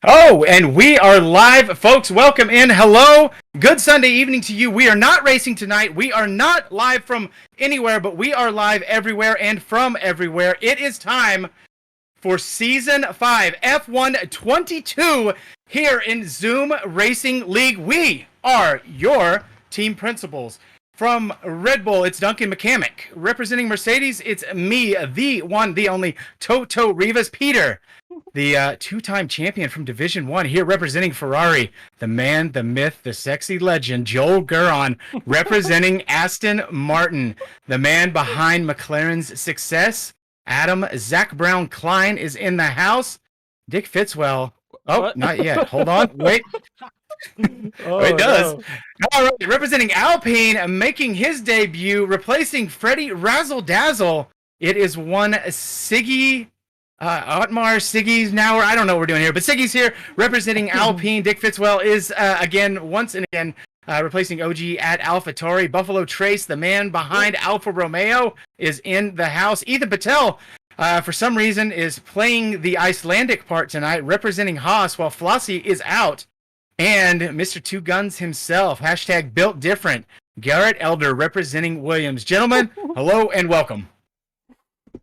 Oh, and we are live, folks. Welcome in. Hello. Good Sunday evening to you. We are not racing tonight. We are not live from anywhere, but we are live everywhere and from everywhere. It is time for Season 5, F1 22 here in Zoom Racing League. We are your team principals. From Red Bull, it's Duncan McCamick. Representing Mercedes, it's me, the one, the only, Toto Rivas. Peter, the two-time champion from Division 1 here representing Ferrari, the man, the myth, the sexy legend, Joel Guron, representing Aston Martin, the man behind McLaren's success. Adam Zach Brown Klein is in the house. Dick Fitzwell. Oh, What? not yet. Hold on. Wait. Oh, It does. no. All right. Representing Alpine, making his debut, replacing Freddie Razzle Dazzle. It is one Siggy Otmar. Siggy's now. I don't know what we're doing here, but Siggy's here representing Alpine. Dick Fitzwell is once again replacing OG at AlphaTauri. Buffalo Trace, the man behind Alfa Romeo, is in the house. Ethan Patel, for some reason, is playing the Icelandic part tonight, representing Haas, while Flossie is out. And Mr. Two Guns himself, hashtag built different, Garrett Elder representing Williams. Gentlemen, hello and welcome.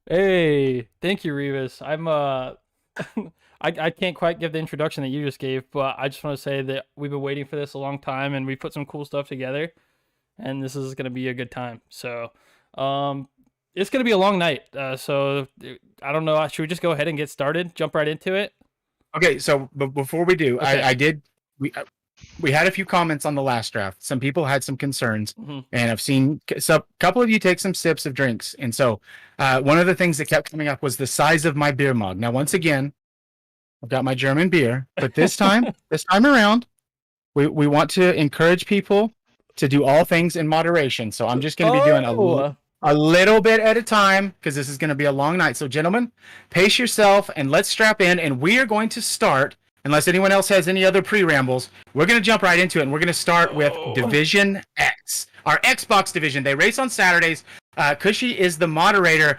Hey, thank you, Rivas. I'm I can't quite give the introduction that you just gave, but I just want to say that we've been waiting for this a long time, and we put some cool stuff together, and this is gonna be a good time. So, it's gonna be a long night. So I don't know. Should we just go ahead and get started? Jump right into it. Okay, so before we do, Okay. we had a few comments on the last draft. Some people had some concerns, hmm and I've seen a couple of you take some sips of drinks. And so one of the things that kept coming up was the size of my beer mug. Now, once again, I've got my German beer, but this time around, we want to encourage people to do all things in moderation. So I'm just going to be doing a little bit at a time because this is going to be a long night. So, gentlemen, pace yourself and let's strap in. And we are going to start, unless anyone else has any other pre-rambles, we're going to jump right into it. And we're going to start with Division X, our Xbox division. They race on Saturdays. Cushy is the moderator.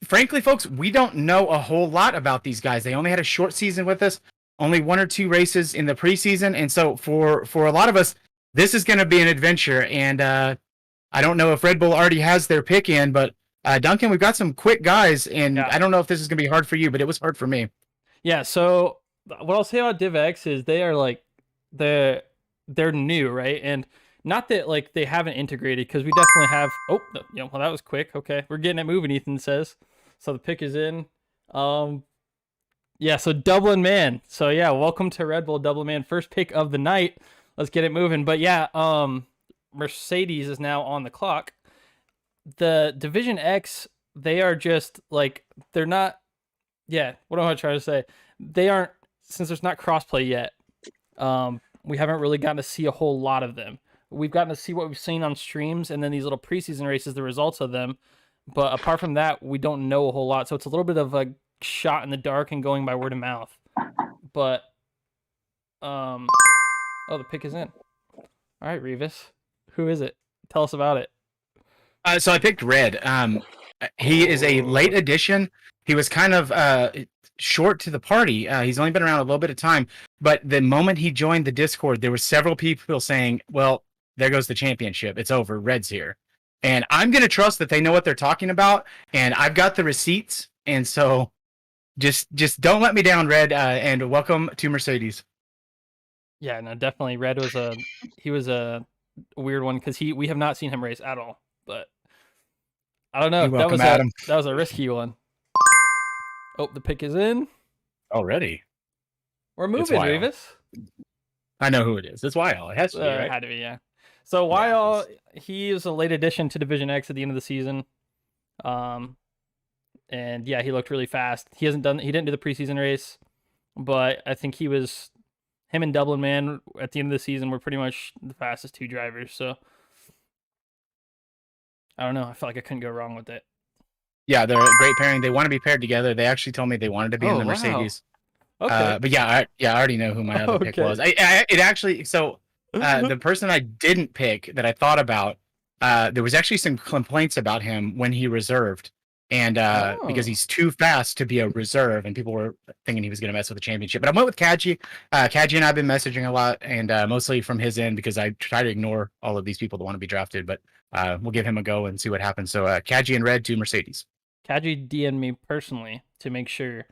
Frankly, folks, we don't know a whole lot about these guys. They only had a short season with us, only one or two races in the preseason. And so for a lot of us, this is going to be an adventure. And I don't know if Red Bull already has their pick in, but Duncan, we've got some quick guys. And Yeah. I don't know if this is going to be hard for you, but it was hard for me. Yeah. So what I'll say about DivX is they are like they're new, right? And not that like they haven't integrated because we definitely have. Oh, well, that was quick. Okay, we're getting it moving. Ethan says. So the pick is in. Yeah. So Dublin man. So yeah, welcome to Red Bull Dublin man. First pick of the night. Let's get it moving. But yeah, Mercedes is now on the clock. The Division X, they are just like they're not. Yeah. What am I trying to say? They aren't, since there's not crossplay yet. We haven't really gotten to see a whole lot of them. We've gotten to see what we've seen on streams and then these little preseason races, the results of them. But apart from that, we don't know a whole lot. So it's a little bit of a shot in the dark and going by word of mouth. But oh, the pick is in. All right, Revis, who is it? Tell us about it. So I picked Red. He is a late addition. He was kind of short to the party. He's only been around a little bit of time. But the moment he joined the Discord, there were several people saying, well, there goes the championship. It's over. Red's here. And I'm going to trust that they know what they're talking about. And I've got the receipts. And so just don't let me down, Red. And welcome to Mercedes. Yeah, no, definitely. Red was a weird one because we have not seen him race at all. But I don't know. You're welcome, Adam. That was a risky one. Oh, the pick is in. Already. We're moving, Weil. Revis. I know who it is. It's Weil. It has to be, right? It had to be, yeah. So Weil, he is a late addition to Division X at the end of the season. And yeah, he looked really fast. He didn't do the preseason race, but I think him and Dublin man at the end of the season were pretty much the fastest two drivers. So I don't know. I felt like I couldn't go wrong with it. Yeah, they're a great pairing. They want to be paired together. They actually told me they wanted to be in the Mercedes. Wow. Okay. But yeah, I already know who my other pick was. The person I didn't pick that I thought about, there was actually some complaints about him when he reserved. and because Oh. he's too fast to be a reserve, and people were thinking he was going to mess with the championship. But I went with Kaji. Kaji and I've been messaging a lot, and mostly from his end because I try to ignore all of these people that want to be drafted. But we'll give him a go and see what happens. So Kaji and Red to Mercedes. Kaji DM'd me personally to make sure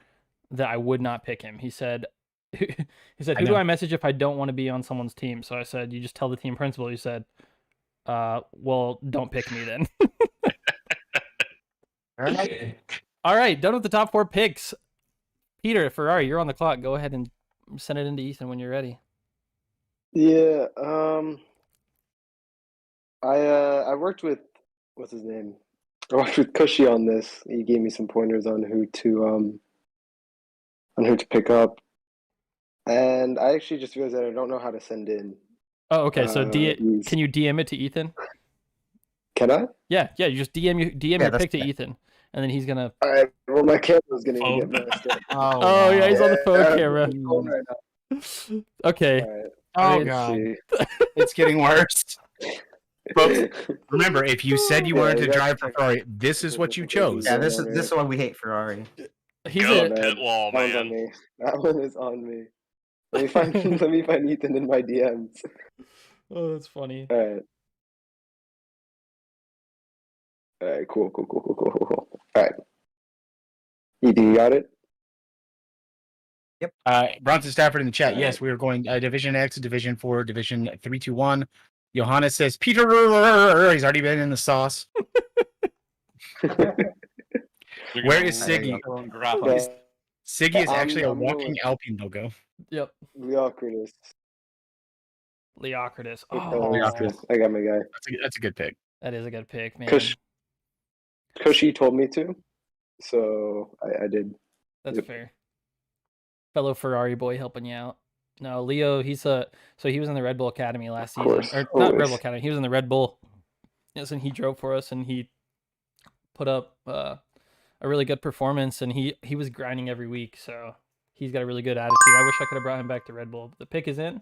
that I would not pick him. He said, "Who do I message if I don't want to be on someone's team?" So I said, "You just tell the team principal." He said, "Well, don't pick me then." All right, done with the top 4 picks. Peter, Ferrari, you're on the clock. Go ahead and send it into Ethan when you're ready. Yeah, I worked with what's his name? I worked with Cushy on this. He gave me some pointers on who to pick up. And I actually just realized that I don't know how to send in. Oh, okay. So can you DM it to Ethan? Can I? Yeah. You just DM your that's pick to fine. Ethan, and then he's gonna. All right. Well, my camera's gonna Phone. get messed up. Oh yeah, he's on the phone I have camera. my phone right now. Okay. All right. Oh Let's god, See. it's getting worse. But remember, if you said you Yeah, wanted to that's drive for like- Ferrari, this is what you chose. Yeah, this is why we hate Ferrari. He's Go a, man. pit wall, That one's on man. me. That one is on me. Let me find let me find Ethan in my DMs. Oh, that's funny. All right. All right. Cool. All right. Ethan, you got it? Bronson Stafford in the chat. All Yes, right. we are going Division X, Division 4, Division 321. Johannes says Peter. He's already been in the sauce. You're Where gonna is Siggy? grapple. Yeah. Siggy is actually a I'm walking going- Alpine logo. Yep. Leocritus. Leocritus. Oh, Oh, Leocritus. I got my guy. That's a good pick. that is a good pick, man. Cushy told me to, so I did. That's Yep. fair. Fellow Ferrari boy helping you out. No, Leo, he was in the Red Bull Academy last Of course, season. Or not Red always. Bull Academy. He was in the Red Bull. Yes, and he drove for us and he put up a really good performance and he was grinding every week, so he's got a really good attitude. I wish I could have brought him back to Red Bull. The pick is in.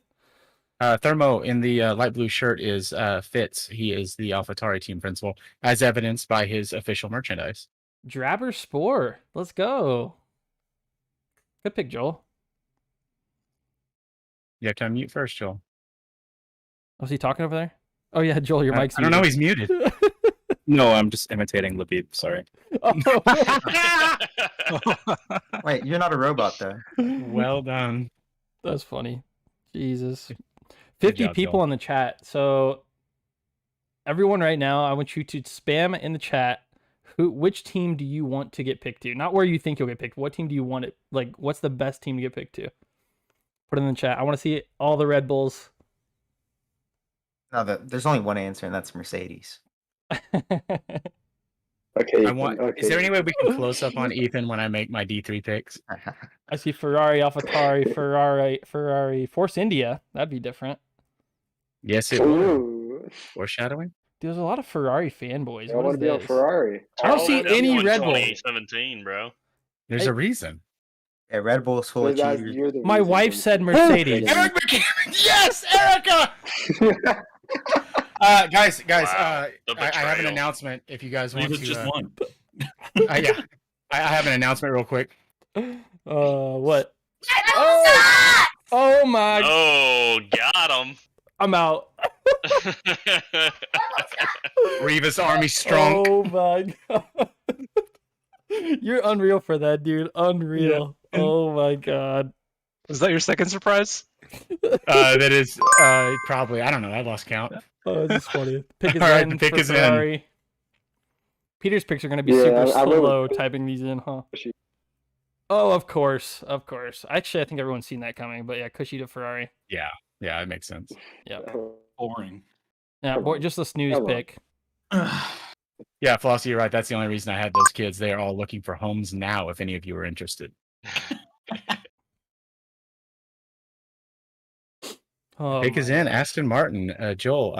Thermo in the light blue shirt is Fitz. He is the AlphaTauri team principal, as evidenced by his official merchandise. Drabber Spore. Let's go. Good pick, Joel. You have to unmute first, Joel. Was he talking over there? Oh yeah, Joel, your mic's I don't know. muted. He's muted. No, I'm just imitating Labib. Sorry. Oh. Wait, you're not a robot though. Well done. That's funny. Jesus. Good 50 job, people Joel. in the chat. So everyone right now, I want you to spam in the chat which team do you want to get picked to? Not where you think you'll get picked. What team do you want it? Like, what's the best team to get picked to? Put it in the chat. I want to see all the Red Bulls. No, there's only one answer, and that's Mercedes. Okay. I want. Okay. Is there any way we can close up on Ethan when I make my D3 picks? I see Ferrari, AlphaTauri, Ferrari, Force India. That'd be different. Yes, it will. Ooh. Foreshadowing. There's a lot of Ferrari fanboys. I What want is to be on this? Ferrari. I don't Oh, see that's any one Red Bull. 2017, bro. There's Hey. a reason. Yeah, Red Bull's full of Guys, cheaters. you're the My reason wife I'm- said Mercedes. Eric McCammon. Yes, Erica. Guys, Wow, the I have an betrayal. announcement. If you guys He want was to, just one. yeah, I have an announcement real quick. What? Oh my! Oh, got him. I'm out. Revis Army strong. Oh my god! You're unreal for that, dude. Unreal. Oh my god. Was that your second surprise? That is probably. I don't know. I lost count. Oh, this is funny. Pick is All right, in the pick for is in. Ferrari. Peter's picks are gonna be Yeah, super I went with- slow typing these in, huh? Cushy. Oh, of course. Actually, I think everyone's seen that coming. But yeah, Cushy to Ferrari. Yeah, that makes sense. Boring. Yeah, Come boy, on. just a snooze Come on. pick. Yeah, Flossie, you're right. That's the only reason I had those kids. They are all looking for homes now. If any of you are interested. Oh, Pick is my in. God. Aston Martin. Joel,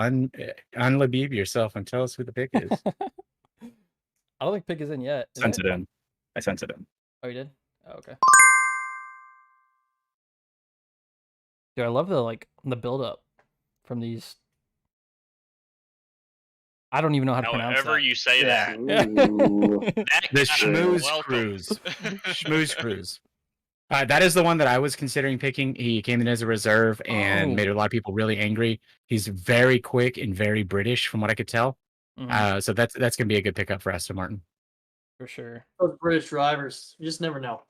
unlabib yourself and tell us who the pick is. I don't think pick is in yet. is Sent it? it in. I sent it in. Oh, you did? Oh, okay. Dude, I love the build up from these I don't even know how to pronounce However that. you say Yeah. that. Ooh. That The guy, Schmooze welcome. Cruise. Schmooze Cruise. That is the one that I was considering picking. He came in as a reserve and made a lot of people really angry. He's very quick and very British, from what I could tell. Mhm, So that's gonna be a good pickup for Aston Martin, for sure. Those British drivers, you just never know.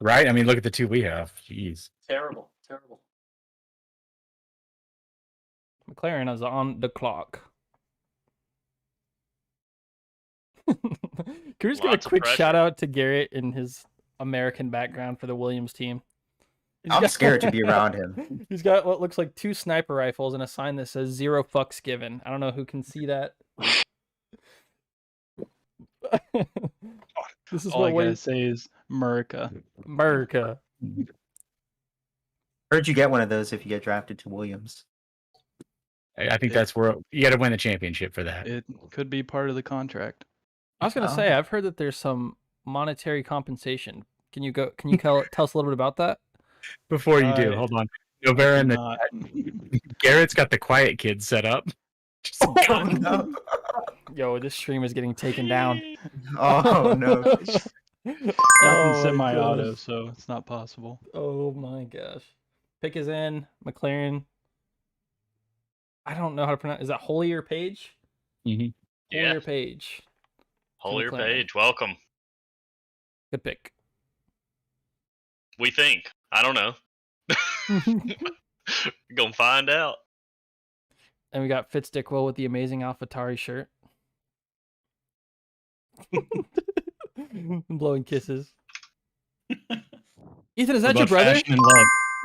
right? I mean, look at the two we have. Jeez. Terrible, terrible. McLaren is on the clock. Can we just give a Lots of quick pressure. shout out to Garrett and his American background for the Williams team? He's I'm got- scared to be around him. He's got what looks like 2 sniper rifles and a sign that says 0 fucks given. I don't know who can see that. This is All I what gotta we say is America. America. Heard you get one of those if you get drafted to Williams. I think that's where you got to win the championship for that. It could be part of the contract. I was gonna Oh. say I've heard that there's some monetary compensation. Can you tell us a little bit about that? Before you do, I hold on. Novera and Not- Garrett's got the quiet kid set up. Just Oh no! Yo, this stream is getting taken down. Oh no! Not Oh in my semi-auto, gosh. so it's not possible. Oh my gosh. Pick is in. McLaren. I don't know how to pronounce. Is that Holier Page? Mhm. Yeah. Holier Page. Holier McLaren. Page, welcome. Good pick. We think. I don't know. Gonna find out. And we got Fitzdickwell with the amazing AlphaTauri shirt. Blowing kisses. Ethan, is that your About brother? fashion and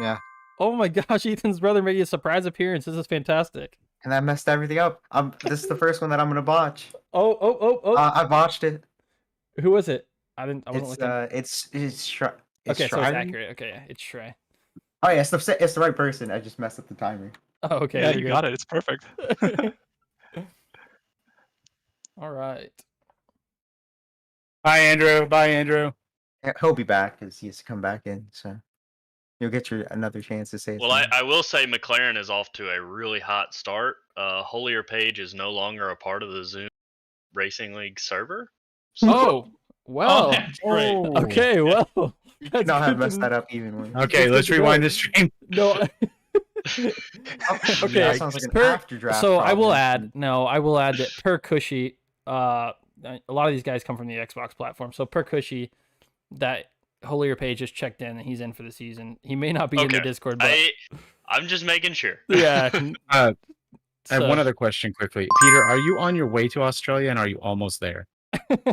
love. Oh my gosh, Ethan's brother made a surprise appearance. This is fantastic. And I messed everything up. This is the first one that I'm gonna botch. Oh. I botched it. Who was it? I wasn't looking. It's Okay, so it's Shriver? accurate. Okay, yeah, it's Shrey. Oh yeah, it's the right person. I just messed up the timer. Oh, okay. Yeah, you're you good. got it. It's perfect. All right. Bye, Andrew. Bye, Andrew. Yeah, he'll be back because he has to come back in. So you'll get another chance to say. his Well, name. I will say McLaren is off to a really hot start. Holier Page is no longer a part of the Zoom Racing League server. Oh, well. that's great. Okay, well. That's Not have good to messed that up evenly. Okay, let's rewind the stream. No. Okay, that sounds like an per- after draft. So I will problem. I will add that per Cushy, a lot of these guys come from the Xbox platform. So per Cushy, that Holier Page just checked in and he's in for the season. He may not be in the Okay. Discord, but I'm just making sure. yeah. I have So- one other question quickly. Peter, are you on your way to Australia and are you almost there? Because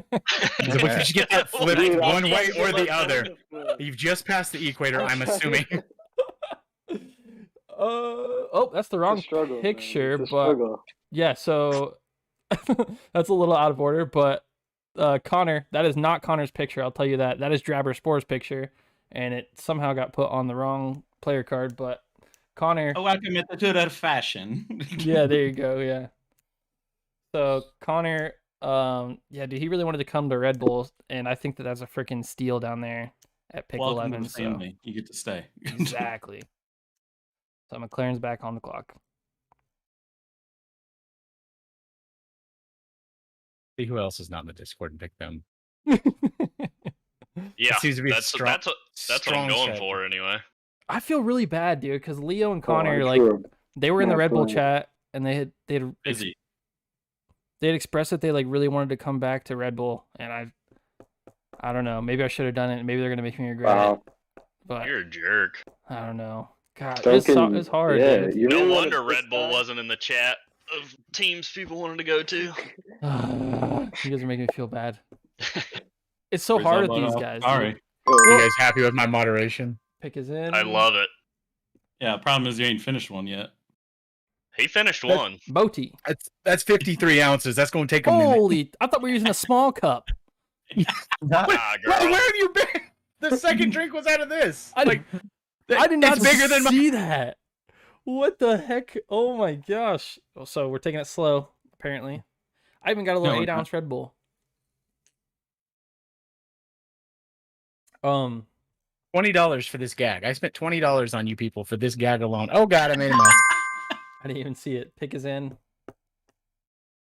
if we should get that flipped Dude, I one way can't or give the up other. on this. You've just passed the equator, I'm assuming. Oh, that's the wrong It's a struggle, man. picture, It's a but struggle. yeah, so that's a little out of order, but Connor, that is not Connor's picture, I'll tell you that. That is Drabber Spore's picture, and it somehow got put on the wrong player card, but Connor, Welcome to the fashion. yeah, there you go, yeah. So Connor, yeah, dude, he really wanted to come to Red Bull, and I think that's a freaking steal down there at pick Welcome 11. to the So family. You get to stay. exactly. So McLaren's back on the clock. See who else is not in the Discord and pick them. Yeah, seems to be a that's strong- that's what I'm strong going strategy. for anyway. I feel really bad, dude, because Leo and Oh, Connor, I'm like, sure. they were in the Yeah, Red Bull cool. chat, and they'd Busy. expressed that they like really wanted to come back to Red Bull, and I don't know. Maybe I should have done it. Maybe they're gonna make me regret it. Wow. But You're a jerk. I don't know. God, Duncan, it's hard. Yeah, dude. you No really wanna wonder push Red Bull that? wasn't in the chat of teams people wanted to go to. You guys are making me feel bad. It's so hard with these guys. dude. Sorry. Oh, You guys happy with my moderation? Pick is in. I love it. Yeah, problem is you ain't finished one yet. He finished That's- one. Boti. That's 53 ounces. That's going to take a minute. Holy! I thought we were using a small cup. Ah, Where girl. have you been? The second drink was out of this. I, Like, I did not it's bigger than my. see that. What the heck? Oh my gosh! So we're taking it slow. Apparently, I even got a little No, 8-ounce Red Bull. $20 for this gag. I spent $20 on you people for this gag alone. Oh god, I made a mess. I didn't even see it. Pick is in.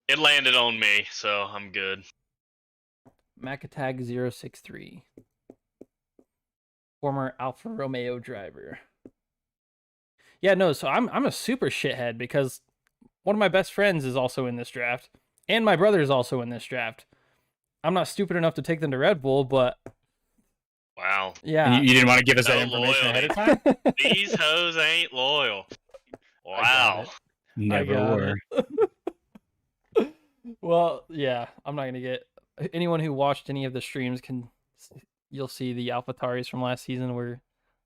It landed on me, so I'm good. Macatag 063. Former Alfa Romeo driver. Yeah, no, so I'm a super shithead because one of my best friends is also in this draft, and my brother is also in this draft. I'm not stupid enough to take them to Red Bull, but Wow. yeah. And you didn't want to give us that No information ahead of loyalty. time? These hoes ain't loyal. got Wow. it. Never got were. it. Well, yeah, I'm not gonna get anyone who watched any of the streams can. You'll see the AlphaTaris from last season were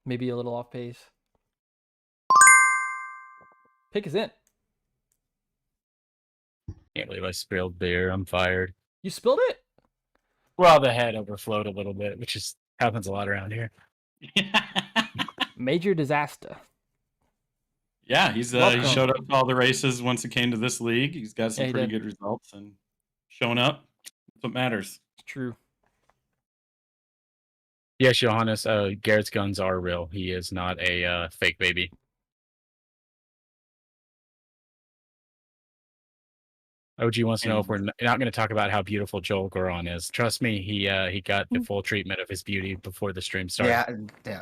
maybe a little off pace. Pick is in. Can't believe I spilled beer. I'm fired. You spilled it? Well, the head overflowed a little bit, which is happens a lot around here. Major disaster. Yeah, he Welcome. showed up to all the races once it came to this league. He's got some Yeah, he pretty did. good results and showing up. That's what matters. It's true. Yes, Johannes, Garrett's guns are real. He is not a fake baby. OG wants to know if we're not going to talk about how beautiful Joel Goron is. Trust me, he got the full treatment of his beauty before the stream started. Yeah, yeah.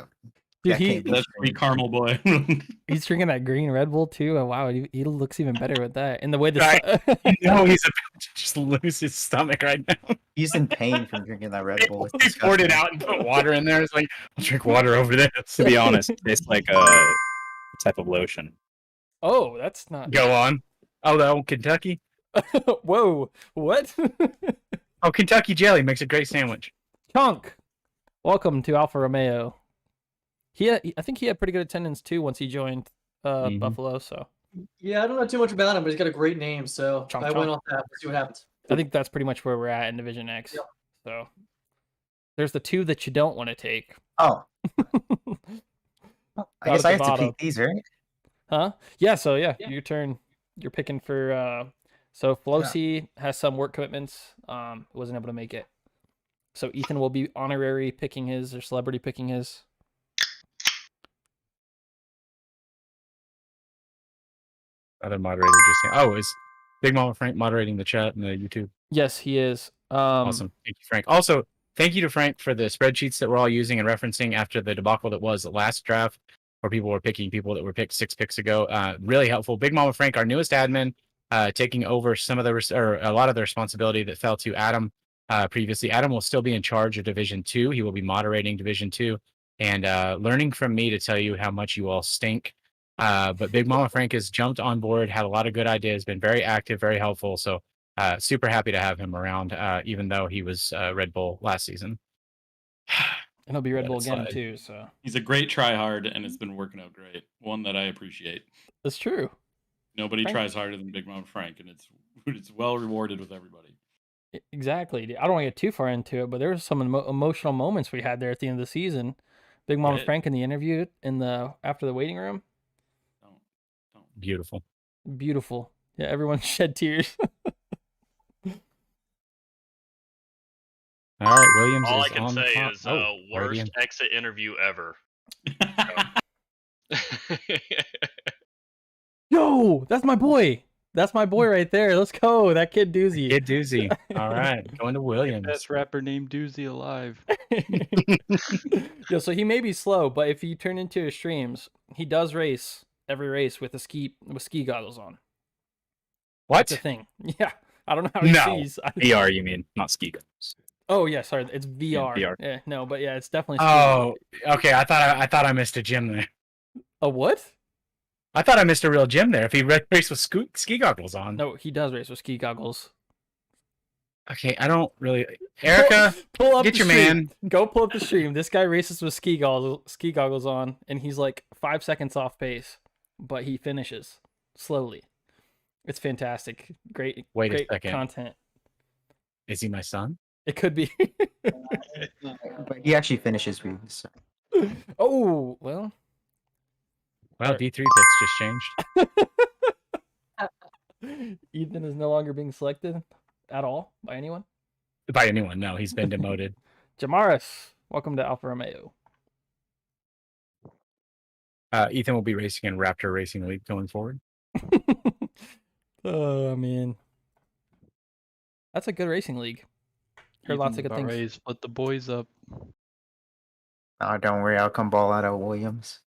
Dude, That he can't be That's streamed. pretty caramel boy. he's drinking that green Red Bull too. Oh, wow, he looks even better with that. And the way the Right. No, he's about to just lose his stomach right now. He's in pain from drinking that Red Bull. It's He poured it disgusting. out and put water in there. It's like, I'll drink water over this. To be honest, it tastes like a type of lotion. Oh, that's not. Go on. Oh, the old Kentucky. Whoa, what? Oh, Kentucky jelly makes a great sandwich. Chunk, welcome to Alfa Romeo. I think he had pretty good attendance too once he joined Mhm. Buffalo. So Yeah, I don't know too much about him, but he's got a great name, so Chomp I chomp. went off that. Let's see what happens. I think that's pretty much where we're at in Division X. Yeah. So there's the two that you don't want to take. Oh, I Down guess at I the have to bottom. pick these, right? Huh? Yeah, so yeah, your turn. You're picking for so Flosi has some work commitments. Wasn't able to make it. So Ethan will be honorary picking his or celebrity picking his. Other moderator just saying, oh, is Big Mama Frank moderating the chat and the YouTube? Yes, he is. Awesome. Thank you, Frank. Also, thank you to Frank for the spreadsheets that we're all using and referencing after the debacle that was the last draft, where people were picking people that were picked 6 picks ago. Really helpful. Big Mama Frank, our newest admin, taking over some of the or a lot of the responsibility that fell to Adam previously. Adam will still be in charge of Division 2. He will be moderating Division 2 and learning from me to tell you how much you all stink. But Big Mama Frank has jumped on board, had a lot of good ideas, been very active, very helpful. So super happy to have him around, even though he was Red Bull last season. And he'll be Red Let Bull it again slide. too. So He's a great tryhard, and it's been working out great. One that I appreciate. that's true. Nobody Frank- tries harder than Big Mama Frank, and it's well rewarded with everybody. Exactly. I don't want to get too far into it, but there were some emotional moments we had there at the end of the season. Big Mama Right. Frank in the interview in the after the waiting room. Don't. Beautiful. Beautiful. Yeah, everyone shed tears. All right, Williams All is I can on the say top. is Oh, worst Guardian. exit interview ever. Yo, that's my boy. That's my boy right there. Let's go. That kid doozy. Kid doozy. All right, going to Williams. Best rapper named Doozy alive. Yo, so he may be slow, but if you turn into his streams, he does race every race with ski goggles on. That's a What? thing. Yeah. I don't know how he No. sees. VR, you mean, not ski guns. Oh yeah, sorry. It's VR. VR. Yeah, no, but yeah, it's definitely ski. Oh, okay. I thought I missed a gym there. A what? I thought I missed a real gym there. If he raced with ski goggles on. No, he does race with ski goggles. Okay, I don't really. Erica, Pull up get the your stream. man. Go pull up the stream. This guy races with ski goggles on, and he's like 5 seconds off pace, but he finishes slowly. It's fantastic. Great, Wait a great second. content. Is he my son? It could be. But he actually finishes for you. So. Oh well. Well, D3 picks just changed. Ethan is no longer being selected at all by anyone. By anyone, no. He's been demoted. Jamaris, welcome to Alfa Romeo. Ethan will be racing in Raptor Racing League going forward. Oh man. That's a good racing league. Heard lots of good About things. ready to split the boys up. Oh, don't worry, I'll come ball out of Williams.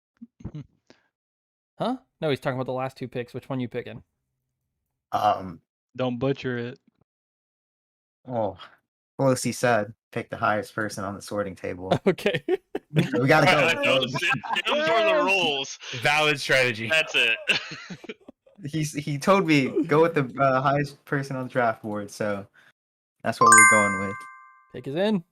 Huh? No, he's talking about the last 2 picks. Which one you picking? Don't butcher it. Oh, Pelosi said, pick the highest person on the sorting table. Okay. We gotta go. Those were the rules. Valid strategy. That's it. He told me go with the highest person on the draft board, so that's what we're going with. Pick is in.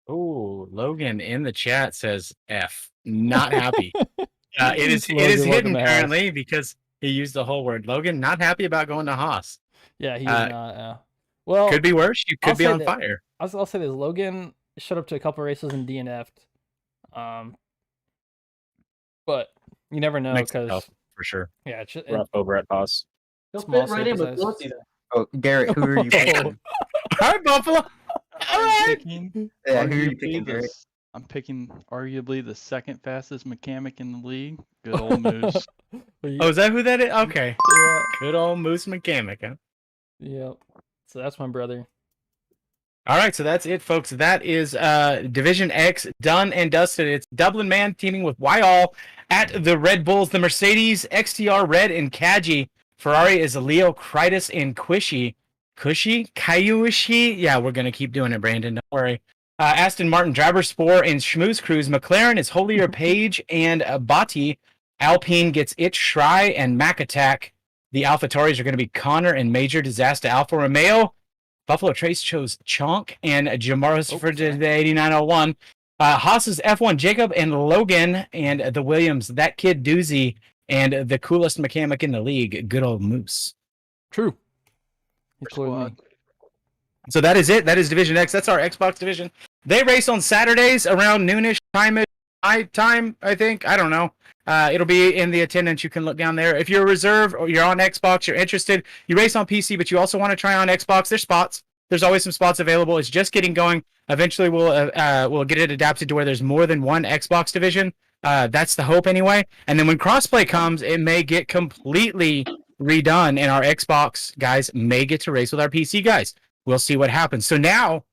Oh, Logan in the chat says F. Not happy. It is Logan, welcome hidden to Haas. currently because he used the whole word. Logan, not happy about going to Haas. Yeah, he's Uh, not. Well, Could be worse. You I'll could be say on that- fire. I'll say this: Logan showed up to a couple races and DNF'd. But you never know Makes it because tough, for sure. yeah, it's just, Rough over at Haas. He'll Small fit right in sample with size. Pelosi there. Oh, Garrett, who are you picking? All right, Buffalo. All right. Picking, Yeah, who are you arguably picking, the Garrett? I'm picking arguably the second fastest mechanic in the league. Good old Moose. Oh, is that who that is? Okay. Yeah, Good old Moose McCamick, huh? yeah. So that's my brother. All right, so that's it, folks. That is Division X done and dusted. It's Dublin Man teaming with Wyall at the Red Bulls, the Mercedes, XTR Red and Kaji. Ferrari is Leo, Kritis, and Kayushi. Yeah, we're going to keep doing it, Brandon. Don't worry. Aston Martin, Driver Spore, and Schmooze Cruise. McLaren is Holier Page and Bati. Alpine gets It, Shry, and Mac Attack. The AlphaTauris are going to be Connor and Major Disaster. Alfa Romeo, Buffalo Trace chose Chonk and Jamaros for the 8901. Haas's F1 Jacob and Logan, and the Williams, that kid Doozy, and the coolest mechanic in the league, good old Moose. True. He's cooler than me. Squad. So that is it. That is Division X. That's our Xbox division. They race on Saturdays around noonish time, I think. I don't know. It'll be in the attendance. You can look down there. If you're a reserve or you're on Xbox, you're interested, you race on PC, but you also want to try on Xbox, there's spots. There's always some spots available. It's just getting going. Eventually, we'll get it adapted to where there's more than one Xbox division. That's the hope anyway. And then when crossplay comes, it may get completely redone, and our Xbox guys may get to race with our PC guys. We'll see what happens. So now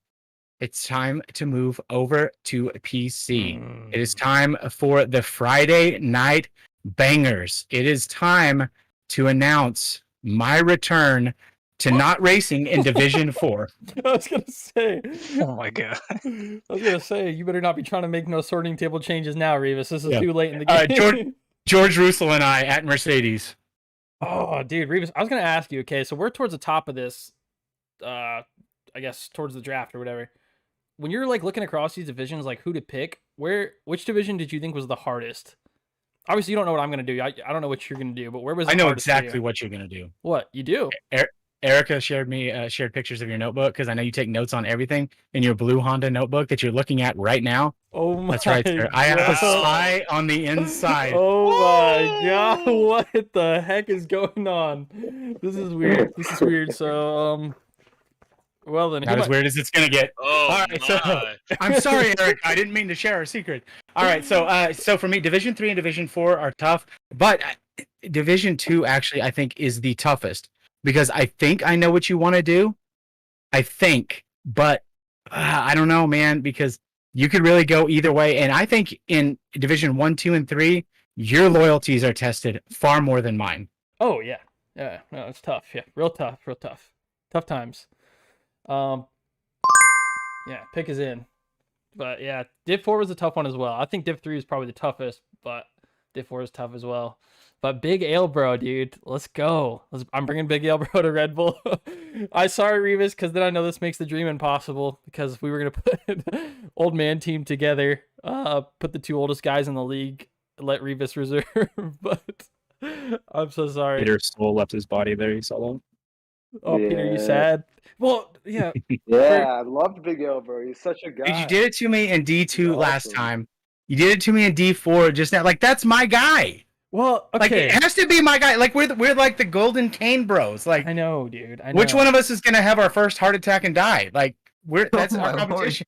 it's time to move over to PC. It is time for the Friday night bangers. It is time to announce my return to not racing in Division 4. I was gonna say. Oh my god. I was gonna say you better not be trying to make no sorting table changes now, Revis. This is Yeah. too late in the game. George Russell and I at Mercedes. Oh, dude, Revis. I was gonna ask you. Okay, so we're towards the top of this. I guess towards the draft or whatever. When you're like looking across these divisions, like who to pick, which division did you think was the hardest? Obviously, you don't know what I'm gonna do. I don't know what you're gonna do, but where was the I know hardest for you? exactly what you're going to do. What you do? Erica shared pictures of your notebook because I know you take notes on everything in your blue Honda notebook that you're looking at right now. Oh my That's right, sir. I have a God. spy on the inside. Oh my god, what the heck is going on? This is weird. So, well then, Not as weird as it's gonna get. Oh, All right, so my. I'm sorry, Eric. I didn't mean to share our secret. All right, so for me, Division 3 and Division 4 are tough, but Division 2 actually I think is the toughest because I think I know what you want to do. I think, but I don't know, man, because you could really go either way. And I think in Division 1, 2, and 3, your loyalties are tested far more than mine. Oh yeah, no, it's tough. Yeah, real tough times. Yeah, pick is in, but yeah, Div 4 was a tough one as well. I think Div 3 is probably the toughest, but Div 4 is tough as well. But Big Ale Bro, dude, let's go. I'm bringing Big Ale Bro to Red Bull. I sorry, Revis, because then I know this makes the dream impossible. Because we were gonna put old man team together, put the 2 oldest guys in the league, let Revis reserve. But I'm so sorry. Peter's soul left his body there. You saw that? Oh, Peter, you Yeah. sad? Well, yeah. Yeah, I loved Big L, bro. He's such a guy. Dude, you did it to me in D2 He's last awesome. time. You did it to me in D4 just now. Like, that's my guy. Well, Like, okay. it has to be my guy. Like, we're like the Golden Cane Bros. Like, I know, dude. I know. which one of us is gonna have our first heart attack and die? Like, that's Oh our my lord. competition.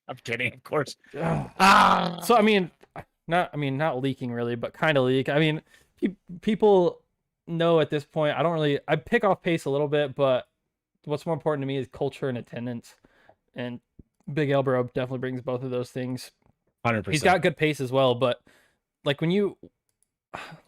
I'm kidding, of course. Ugh. Ah, So I mean, not leaking really, but kind of leak. I mean, people know at this point. I don't really. I pick off pace a little bit, but what's more important to me is culture and attendance. And Big Elbro definitely brings both of those things. 100%. He's got good pace as well, but like when you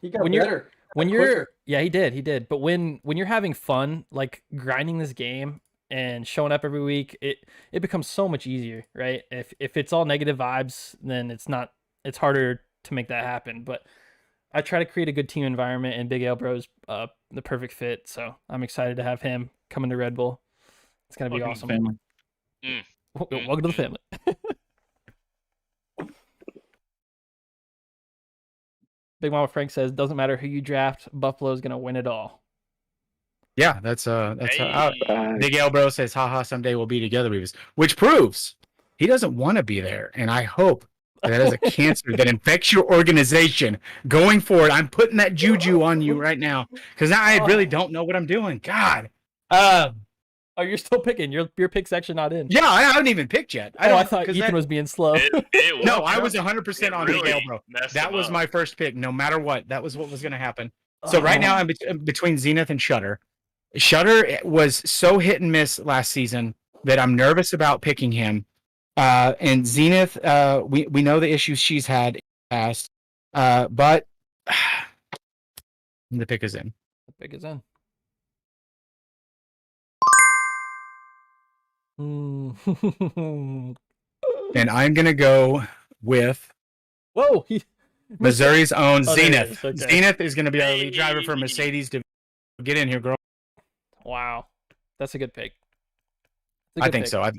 He got when you're better. when Got you're quicker. yeah, he did. But when you're having fun, like grinding this game and showing up every week, it becomes so much easier, right? If it's all negative vibes, then it's harder to make that happen. But I try to create a good team environment, and Big Elbro's the perfect fit. So I'm excited to have him coming to Red Bull. It's gonna be Welcome to awesome. the family. Welcome to the family. Big Mama Frank says, "Doesn't matter who you draft, Buffalo's gonna win it all." Yeah, that's Hey. Big L Bro says, haha, someday we'll be together, Beavis. Which proves he doesn't want to be there. And I hope that is a cancer that infects your organization going forward. I'm putting that juju on you right now because now I really don't know what I'm doing. God. Oh, you're still picking. Your pick's actually not in. Yeah, I haven't even picked yet. I thought 'cause Ethan that- was being slow. No, I was 100% on Big L Bro. messed That him was up. my first pick, no matter what. That was what was going to happen. So right now I'm between Zenith and Shutter. Shutter was so hit and miss last season that I'm nervous about picking him. And Zenith, we know the issues she's had in the past, but the pick is in. The pick is in. Hmm. And I'm going to go with Whoa! Missouri's own Oh, there it Zenith. is, okay. Zenith is going to be our lead driver for Mercedes. To get in here, girl. Wow, that's a good pick. It's a I good think pick. so.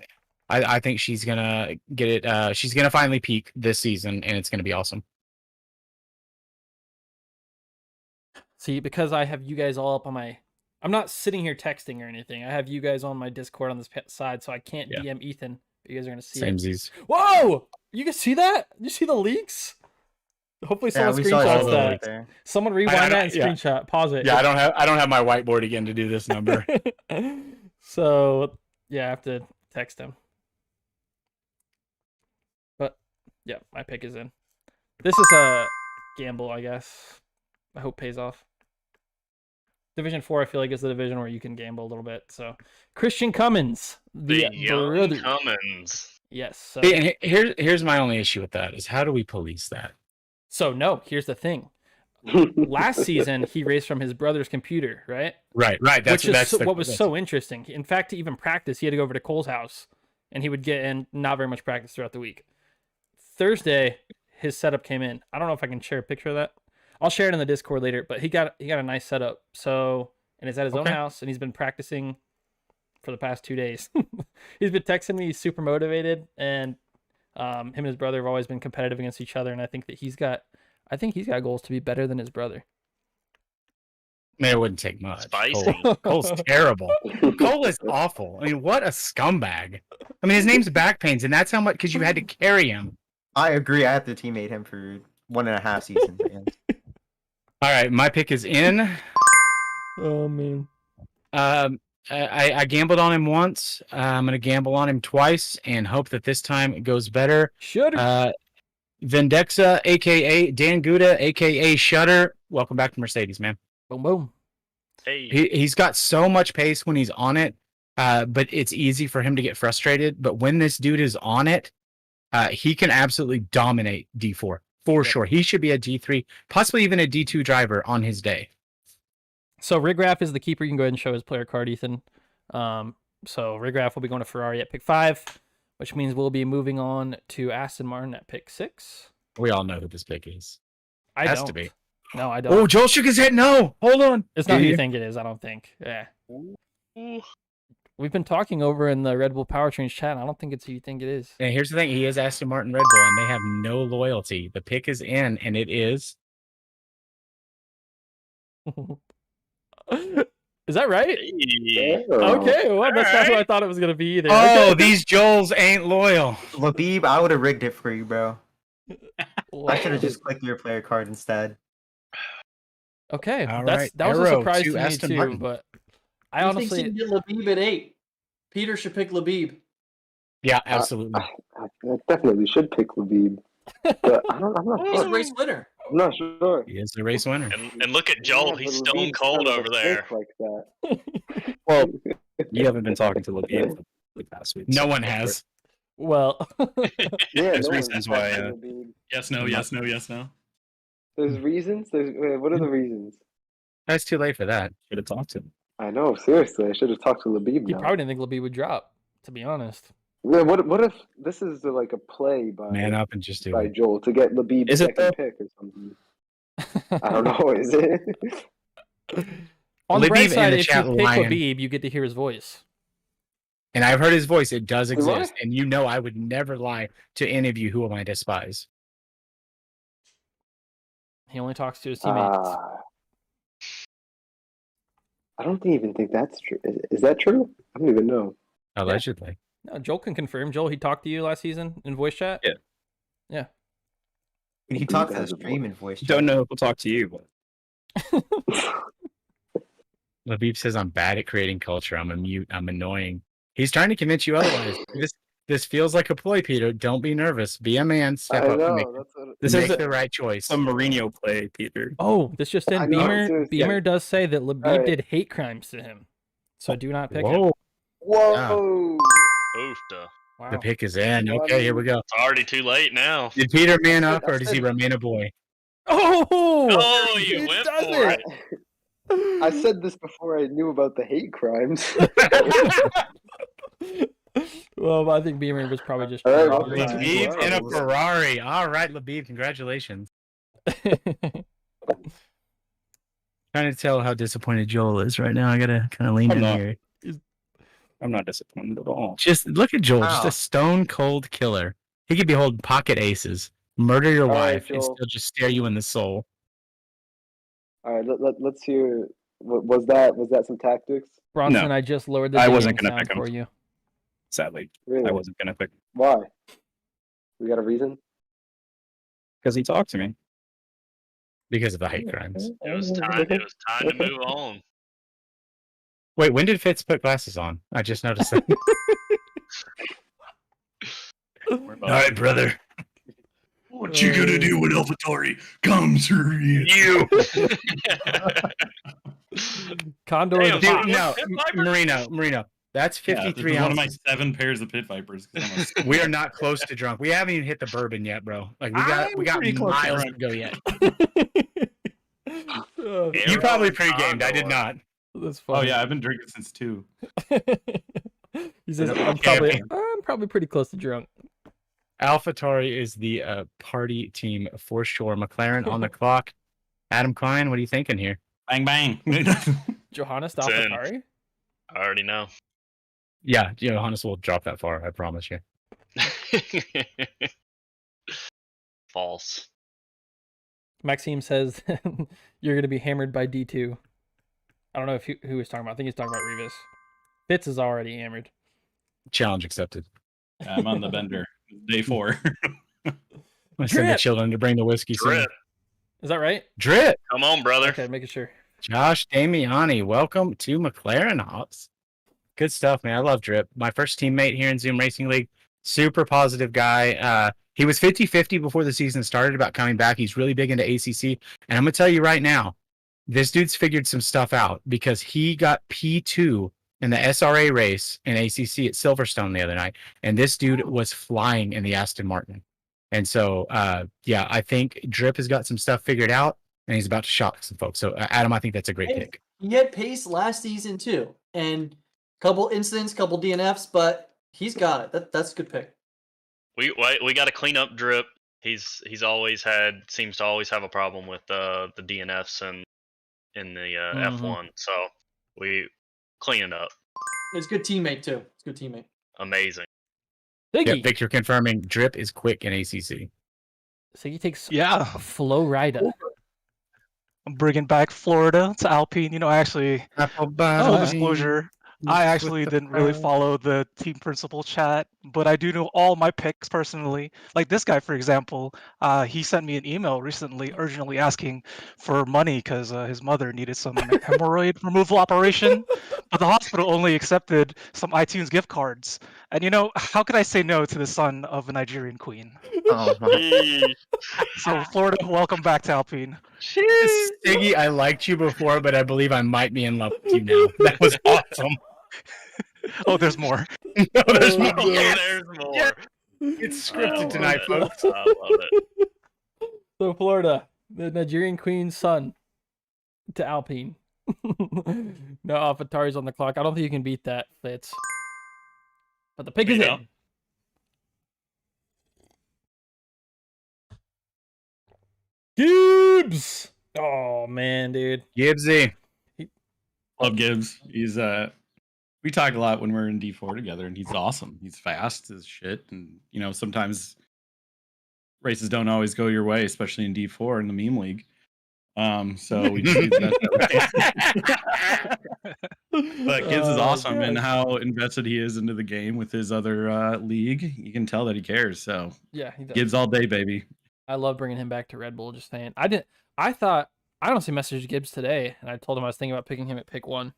I think she's gonna get it. She's gonna finally peak this season, and it's gonna be awesome. See, because I have you guys all up on my. I'm not sitting here texting or anything. I have you guys on my Discord on this side, so I can't Yeah. DM Ethan. But you guys are gonna see Same it. Z's. Whoa! You guys see that? You see the leaks? Hopefully, Yeah, someone we saw screenshots it that. right there. Someone rewind that and yeah. screenshot. Pause it. Yeah, I don't have my whiteboard again to do this number. So yeah, I have to text him. But yeah, my pick is in. This is a gamble, I guess. I hope pays off. Division 4, I feel like, is the division where you can gamble a little bit. So Christian Cummins, The the young brother. Cummins. Yes. So, See, and here's my only issue with that is how do we police that? so no, here's the thing. Last season, he raced from his brother's computer, right? Right. Which is what was so interesting. In fact, to even practice, he had to go over to Cole's house, and he would get in not very much practice throughout the week. Thursday, his setup came in. I don't know if I can share a picture of that. I'll share it in the Discord later. But he got a nice setup. So, and it's at his own Okay. house, and he's been practicing for the past 2 days. He's been texting me. He's super motivated, and him and his brother have always been competitive against each other. And I think that he's got goals to be better than his brother. Man, it wouldn't take much. Spicy. Cole's terrible. Cole is awful. I mean, what a scumbag. I mean, his name's Backpains, and that's how much because you had to carry him. I agree. I have to teammate him for 1.5 seasons. Again. All right, my pick is in. Oh man. I gambled on him once. I'm gonna gamble on him twice and hope that this time it goes better. Should Vendexa, aka Dan Guda, aka Shutter. Welcome back to Mercedes, man. boom boom. Hey. He's got so much pace when he's on it, but it's easy for him to get frustrated. But when this dude is on it, he can absolutely dominate D4 for sure. He should be a D3, possibly even a D2 driver on his day. So Rigraff is the keeper. You can go ahead and show his player card, Ethan. So Rigraff will be going to Ferrari at pick 5, which means we'll be moving on to Aston Martin at pick 6. We all know who this pick is. I Has don't. to be. No, I don't. Oh, Joel shook his head. No, hold on. It's not Do who you you? think it is, I don't think. Yeah. Ooh. We've been talking over in the Red Bull Powertrains chat, and I don't think it's who you think it is. And here's the thing: he is Aston Martin Red Bull, and they have no loyalty. The pick is in, and it is. Is that right? Hey. Okay, well, that's not who I Alright. thought it was going to be either. Oh, Okay. these Joels ain't loyal. Labib, I would have rigged it for you, bro. I should have Wow. just clicked your player card instead. Okay, All that right, was a arrow surprise to to me Aston too, Martin. but I Who thinks he honestly... can get Labib at 8? Peter should pick Labib. Yeah, absolutely. I definitely should pick Labib, but I'm not He's a sure. race winner. I'm not sure. He is the race winner. And look at Joel. Yeah, He's but stone Labib's cold kind of a over there. snake Like that. Well, you haven't been talking to Labib for the past week. No so- one has. Well, Yeah, There's no one's reasons why, talking to Labib. Yes, no, yes, no, yes, no. There's reasons. What are the reasons? It's too late for that. Should have talked to him. I know. Seriously, I should have talked to Labib he now. probably didn't think Labib would drop, to be honest. Yeah, what if this is like a play by Man up and just do by it. Joel to get Labib's Is it, second though? pick or something? I don't know. Is it? On the bright Labib in side, the if you chat pick lying. Labib, you get to hear his voice. And I've heard his voice. It does Wait, what? exist. And you know I would never lie to any of you who I despise. He only talks to his teammates. I don't even think that's true. Is that true? I don't even know. Allegedly. No, Joel can confirm. Joel, he talked to you last season in voice chat? Yeah. Yeah. He talks to the stream in voice. Don't chat. know if we'll talk to you, but Labib says I'm bad at creating culture. I'm a mute. I'm annoying. He's trying to convince you otherwise. This feels like a ploy, Peter. Don't be nervous. Be a man. Step I up know. and make, That's what. this make is the right choice. some Mourinho play, Peter. Oh, this just in. I know, Beamer seriously. Beamer does say that Labib Alright. did hate crimes to him. So do not pick him. Whoa. Whoa! Oofta. Wow. The pick is in. Well, I Okay, here we go. It's already too late now. Did Peter man up I or does he said- remain a boy? Oh! Oh, you He went does for it! I said this before I knew about the hate crimes. Well, I think Beamer was probably just All right, trying well, to Labib in a Wow. Ferrari. All right, Labib, congratulations. Trying to tell how disappointed Joel is right now. I gotta kind of lean I'm in not. here. I'm not disappointed at all. Just look at Joel, just Wow. a stone cold killer. He could be holding pocket aces, murder your All right, wife, and Joel. still just stare you in the soul. All right, let's hear. Was that some tactics? Bronson, I just lowered the I dinging wasn't gonna sound pick him. for you. Sadly, Really? I wasn't gonna pick Why? We got a reason? because he talked to me. Because of the hate crimes. It was time. It was time to move on. Wait, when did Fitz put glasses on? I just noticed that. We're All right, brother. What you gonna do when AlphaTauri comes for you? Condor Damn, the dude, Fox. No, Pit Viper? Marino. That's Yeah, this 53 is one of my ounces. 7 pairs of Pit Vipers. 'cause I'm a- We are not close to drunk. We haven't even hit the bourbon yet, bro. Like we I'm got pretty close to miles to drunk. go yet. Oh, Yeah. You probably Arrow pre-gamed. I did Condor. not. that's Oh funny. yeah, I've been drinking since 2. He says, Okay. I'm probably pretty close to drunk. AlphaTauri is the party team for sure. McLaren on the clock. Adam Klein, what are you thinking here? Bang bang. Johannes It's in. Alphatari? I already know. Yeah, Johannes will drop that far. I promise you. False. Maxime says you're going to be hammered by D2. I don't know if who he's talking about. I think he's talking about Revis. Fitz is already hammered. Challenge accepted. Yeah, I'm on the bender. Day 4. I send the Drip. children to bring the whiskey. soon. Drip. Is that right? Drip. Come on, brother. Okay, making sure. Josh Damiani, welcome to McLaren Hops. Good stuff, man. I love Drip. My first teammate here in Zoom Racing League. Super positive guy. He was 50-50 before the season started about coming back. He's really big into ACC. And I'm going to tell you right now, this dude's figured some stuff out because he got P2 in the SRA race in ACC at Silverstone the other night. And this dude was flying in the Aston Martin. And so, yeah, I think Drip has got some stuff figured out and he's about to shock some folks. So, Adam, I think that's a great Hey, pick. He had pace last season too, and couple incidents, couple DNFs, but he's got it. That's a good pick. We got to clean up Drip. He's seems to always have a problem with the DNFs and in the Mhm. F1. So we clean it up. He's a good teammate too. He's a good teammate. Amazing. Siggy. Yep, Victor confirming Drip is quick in ACC. Siggy takes Yeah, a Flow Rida. I'm bringing back Florida to Alpine. You know, actually, full disclosure, I actually didn't really follow the team principal chat, but I do know all my picks personally. Like this guy, for example, he sent me an email recently urgently asking for money because his mother needed some hemorrhoid removal operation. but the hospital only accepted some iTunes gift cards. And how could I say no to the son of a Nigerian queen? Oh my. So Florida, welcome back to Alpine. Siggy, I liked you before, but I believe I might be in love with you now. That was awesome. Oh, there's more. No, there's more. There's more. Yeah. It's scripted tonight, folks. I love it. So Florida, the Nigerian queen's son to Alpine. No AlphaTauri's on the clock. I don't think you can beat that, Fitz. But the pick is Yeah. in. Gibbs! Oh man, dude. Gibbsy. Love Gibbs. He's we talk a lot when we're in D4 together, and he's awesome. He's fast as shit, and sometimes races don't always go your way, especially in D4 in the meme league. So we just use that. But Gibbs is awesome, and how invested he is into the game with his other league. You can tell that he cares. So Yeah, he does. Gibbs all day, baby. I love bringing him back to Red Bull. Just saying. I honestly messaged Gibbs today, and I told him I was thinking about picking him at pick 1.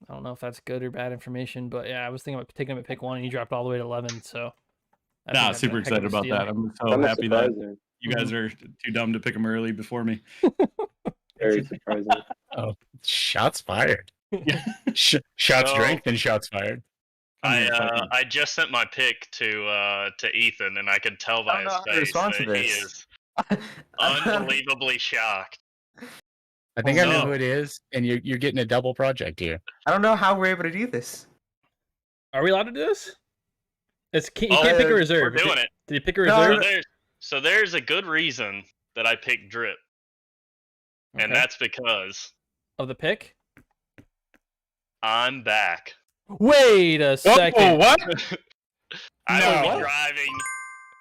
I don't know if that's good or bad information, but yeah, I was thinking about taking him at pick 1, and he dropped all the way to 11. So, I think Nah, that's a super heck of excited a about steal. that. I'm so Kinda happy that surprising. you guys are too dumb to pick him early before me. Very surprising. Shots fired. Shots So- drank, then shots fired. I just sent my pick to Ethan, and I could tell by I don't his know how to face respond that to he this. is unbelievably shocked. I think I know no. who it is, and you're getting a double project here. I don't know how we're able to do this. Are we allowed to do this? You Oh, can't pick a we're reserve. doing it. Did you pick a No, reserve? So there's a good reason that I picked Drip, and Okay. that's because Of the pick? I'm back. Wait a second. what? I No. will be driving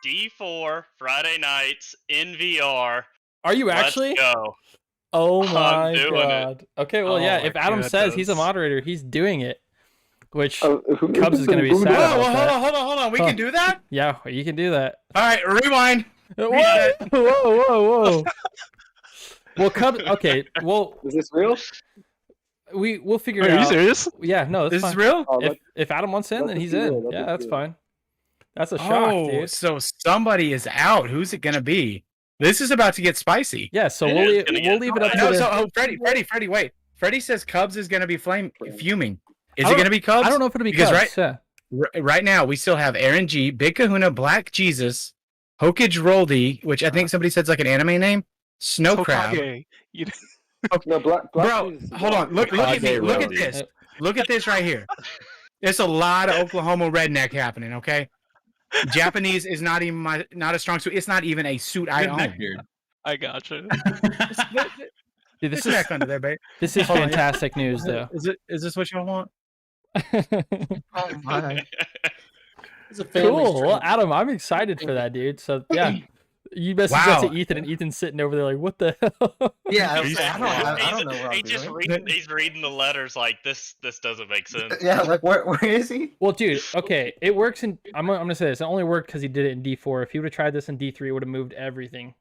D4 Friday nights in VR. Are you Let's actually? go. Oh I'm my doing it. god. Okay, well, Oh yeah. my If Adam says he's a goodness. moderator, he's doing it. Which, Oh, Cubs is gonna be who- sad Whoa, about well, that. hold on. We Huh. can do that? yeah, you can do that. All right, rewind. Whoa, whoa. Well, Cubs. Okay, well, Is this real? we'll figure Are it you out. serious? Yeah, no, that's This fine. is real? Oh, If Adam wants in, let then this he's be real, in. let Yeah, this that's be real. fine. That's a shock, Oh, dude. so somebody is out. Who's it gonna be? This is about to get spicy. Yeah, so It we'll is leave, gonna we'll get leave it up to No, the, so Freddie, wait. Freddie says Cubs is gonna be fuming. Is I it don't- gonna be Cubs? I don't know if it'll be Because Cubs. Yeah. Right now we still have Aaron G, Big Kahuna, Black Jesus, Hokage Roldy, which I think somebody said is like an anime name. Snow Crab. Hokage. You- No, Black Bro, Jesus is hold on. Look at me. Hokage Look at Roldy. this. Look at this right here. There's a lot of Oklahoma redneck happening. Okay, Japanese is not a strong suit. It's not even a suit I Good neck own. beard. I gotcha. Dude, This this is neck under there, babe. this is Hold on, yeah. fantastic news, though. Is this what you want? Oh my. It's a family Cool. Well, stream. Adam, I'm excited for that, dude. So yeah, you messaged that Wow. to Ethan, and Ethan's sitting over there like, "What the hell?" Yeah, I, He's- I don't know what I'm He's just doing. he's reading the letters like this doesn't make sense. Yeah, like where is he? Well, dude, okay, it works in. I'm gonna say this. It only worked because he did it in D4. If he would have tried this in D3, it would have moved everything.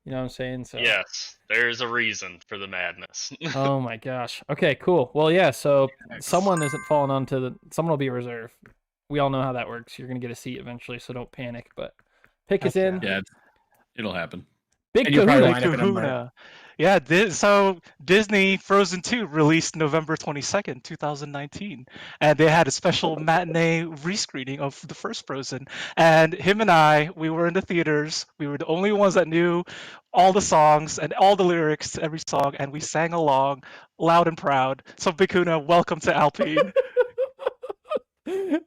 You know what I'm saying? So. Yes, there's a reason for the madness. Oh my gosh. Okay, cool. Well, yeah. So someone isn't falling onto the. Someone will be a reserve. We all know how that works. You're gonna get a seat eventually, so don't panic. But pick is in. Yeah, it'll happen. Big And you'll probably Kahuna. line up in a Kahuna. Yeah, so Disney Frozen 2 released November 22nd, 2019. And they had a special matinee rescreening of the first Frozen. And him and I, we were in the theaters. We were the only ones that knew all the songs and all the lyrics to every song. And we sang along loud and proud. So Big Kahuna, welcome to Alpine.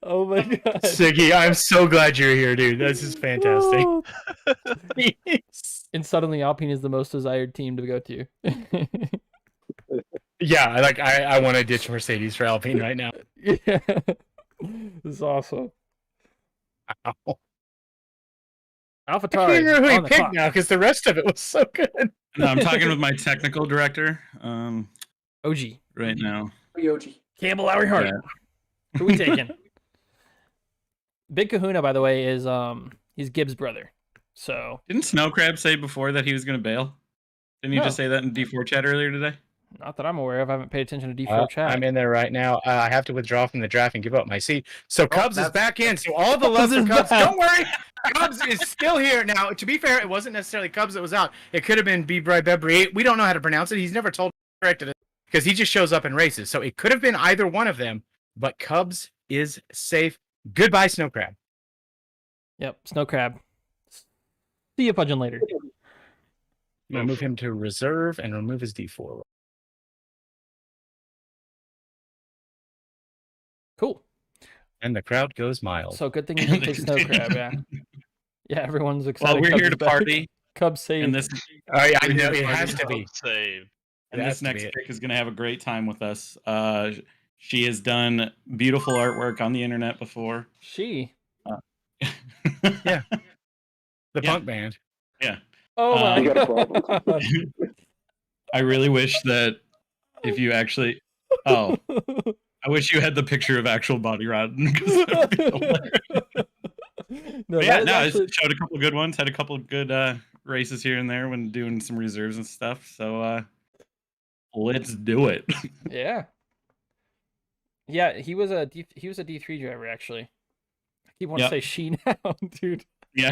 Oh my god. Siggy, I'm so glad you're here, dude. This is fantastic. Oh. And suddenly Alpine is the most desired team to go to. Yeah, like I want to ditch Mercedes for Alpine right now. Yeah. This is awesome. Ow. I can't AlphaTauri remember who on he the picked clock. now because the rest of it was so good. No, I'm talking with my technical director OG. right now. Yoji. Campbell Lowry Hart. Yeah. Who we taking? Big Kahuna, by the way, is he's Gibbs' brother. So Didn't Snow Crab say before that he was going to bail? Didn't he No. just say that in D4 chat earlier today? Not that I'm aware of. I haven't paid attention to D4 chat. I'm in there right now. I have to withdraw from the draft and give up my seat. So Cubs is that's- back in. So all the love for is Cubs. back. Don't worry. Cubs is still here. Now, to be fair, it wasn't necessarily Cubs that was out. It could have been Bibri Bebri. We don't know how to pronounce it. He's never told corrected it because he just shows up in races. So it could have been either one of them, but Cubs is safe. Goodbye, Snow Crab. Yep, Snow Crab. See you fudging later. I'm going to move him to reserve and remove his D4. Cool. And the crowd goes mild. So good thing you didn't take Snow Crab, yeah. Yeah, everyone's excited. Well, we're Cubs here is to back. party, Cubs save. and this Oh, yeah, I we're know. here It to has party. to be. Save. and It has this to next be it. pick is going to have a great time with us. She has done beautiful artwork on the internet before. She. Yeah. The Yeah. punk band. Oh my You got a god. problem. I really wish that if you actually. Oh, I wish you had the picture of actual Body Rotten. 'cause that'd be hilarious. No, But yeah, that is no, actually- it showed a couple good ones. Had a couple of good races here and there when doing some reserves and stuff. So let's do it. Yeah. Yeah, he was a D3 driver actually. I keep wanting Yep. to say she now, dude. Yeah.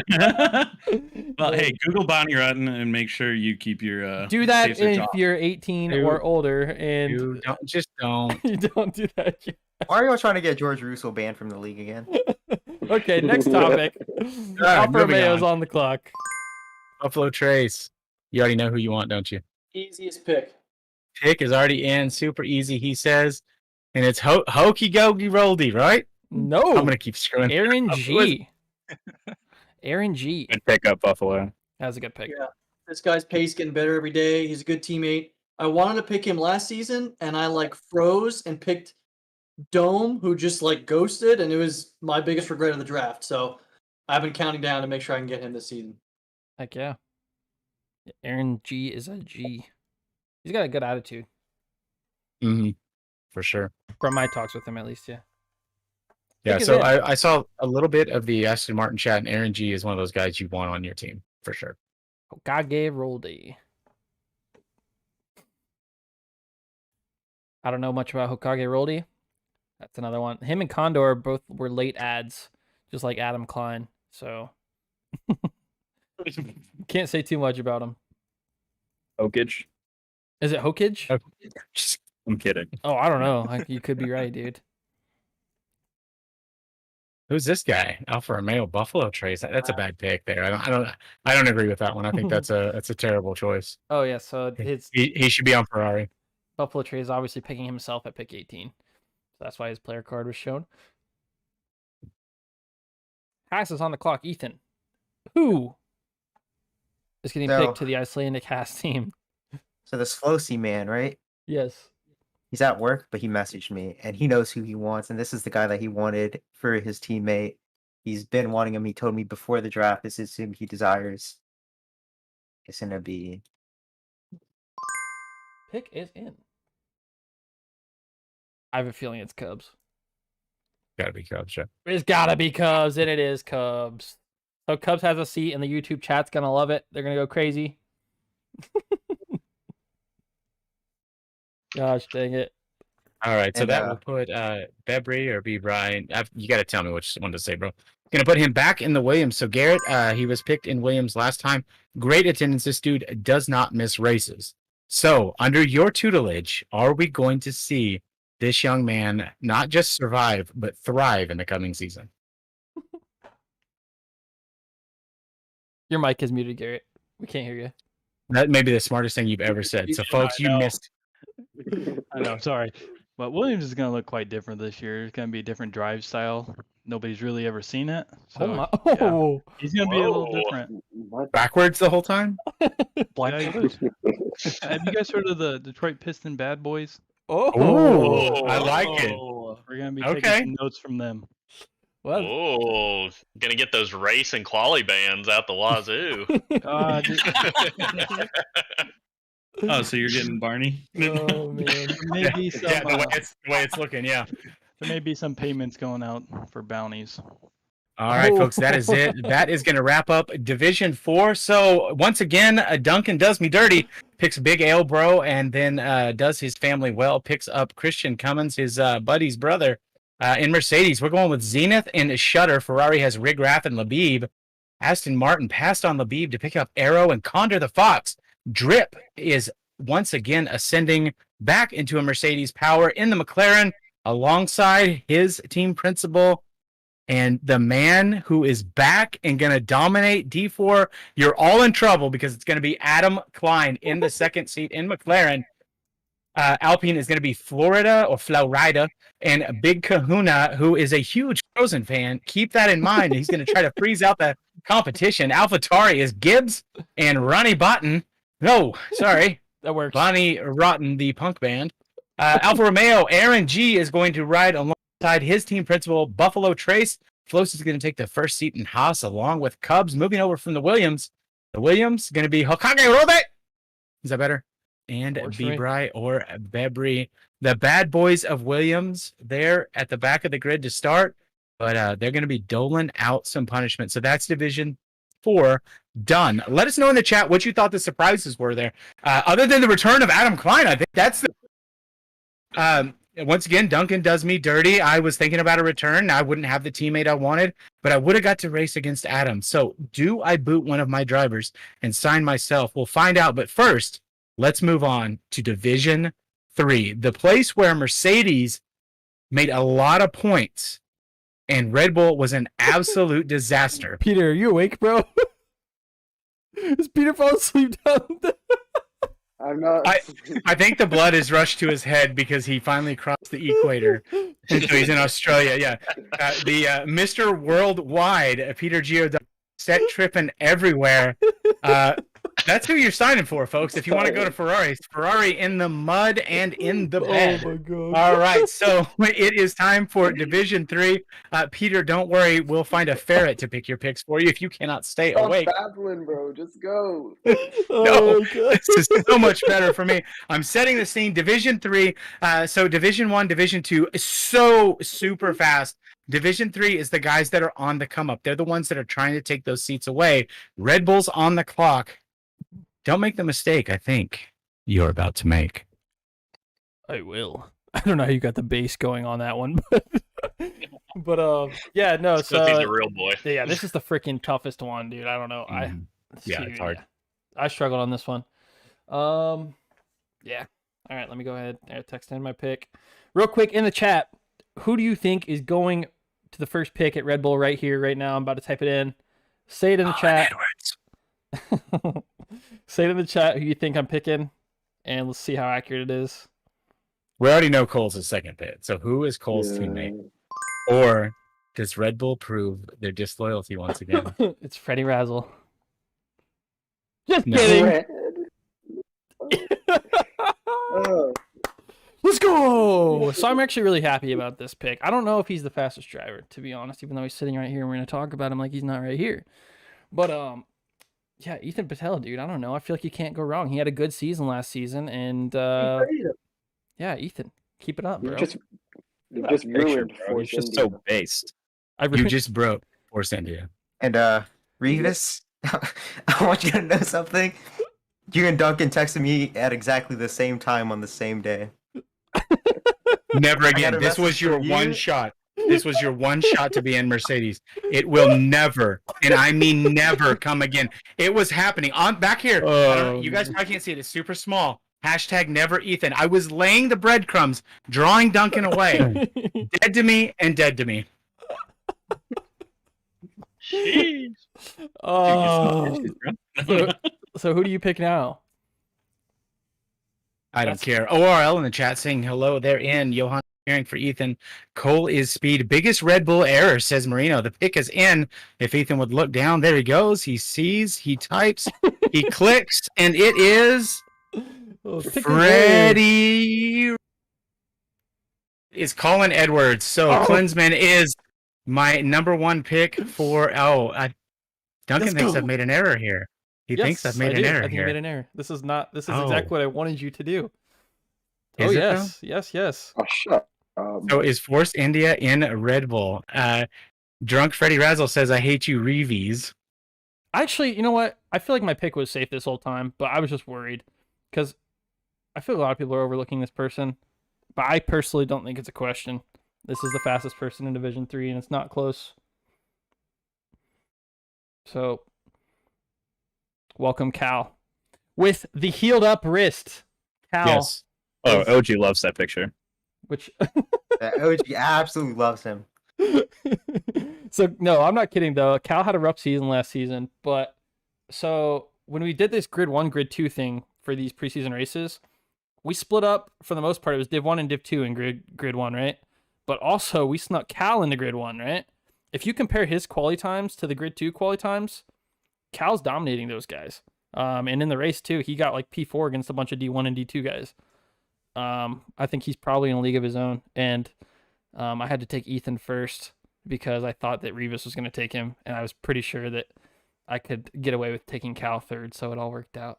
Well, hey, Google Bonnie Rotten and make sure you keep your Do that safe search if off. you're 18 Dude. or older, and You don't, just don't. you don't do that. Why are y'all trying to get George Russo banned from the league again? Okay, next topic. Alfa moving Romeo's on. on the clock. Buffalo Trace. You already know who you want, don't you? Easiest pick. Pick is already in. Super easy, he says. And it's Hokey Gogi Roldy, right? No, I'm going to keep screwing. Aaron up. G. Aaron G. Good pick up Buffalo. That was a good pick. Yeah. This guy's pace getting better every day. He's a good teammate. I wanted to pick him last season, and I froze and picked Dome, who just ghosted, and it was my biggest regret of the draft. So I've been counting down to make sure I can get him this season. Heck yeah. Aaron G is a G. He's got a good attitude. Mhm. For sure. From my talks with him, at least, yeah. Yeah, Pick is so in. I saw a little bit of the Aston Martin chat, and Aaron G is one of those guys you want on your team, for sure. Hokage Roldy. I don't know much about Hokage Roldy. That's another one. Him and Condor both were late ads, just like Adam Klein. So can't say too much about him. Okage. Is it Hokage? I'm kidding. Oh, I don't know. You could be right, dude. Who's this guy? Alfa Romeo Buffalo Trace. That's a bad pick there. I don't agree with that one. I think that's a terrible choice. Oh yeah, so his He should be on Ferrari. Buffalo Trace is obviously picking himself at pick 18. So that's why his player card was shown. Haas is on the clock. Ethan, who is getting So- picked to the Icelandic Haas team? So the Slosey man, right? Yes. He's at work, but he messaged me, and he knows who he wants, and this is the guy that he wanted for his teammate. He's been wanting him. He told me before the draft, this is him he desires. It's gonna be Pick is in. I have a feeling it's Cubs. Gotta be Cubs, yeah. It's gotta be Cubs, and it is Cubs. So Cubs has a seat, and the YouTube chat's gonna love it. They're gonna go crazy. Gosh dang it. All right, so And, that will put Bebry or B. Brian. You got to tell me which one to say, bro. Gonna put him back in the Williams. So Garrett, he was picked in Williams last time. Great attendance. This dude does not miss races. So under your tutelage, are we going to see this young man not just survive but thrive in the coming season? Your mic is muted, Garrett. We can't hear you. That may be the smartest thing you've ever said. So, folks, you know. missed. I know, sorry. But Williams is going to look quite different this year. It's going to be a different drive style. Nobody's really ever seen it. So Oh my! yeah, Oh, he's going to be a little Whoa. different. What? Backwards the whole time? Yeah, have you guys heard of the Detroit Piston Bad Boys? Oh, I like it. We're going to be Okay. taking some notes from them. Well, Oh, gonna get those race and quali bands out the wazoo. Oh, so you're getting Barney? oh man. There may be some, Yeah, the way it's looking, yeah. there may be some payments going out for bounties. All right, folks, that is it. That is going to wrap up Division 4. So once again, Duncan does me dirty, picks Big Ale Bro, and then does his family well, picks up Christian Cummins, his buddy's brother, in Mercedes. We're going with Zenith and Shutter. Ferrari has Rigrath and Labib. Aston Martin passed on Labib to pick up Arrow and Condor the Fox. Drip is once again ascending back into a Mercedes power in the McLaren alongside his team principal and the man who is back and going to dominate D4. You're all in trouble because it's going to be Adam Klein in the second seat in McLaren. Alpine is going to be Florida or Florida, and Big Kahuna, who is a huge Frozen fan. Keep that in mind. He's going to try to freeze out the competition. AlphaTauri is Gibbs and Ronnie Botten. No, sorry. That works. Bonnie Rotten, the punk band. Alfa Romeo, Aaron G is going to ride alongside his team principal, Buffalo Trace. Flos is going to take the first seat in Haas along with Cubs. Moving over from the Williams going to be Hokage Robe. Is that better? And Bebri or Bebri. The bad boys of Williams there at the back of the grid to start, but they're going to be doling out some punishment. So that's Division 4 done. Let us know in the chat what you thought the surprises were there. Other than the return of Adam Klein, I think that's the... once again, Duncan does me dirty. I was thinking about a return. I wouldn't have the teammate I wanted, but I would have got to race against Adam. So do I boot one of my drivers and sign myself? We'll find out. But first, let's move on to Division 3, the place where Mercedes made a lot of points and Red Bull was an absolute disaster. Peter, are you awake, bro? Is Peter fall asleep down there? I'm not. I think the blood is rushed to his head because he finally crossed the equator. And so he's in Australia. Yeah. The Mr. Worldwide, Peter Gio, set tripping everywhere. That's who you're signing for, folks. If you want to go to Ferrari in the mud and in the bed. Oh my god. All right, so it is time for Division 3. Peter, don't worry. We'll find a ferret to pick your picks for you if you cannot stay awake. Stop babbling, bro. Just go. No, this is so much better for me. I'm setting the scene. Division 3. So Division 1, Division 2 is so super fast. Division 3 is the guys that are on the come up. They're the ones that are trying to take those seats away. Red Bull's on the clock. Don't make the mistake I think you're about to make. I will. I don't know how you got the bass going on that one, but yeah, no. He's So the real boy. yeah, this is the freaking toughest one, dude. I don't know. It's hard. I struggled on this one. Yeah. All right, let me go ahead and text in my pick real quick in the chat. Who do you think is going to the first pick at Red Bull right here, right now? I'm about to type it in. Say it in the chat. Say it in the chat who you think I'm picking, and let's see how accurate it is. We already know Cole's the second pick. So who is Cole's teammate? Or does Red Bull prove their disloyalty once again? It's Freddie Razzle. Just No. kidding. Oh. Let's go. So I'm actually really happy about this pick. I don't know if he's the fastest driver, to be honest, even though he's sitting right here and we're going to talk about him like he's not right here. But yeah, Ethan Patel, dude, I don't know. I feel like you can't go wrong. He had a good season last season, and yeah, Ethan, keep it up, bro. You just ruined Force He's just India. so based. You just broke Force India. And Revis, I want you to know something. You and Duncan texted me at exactly the same time on the same day. Never again. got a This was message your from you. one shot. This was your one shot to be in Mercedes. It will never, and I mean never, come again. It was happening on back here. I don't, you guys probably can't see it. It's super small. Hashtag never Ethan. I was laying the breadcrumbs, drawing Duncan away. Dead to me and dead to me. Jeez. So who do you pick now? I don't care. ORL in the chat saying hello. They're in. Johan cheering for Ethan. Cole is speed. Biggest Red Bull error, says Marino. The pick is in. If Ethan would look down, there he goes. He sees, he types, he clicks, and it is Freddie. It's Colin Edwards. So Klinsman is my number one pick for. Duncan thinks I've made an error here. He thinks I've made an error I think here. you made an error. This is exactly what I wanted you to do. Is it, yes. Oh, shut up. So is Force India in Red Bull? Drunk Freddy Razzle says, "I hate you, Reeves." Actually, you know what? I feel like my pick was safe this whole time, but I was just worried because I feel a lot of people are overlooking this person, but I personally don't think it's a question. This is the fastest person in Division 3, and it's not close. So, welcome, Cal. With the healed up wrist. Cal. Yes. Oh, OG loves that picture. Which. OG absolutely loves him. So, no, I'm not kidding, though. Cal had a rough season last season, but so when we did this Grid 1, Grid 2 thing for these preseason races, we split up, for the most part, it was Div 1 and Div 2 in Grid 1, right? But also, we snuck Cal into Grid 1, right? If you compare his quality times to the Grid 2 quality times, Cal's dominating those guys. And in the race, too, he got like P4 against a bunch of D1 and D2 guys. I think he's probably in a league of his own. And I had to take Ethan first because I thought that Revis was going to take him. And I was pretty sure that I could get away with taking Cal third, so it all worked out.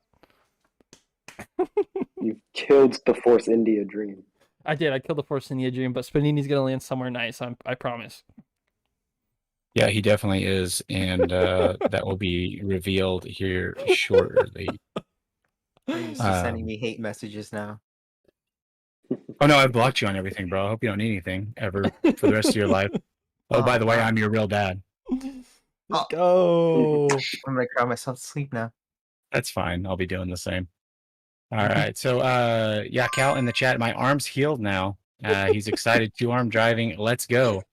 You killed the Force India dream. I did. I killed the Force India dream, but Spanini's going to land somewhere nice. I promise. Yeah, he definitely is, and that will be revealed here shortly. He's just sending me hate messages now. Oh no, I blocked you on everything, bro. I hope you don't need anything ever for the rest of your life. Oh, by the way, I'm your real dad. Let's go. I'm gonna cry myself to sleep now. That's fine. I'll be doing the same. All right. So, yeah, Cal in the chat. My arm's healed now. He's excited. 2-arm driving. Let's go.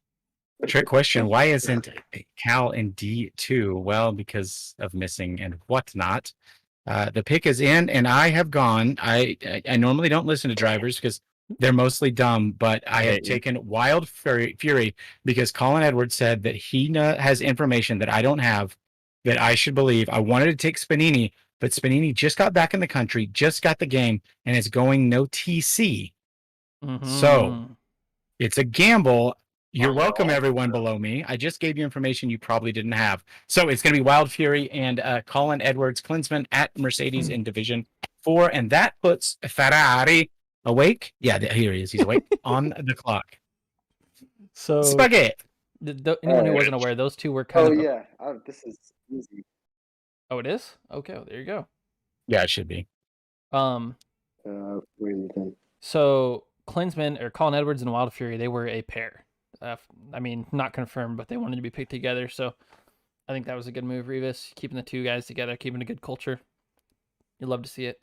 Trick question. Why isn't Cal in D2? Well, because of missing and whatnot. The pick is in, and I have gone. I normally don't listen to drivers because they're mostly dumb, but I have taken Wild Fury because Colin Edwards said that he has information that I don't have that I should believe. I wanted to take Spanini, but Spanini just got back in the country, just got the game, and is going no TC. So it's a gamble. You're welcome, everyone below me. I just gave you information you probably didn't have. So it's going to be Wild Fury and Colin Edwards Klinsman at Mercedes in Division 4, and that puts Ferrari awake. Yeah, here he is. He's awake on the clock. So Spaghetti. Anyone who wasn't aware, those two were kind Oh of. yeah, this is easy. Oh, it is? Okay, well, there you go. Yeah, it should be. Where is it then? So Klinsman or Colin Edwards and Wild Fury, they were a pair. I mean, not confirmed, but they wanted to be picked together. So I think that was a good move, Revis. Keeping the two guys together, keeping a good culture. You'd love to see it.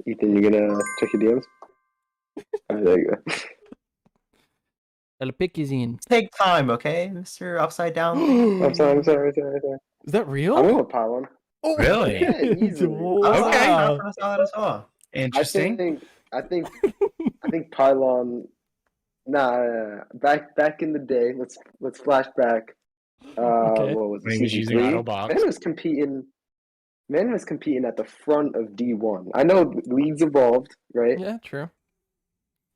Ethan, you gonna check your DMs? All right, there you go. El pick is in. Take time, okay, Mr. Upside Down. I'm sorry. Is that real? I went with Pylon. Oh, really? Yeah, easily. Okay. I saw that as well. Interesting. I think Pylon. Nah. Back in the day, let's flash back. Okay. What was it? When he was using CG3? Autobox. Man was competing at the front of D1. I know leagues evolved, right? Yeah, true.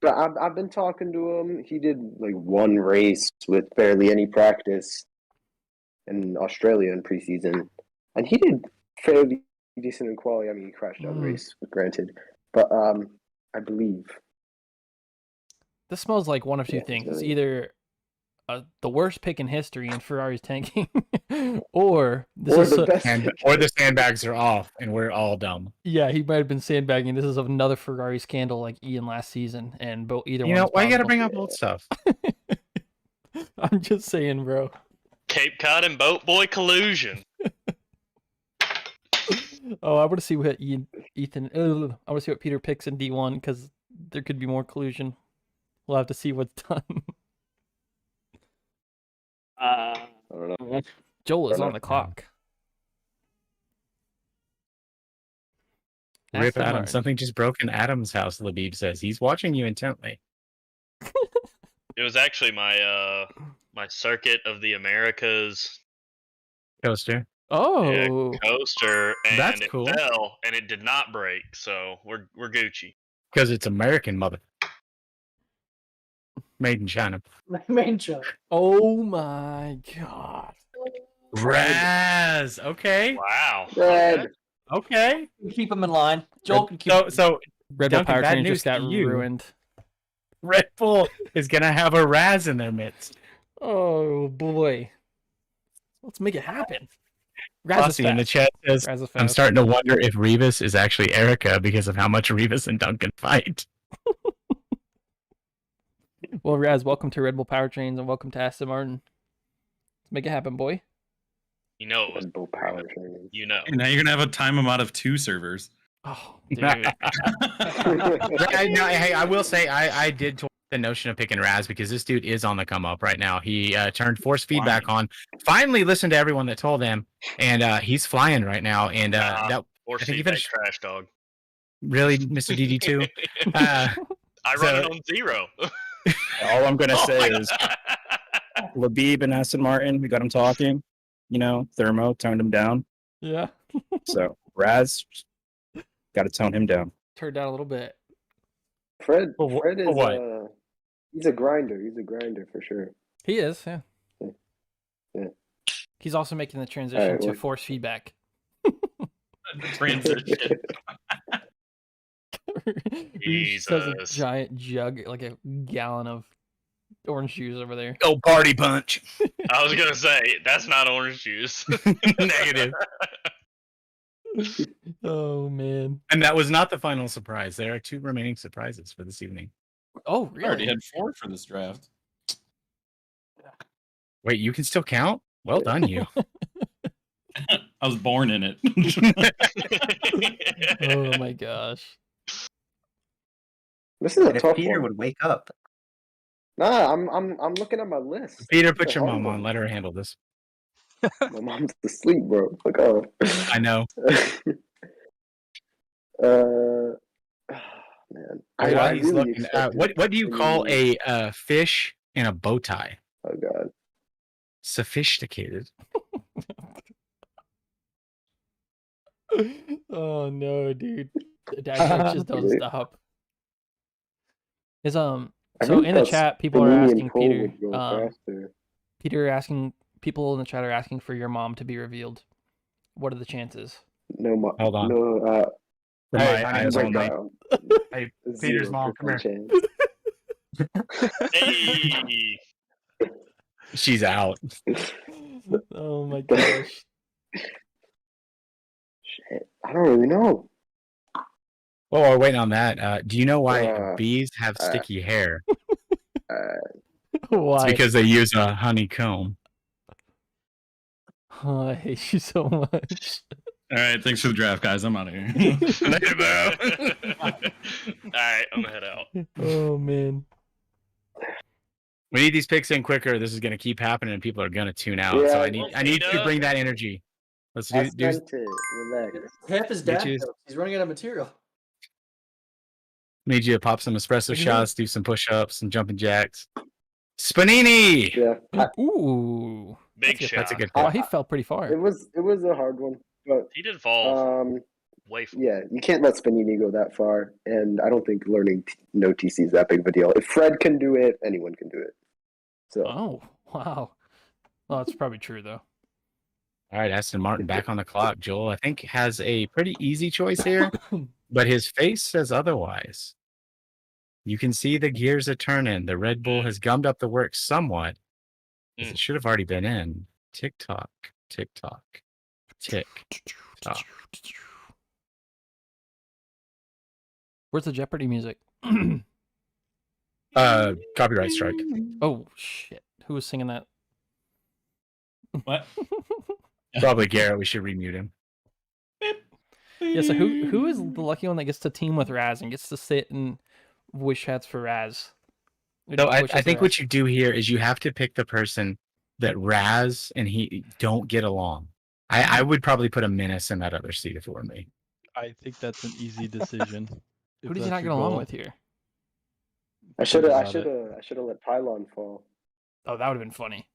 But I've been talking to him. He did like one race with barely any practice in Australia in preseason, and he did fairly decent in quality. I mean, he crashed out the race, granted, but I believe This smells like one of two Yeah, things. It's so- either the worst pick in history and Ferrari's tanking, or this or is the best. Or the sandbags are off, and we're all dumb. yeah, he might have been sandbagging. This is another Ferrari scandal like Ian last season, and either You one. know, why you got to bring up old stuff? I'm just saying, bro. Cape Cod and Boat Boy collusion. Oh, I want to see what Ethan. I want to see what Peter picks in D1 because there could be more collusion. We'll have to see what's done. I don't know. Joel is Fair on enough. the clock. Rip Aston Adam. Martin. Something just broke in Adam's house, Labib says. He's watching you intently. It was actually my my Circuit of the Americas Coaster. Oh, coaster, and That's it cool. fell, and it did not break. So we're Gucci. Because it's American, mother. Made in China. Main show. oh my god. Raz. Okay. Wow. Red. Okay. Keep him in line. Joel can keep. So Red Bull Duncan, bad Powertrain news just got to you. ruined. Red Bull is gonna have a Raz in their midst. Oh boy. Let's make it happen. Raz is Flossie in the fast. chat says, Raz is I'm fast. starting to wonder if Revis is actually Erica because of how much Revis and Duncan fight. Well, Raz, welcome to Red Bull Powertrains and welcome to Aston Martin. Let's make it happen, boy. You know it was Red Bull power training. You know. And now you're gonna have a time amount of 2 servers. Oh, dude. I will say I did toy the notion of picking Raz because this dude is on the come up right now. He turned force feedback on. Finally listened to everyone that told him, and he's flying right now. And that Force I think he feedback finished trash dog. really, Mr. DD2. I run so- it on 0. All I'm gonna say Oh is Labib and Aston Martin, we got him talking. You know, Thermo toned him down. Yeah. So Raz, got to tone him down. Turned down a little bit. Fred For is what? he's a grinder. He's a grinder for sure. He is, yeah. Yeah. He's also making the transition Alright, to well- force feedback. Transition. He just has a Jesus. giant jug, like a gallon of orange juice over there. Oh, party punch. I was gonna say that's not orange juice. Negative. Oh man. And that was not the final surprise. There are 2 remaining surprises for this evening. Oh I already really? had 4 for this draft. Wait, you can still count? Well done, you. I was born in it. Oh my gosh. This is a And if tough Peter one. would wake up, Nah, I'm looking at my list. Peter, It's put a your hard mom on. one. Let her handle this. My mom's asleep, bro. Look up. I know. Man. While I he's really looking, expected what do you call to- a fish in a bow tie? Oh god. Sophisticated. Oh no, dude. The dad jokes just don't stop. Is I so think in the that's chat people are Panini and asking Pro Peter would go faster. Peter asking people in the chat are asking for your mom to be revealed. What are the chances? No, Hold on. No, For Hey, my honey, eyes wait, only. Hey, Peter's mom, come here. Chance. Hey. She's out. Oh my gosh. Shit, I don't really know. Oh, we're waiting on that. Do you know why Uh, bees have sticky hair? It's Why? because they use a honeycomb. Oh, I hate you so much. All right, thanks for the draft, guys. I'm out of here. Later, bro. Alright, I'm gonna head out. Oh man. We need these picks in quicker. This is going to keep happening, and people are going to tune out. Yeah, so I need you to Peter. bring that energy. Let's I do. spent it. Relax. Half his dad Bitches. jokes. He's running out of material. Need you to pop some espresso What do you shots, do some push-ups, some jumping jacks. Spanini. Yeah, Ooh. Big That's shot. That's a good Wow, pick. he fell pretty far. it was a hard one, but He did fall um, way far. yeah, you can't let Spanini go that far, and I don't think learning no TC is that big of a deal. If Fred can do it, anyone can do it. So Oh, wow. Well, that's probably true though. All right, Aston Martin back on the clock. Joel, I think, has a pretty easy choice here, but his face says otherwise. You can see the gears are turning. The Red Bull has gummed up the works somewhat, 'cause it should have already been in. Tick tock, tick tock, tick. tock. Where's the Jeopardy music? Copyright strike. Oh shit. Who was singing that? What? Probably Garrett. We should remute him. Yeah, so who is the lucky one that gets to team with Raz and gets to sit and voice chats for Raz? So I Voice chats think for what you do here is you have to pick the person that Raz and he don't get along. I would probably put a menace in that other seat if it were me. I think that's an easy decision. Who does he not get along with here? I should have about it. let Pylon fall. Oh, that would have been funny.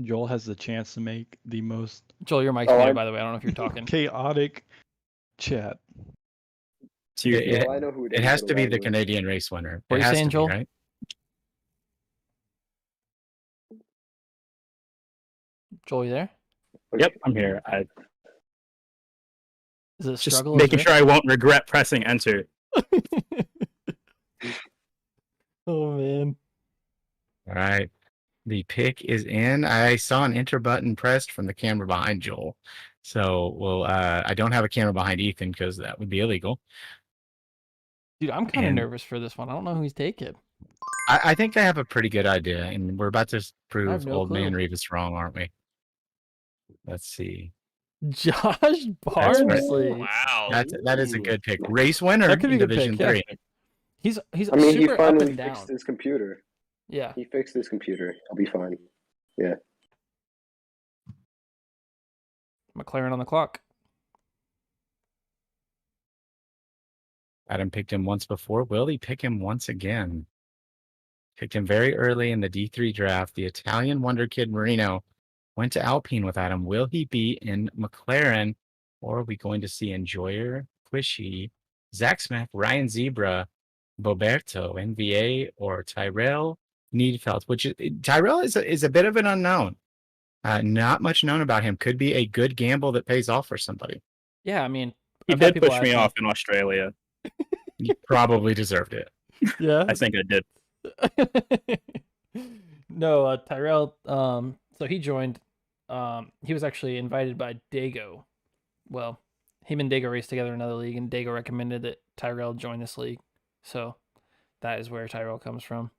Joel has the chance to make the most Joel, your mic's Oh, muted, I- by the way. I don't know if you're talking. chaotic chat. It, Well, I know who it has to be the Canadian. Canadian race winner. What are It you has saying, to be, Joel? right? Joel, you there? Yep, I'm here. Is it a Just struggle? making sure I won't regret pressing enter. Oh man. All right. The pick is in. I saw an enter button pressed from the camera behind Joel. So I don't have a camera behind Ethan because that would be illegal. Dude, I'm kind of And- nervous for this one. I don't know who he's taking. I think I have a pretty good idea, and we're about to have prove no old man clue. Revis wrong, aren't we? Let's see. Josh right. Barnsley. Wow. That is a good pick. Race winner That could be in a good Division pick, yeah. 3. He's I mean, he super up finally and down. fixed his computer. Yeah. He fixed his computer. He'll be fine. McLaren on the clock. Adam picked him once before. Will he pick him once again? Picked him very early in the D3 draft. The Italian wonder kid Marino went to Alpine with Adam. Will he be in McLaren, or are we going to see Enjoyer, Quishy, Zach Smack, Ryan Zebra, Boberto, NVA, or Tyrell Needfeld? Tyrell is a bit of an unknown. Not much known about him. Could be a good gamble that pays off for somebody. Yeah, I mean, He I've had did people push ask me off in Australia. You probably deserved it. Yeah. I think I did. No, Tyrell. So he joined. He was actually invited by Dago. Well, him and Dago raced together in another league, and Dago recommended that Tyrell join this league. So that is where Tyrell comes from.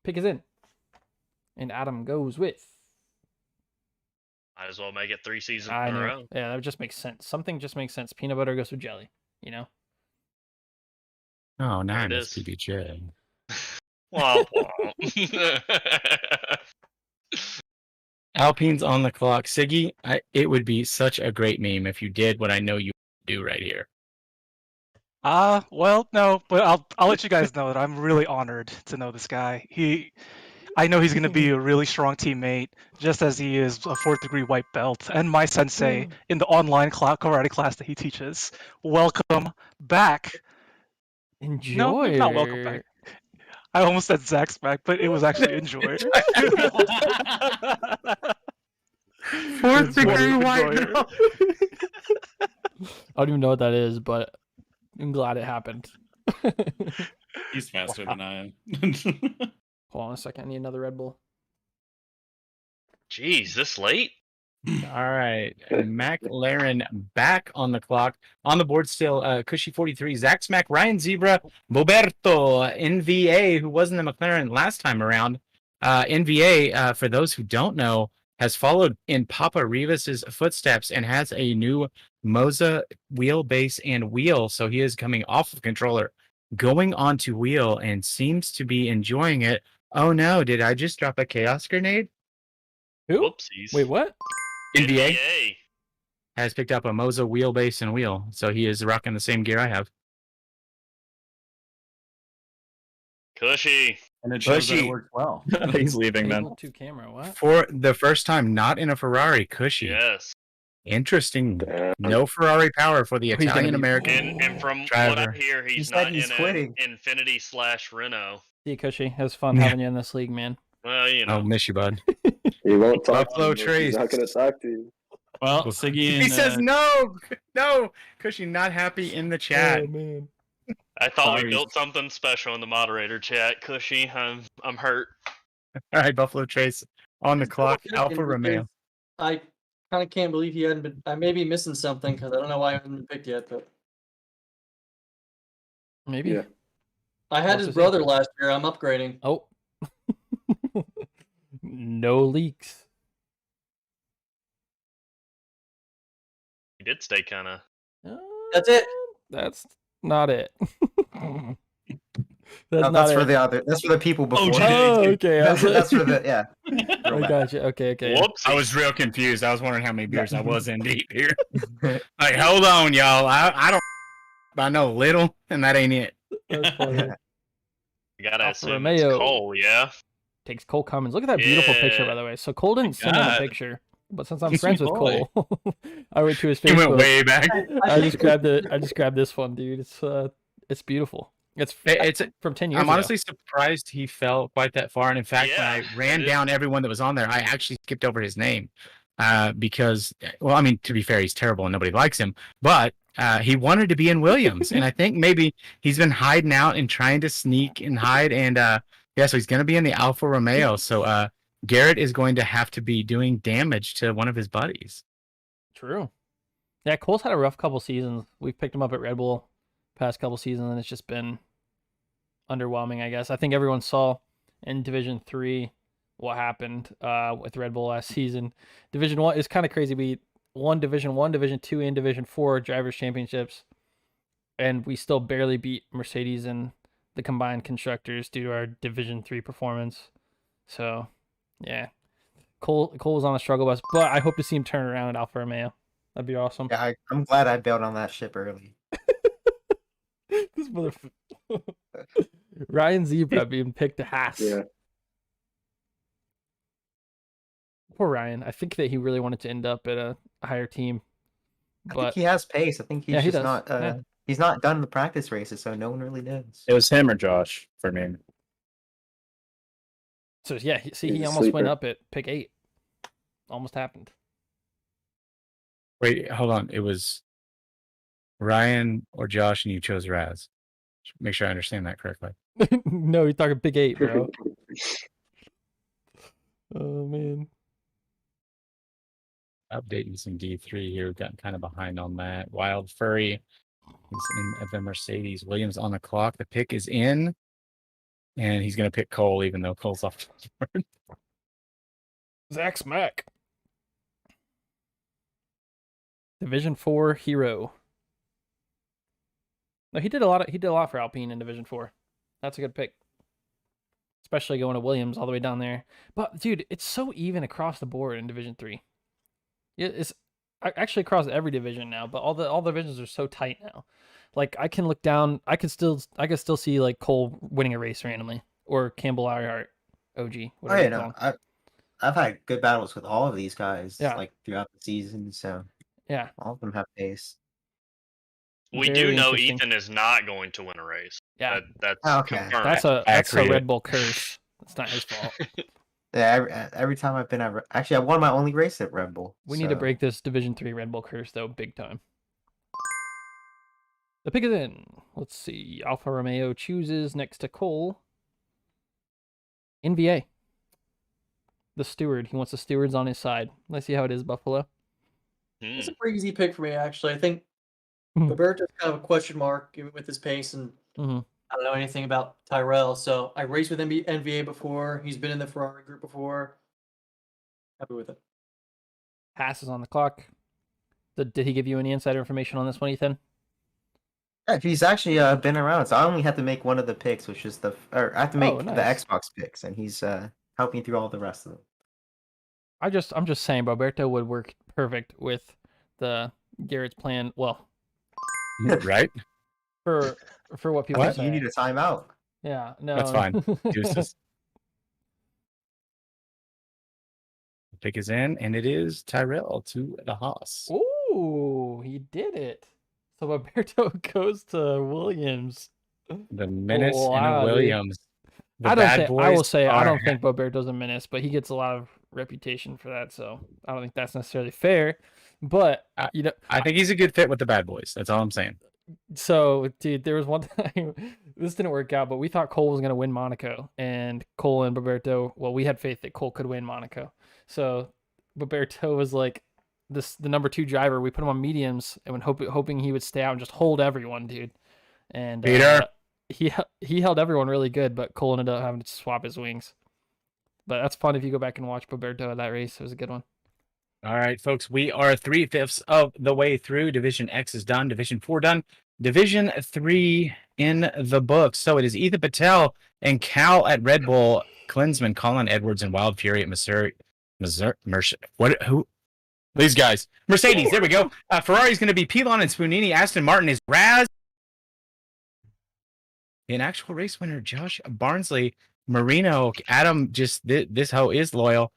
Pick is in, and Adam goes with. Might as well make it 3 seasons I in a know. row. Yeah, that just makes sense. Something just makes sense. Peanut butter goes with jelly. You know. Oh, now I There it miss is. PBJ. Womp womp. Alpine's on the clock. Siggy, it would be such a great meme if you did what I know you do right here. Well, no, but I'll let you guys know that I'm really honored to know this guy. I know he's going to be a really strong teammate, just as he is a 4th degree white belt and my sensei in the online karate class that he teaches. Welcome back. Enjoy. No, not welcome back. I almost said Zach's back, but it was actually Enjoy. 4th degree Enjoy. white belt. I don't even know what that is, but I'm glad it happened. He's faster than I am. Hold on a second. I need another Red Bull. Jeez, this late? All right. McLaren back on the clock. On the board still, Cushy 43, Zach Smack, Ryan Zebra, Boberto, NVA, who was in the McLaren last time around. NVA, for those who don't know, has followed in Papa Rivas's footsteps and has a new Moza wheelbase and wheel. So he is coming off of controller, going onto wheel, and seems to be enjoying it. Oh no, did I just drop a chaos grenade? Who? Whoopsies. Wait, what? NVA has picked up a Moza wheelbase and wheel, so he is rocking the same gear I have. Cushy. And it shows that Bushy. it worked well. He's leaving then. Able to camera. What? For the first time, not in a Ferrari, Cushy. Yes. Interesting. No Ferrari power for the he's gonna Italian be- American. And from what Driver. I hear, He he's said not he's in quitting. an Infinity/Renault. See, Cushy, it was fun Yeah. having you in this league, man. Well, you know. Oh, miss you, bud. He won't talk. Buffalo to you. Trace. He's not going to talk to you. Well, Siggy and He says no. Cushy, not happy in the chat. Oh, man. I thought we Sorry. built something special in the moderator chat. Cushy, I'm hurt. All right, Buffalo Trace on the clock. Alfa Romeo. I kind of can't believe he hadn't been. I may be missing something because I don't know why I haven't been picked yet. But Maybe. Yeah. I had What's his his name? brother last year. I'm upgrading. Oh. No leaks. He did stay kind of. That's it. That's not it. No, That's not that's it. for the other. That's for the people before. Oh, okay. I, That's, was that's for the yeah. I got you. Okay. Whoops. I was real confused. I was wondering how many beers I was in deep here. Like, hold on, y'all. I know little, and that ain't it. That's funny. You gotta Alfa assume it's Romeo. Cole, yeah. Takes Cole Cummins. Look at that beautiful picture, Yeah. by the way. So Cole didn't send him a God. picture, but since I'm Sweet friends with boy. Cole, I went to his He went Facebook. way back. I just grabbed it. I just grabbed this one, dude. It's beautiful. It's from 10 years I'm ago. honestly surprised he fell quite that far. And in fact, Yeah, when I ran it is. down everyone that was on there, I actually skipped over his name. because, well, I mean, to be fair, he's terrible and nobody likes him, but he wanted to be in Williams, and I think maybe he's been hiding out and trying to sneak and hide, and yeah, so he's going to be in the Alfa Romeo. So Garrett is going to have to be doing damage to one of his buddies. True. Yeah, Cole's had a rough couple seasons. We've picked him up at Red Bull past couple seasons, and it's just been underwhelming, I guess. I think everyone saw in Division 3 what happened with Red Bull last season. Division 1 is kind of crazy. We won Division 1, Division 2, and Division 4 Drivers' Championships, and we still barely beat Mercedes in the combined constructors due to our Division 3 performance. So, yeah. Cole was on a struggle bus, but I hope to see him turn around at Alfa Romeo. That'd be awesome. Yeah, I'm glad I bailed on that ship early. This motherfucker. Ryan Zebra being picked to Haas. Yeah. Poor Ryan. I think that he really wanted to end up at a higher team. I But think he has pace. I think he's Yeah, he just does. not. Yeah. He's not done the practice races, so no one really knows. It was him or Josh for me. so yeah, see, He's he a almost went sleeper. up at pick 8. Almost happened. Wait, hold on. It was Ryan or Josh, and you chose Raz. Make sure I understand that correctly. No, you're talking pick 8, bro. Oh man. Updating some D3 here. We've gotten kind of behind on that. Wild Furry is in the Mercedes. Williams on the clock. The pick is in. And he's going to pick Cole, even though Cole's off the board. Zach Smack. Division 4 hero. No, he did a lot for Alpine in Division 4. That's a good pick. Especially going to Williams all the way down there. But dude, it's so even across the board in Division 3. Yeah, it's actually across every division now, but all the divisions are so tight now. Like I can look down, I can still see like Cole winning a race randomly, or Campbell Earhart, OG. Oh Whatever yeah, you call no, him. I've had good battles with all of these guys, Yeah. like throughout the season. So Yeah. all of them have pace. We Very do know interesting. Ethan is not going to win a race. Yeah. That's Okay. confirmed. That's a Accurate. Red Bull curse. It's not his fault. Yeah, every time I've been at actually, I won my only race at Red Bull. We need to so- break this Division 3 Red Bull curse though, big time. The pick is in. Let's see. Alfa Romeo chooses next to Cole. NVA. The steward. He wants the stewards on his side. Let's see how it is, Buffalo. Hmm. It's a pretty easy pick for me, actually. I think Hmm. Roberto's kind of a question mark with his pace, and Mhm. I don't know anything about Tyrell. So I raced with NVA before. He's been in the Ferrari group before. Happy with it. Haas is on the clock. Did he give you any insider information on this one, Ethan? Yeah, he's actually been around, so I only have to make one of the picks, which is I have to make Oh, the nice. Xbox picks, and he's helping through all the rest of them. I'm just saying Roberto would work perfect with the Garrett's plan. Well, Right? for what people What? say. You need a timeout. Yeah, no. That's fine. Deuces. The pick is in, and it is Tyrell to the Haas. Ooh, he did it. So Roberto goes to Williams. The Menace Wow, and dude. a Williams. The I don't bad think boys I will say I are- don't think Roberto's a menace, but he gets a lot of reputation for that, so I don't think that's necessarily fair. But you know, I think he's a good fit with the bad boys. That's all I'm saying. so dude, there was one time this didn't work out, but we thought Cole was gonna win Monaco, and Cole and Roberto. Well, we had faith that Cole could win Monaco, so Roberto was like the number 2 driver. We put him on mediums and when hoping he would stay out and just hold everyone, dude. And Peter. he held everyone really good, but Cole ended up having to swap his wings. But that's fun if you go back and watch Roberto at that race. It was a good one. All right, folks, we are 3/5 of the way through. Division X is done. Division 4 done. Division 3 in the books. So it is Ethan Patel and Cal at Red Bull, Klinsman, Colin Edwards, and Wild Fury at Missouri. What? Who? These guys. Mercedes. There we go. Ferrari's going to be Pilon and Spoonini. Aston Martin is Raz. An actual race winner, Josh Barnsley. Marino. Adam, just this hoe is loyal.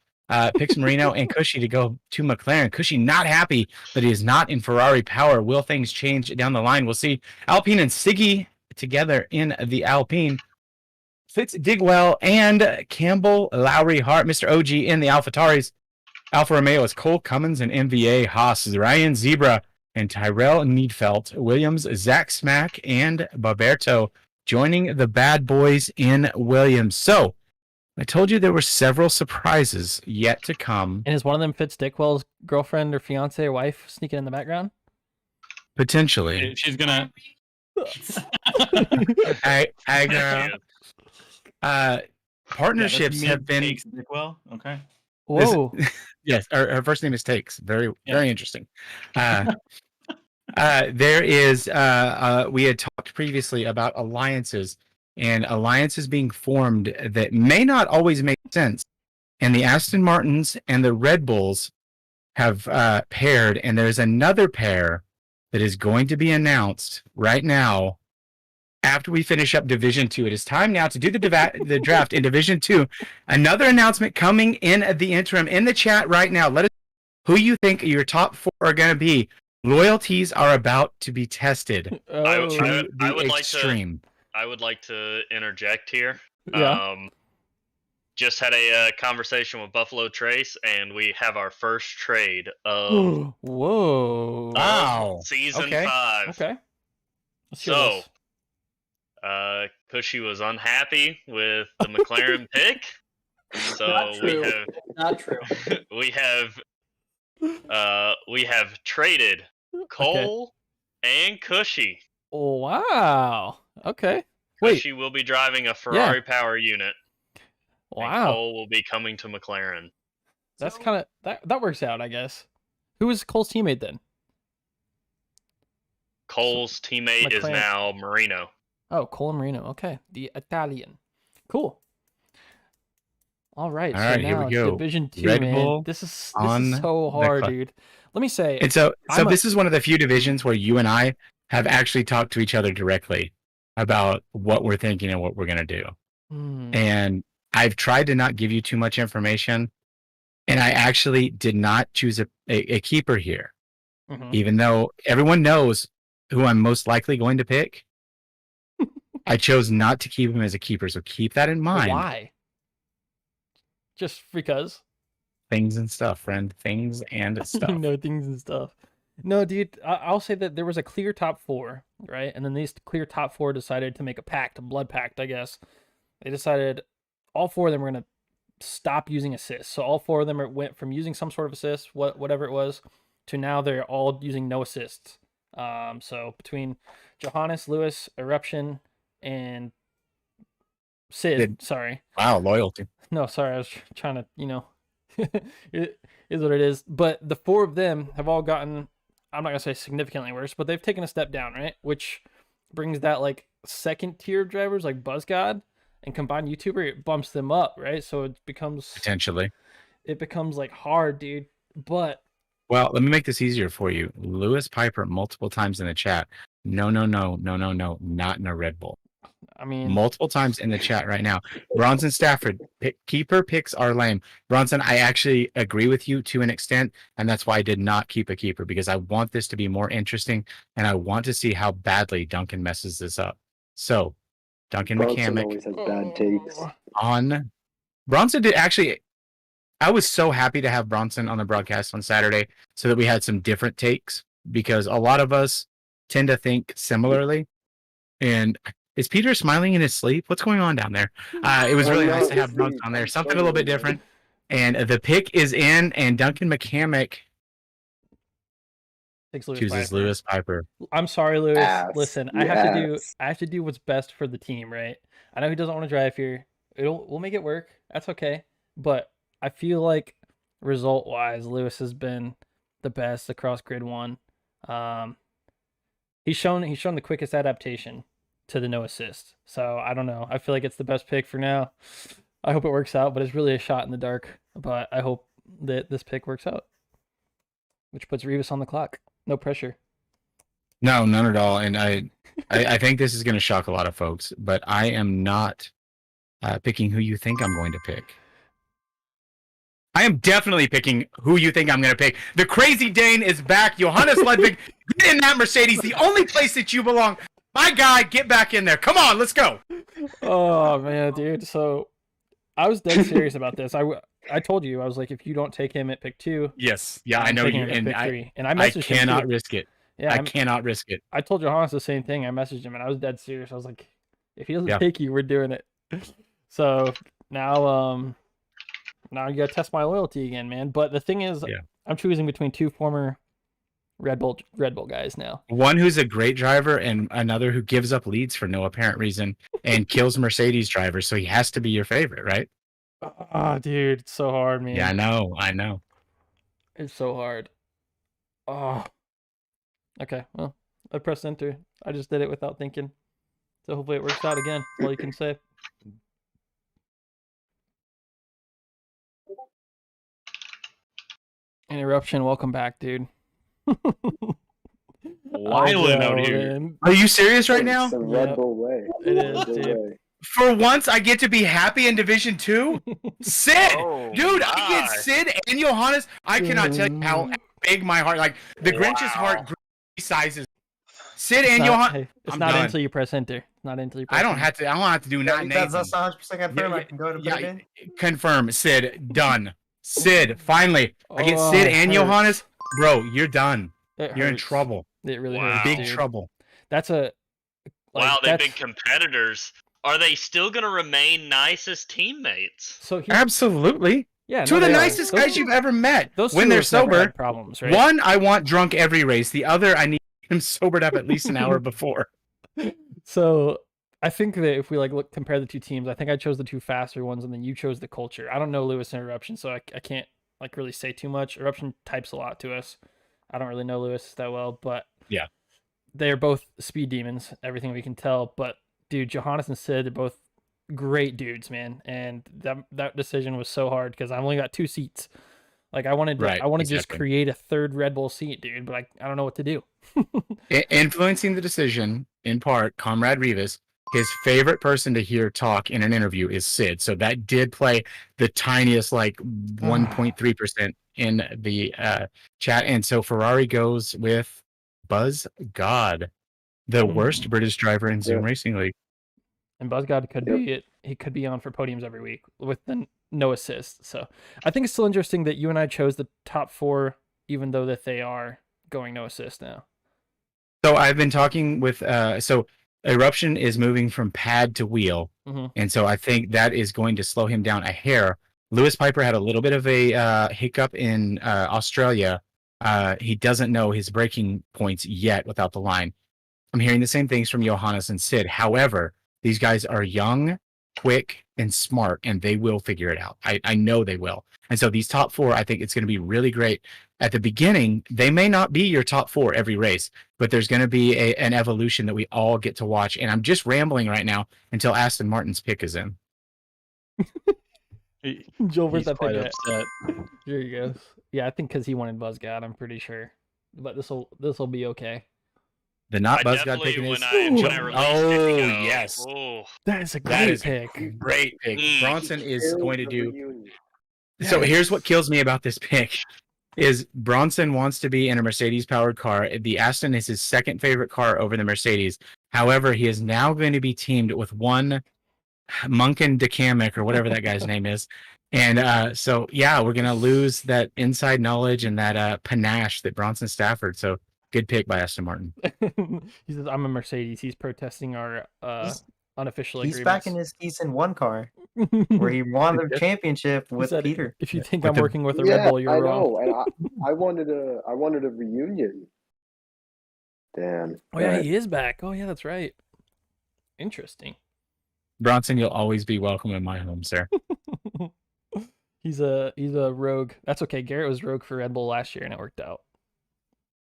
Picks Marino and Cushy to go to McLaren. Cushy not happy that he is not in Ferrari power. Will things change down the line? We'll see. Alpine and Siggy together in the Alpine. Fitz Digwell and Campbell Lowry Hart, Mr. OG in the AlphaTauris. Alfa Romeo is Cole Cummins and MVA. Haas is Ryan Zebra and Tyrell Needfelt. Williams, Zach Smack, and Baberto joining the bad boys in Williams. So, I told you there were several surprises yet to come. And is one of them Fitz Dickwell's girlfriend or fiance or wife sneaking in the background? Potentially. She's gonna. I girl. Partnerships have been. Well, okay. Whoa. Yes, her first name is Takes. Very interesting. There is. We had talked previously about alliances and alliances being formed that may not always make sense. And the Aston Martins and the Red Bulls have paired, and there's another pair that is going to be announced right now. After we finish up Division 2, it is time now to do the draft in Division 2. Another announcement coming in at the interim in the chat right now. Let us know who you think your top 4 are going to be. Loyalties are about to be tested. I would extreme. I would like to interject here. Yeah. Just had a conversation with Buffalo Trace, and we have our first trade of Whoa. Wow. Season 5. Okay. Let's hear So, this. Cushy was unhappy with the McLaren pick. So Not true. Not true. we have traded Cole and Cushy. Oh, wow. Okay. Wait. Cushy will be driving a Ferrari power unit. And Wow. Cole will be coming to McLaren. That's kind of that works out, I guess. Who was Cole's teammate then? Cole's teammate is McLaren. now Marino. Oh, Cole and Marino. Okay. The Italian. Cool. All right. All so right, here we now go. Division 2, Red man. Bull This is on so the hard, clock. dude. Let me say. And so I'm a- this is one of the few divisions where you and I have actually talked to each other directly about what we're thinking and what we're going to do. And I've tried to not give you too much information. And I actually did not choose a keeper here, Mhm. even though everyone knows who I'm most likely going to pick. I chose not to keep him as a keeper. So keep that in mind. Why? Just because. Things and stuff, friend. Things and stuff. No things and stuff. No, dude, I'll say that there was a clear top 4, right? And then these clear top 4 decided to make a pact, a blood pact, I guess. They decided all 4 of them were going to stop using assists. So all 4 of them went from using some sort of assist, whatever it was, to now they're all using no assists. So between Johannes, Lewis, Eruption, and Sid. Sorry. Wow, loyalty. No, sorry, I was trying to, it is what it is. But the 4 of them have all gotten, I'm not going to say significantly worse, but they've taken a step down, right? Which brings that, like, second tier of drivers, like BuzzGod and Combined YouTuber, it bumps them up, right? So it becomes, Potentially. it becomes, like, hard, dude. But, Well, let me make this easier for you. Lewis Piper multiple times in the chat. No, not in a Red Bull. I mean, Multiple times in the chat right now. Bronson Stafford, keeper picks are lame. Bronson, I actually agree with you to an extent, and that's why I did not keep a keeper, because I want this to be more interesting, and I want to see how badly Duncan messes this up. So, Duncan Bronson McCamick always has bad takes. on Bronson did actually. I was so happy to have Bronson on the broadcast on Saturday so that we had some different takes, because a lot of us tend to think similarly. And is Peter smiling in his sleep? What's going on down there? It was really nice to have Bronson on there. Something a little bit different. And the pick is in, and Duncan McCamick chooses Lewis Piper. I'm sorry, Lewis. Yes, Listen, I have to do what's best for the team, right? I know he doesn't want to drive here. We'll make it work. That's okay. But I feel like result-wise, Lewis has been the best across Grid 1. He's shown the quickest adaptation to the no assist. So I don't know. I feel like it's the best pick for now. I hope it works out, but it's really a shot in the dark. But I hope that this pick works out, which puts Revis on the clock. No pressure. No, none at all. And I think this is going to shock a lot of folks, but I am not picking who you think I'm going to pick. I am definitely picking who you think I'm going to pick. The Crazy Dane is back. Johannes Ludwig, get in that Mercedes. The only place that you belong. My guy, get back in there. Come on, let's go. Oh man, dude. So I was dead serious about this. I told you, I was like, if you don't take him at pick 2, Yes. Yeah, I I'm know taking you, him at and pick I 3. And I I messaged him cannot too. risk it. Yeah, I cannot risk it. I told Johannes the same thing. I messaged him and I was dead serious. I was like, if he doesn't Yeah. take you, we're doing it. So now you gotta test my loyalty again, man. But the thing is, Yeah. I'm choosing between 2 former Red Bull guys now. One who's a great driver and another who gives up leads for no apparent reason and kills Mercedes drivers, so he has to be your favorite, right? Oh, dude, it's so hard, man. Yeah, I know. It's so hard. Oh. Okay, well, I pressed enter. I just did it without thinking. So hopefully it works out again. That's all you can say. Interruption, welcome back, dude. Wilding out here. Man. Are you serious right It's now? the Red Yep. Bull way. It is, Red Bull dude. way. For once, I get to be happy in Division 2? Sid! Oh, Dude, I my. get Sid and Johannes. I cannot tell you how big my heart, like, the Grinch's heart grew 3 sizes. Sid It's and not, Johannes. hey, it's I'm not done. until you press enter. Not until you press I don't enter. have to. I don't have to do Yeah, not that's Nathan. 100% confirmed. Yeah, I can go to yeah, put it in. confirm. Sid, done. Sid, finally. I get Oh, Sid it and hurts. Johannes. Bro, you're done. It You're in hurts. trouble. It really Wow. hurts, Big dude. trouble. That's a Wow, they've that's- been competitors. Are they still gonna remain nice as teammates? So here's, Absolutely. yeah, Two no, of the they are. nicest Those guys two- you've ever met. Those when two they're have never sober, had problems, right? one, I want drunk every race. The other, I need him sobered up at least an hour before. So I think that if we look compare the two teams, I think I chose the 2 faster ones, and then you chose the culture. I don't know Lewis and Eruption, so I can't really say too much. Eruption types a lot to us. I don't really know Lewis that well, but Yeah. they're both speed demons. Everything we can tell, but dude, Johannes and Sid are both great dudes, man. And that decision was so hard because I only got 2 seats. Like I wanted to, Right, I want to just exactly. create a 3rd Red Bull seat, dude, but I don't know what to do. Influencing the decision, in part, Comrade Rivas, his favorite person to hear talk in an interview is Sid. So that did play the tiniest, 1.3% in the chat. And so Ferrari goes with Buzz God, the worst British driver in Zoom Yeah. Racing League. And Buzzgod could Yep. be it. He could be on for podiums every week with no assists. So I think it's still interesting that you and I chose the top 4, even though that they are going no assist now. So I've been talking with so Eruption is moving from pad to wheel, Mhm. and so I think that is going to slow him down a hair. Lewis Piper had a little bit of a hiccup in Australia. He doesn't know his braking points yet without the line. I'm hearing the same things from Johannes and Sid. However, these guys are young, quick, and smart, and they will figure it out. I know they will. And so these top 4, I think it's going to be really great. At the beginning, they may not be your top 4 every race, but there's going to be an evolution that we all get to watch. And I'm just rambling right now until Aston Martin's pick is in. Joel, where's He's that quite pick at? upset. Here he goes. Yeah, I think because he wanted Buzzgod, I'm pretty sure. But this'll be okay. The not I Buzzgod definitely, pick when is. I released Oh, it, you go, yes. Oh, That is a That great is pick. a great pick. Mm. Bronson is Kills going to the do. reunion. So here's what kills me about this pick is Bronson wants to be in a Mercedes powered car. The Aston is his second favorite car over the Mercedes. However, he is now going to be teamed with one Munkin DeKamic or whatever that guy's name is. And so, yeah, we're going to lose that inside knowledge and that panache that Bronson Stafford. So good pick by Aston Martin. He says, I'm a Mercedes. He's protesting our unofficial He's agreements. back in his season 1 car where he won the championship He with said, Peter. If you think With I'm the- working with a Yeah, Red Bull, you're I wrong. know, and I wanted a reunion. Damn. Oh yeah, Alright. he is back. Oh yeah, that's right. Interesting. Bronson, you'll always be welcome in my home, sir. He's a rogue. That's okay. Garrett was rogue for Red Bull last year, and it worked out.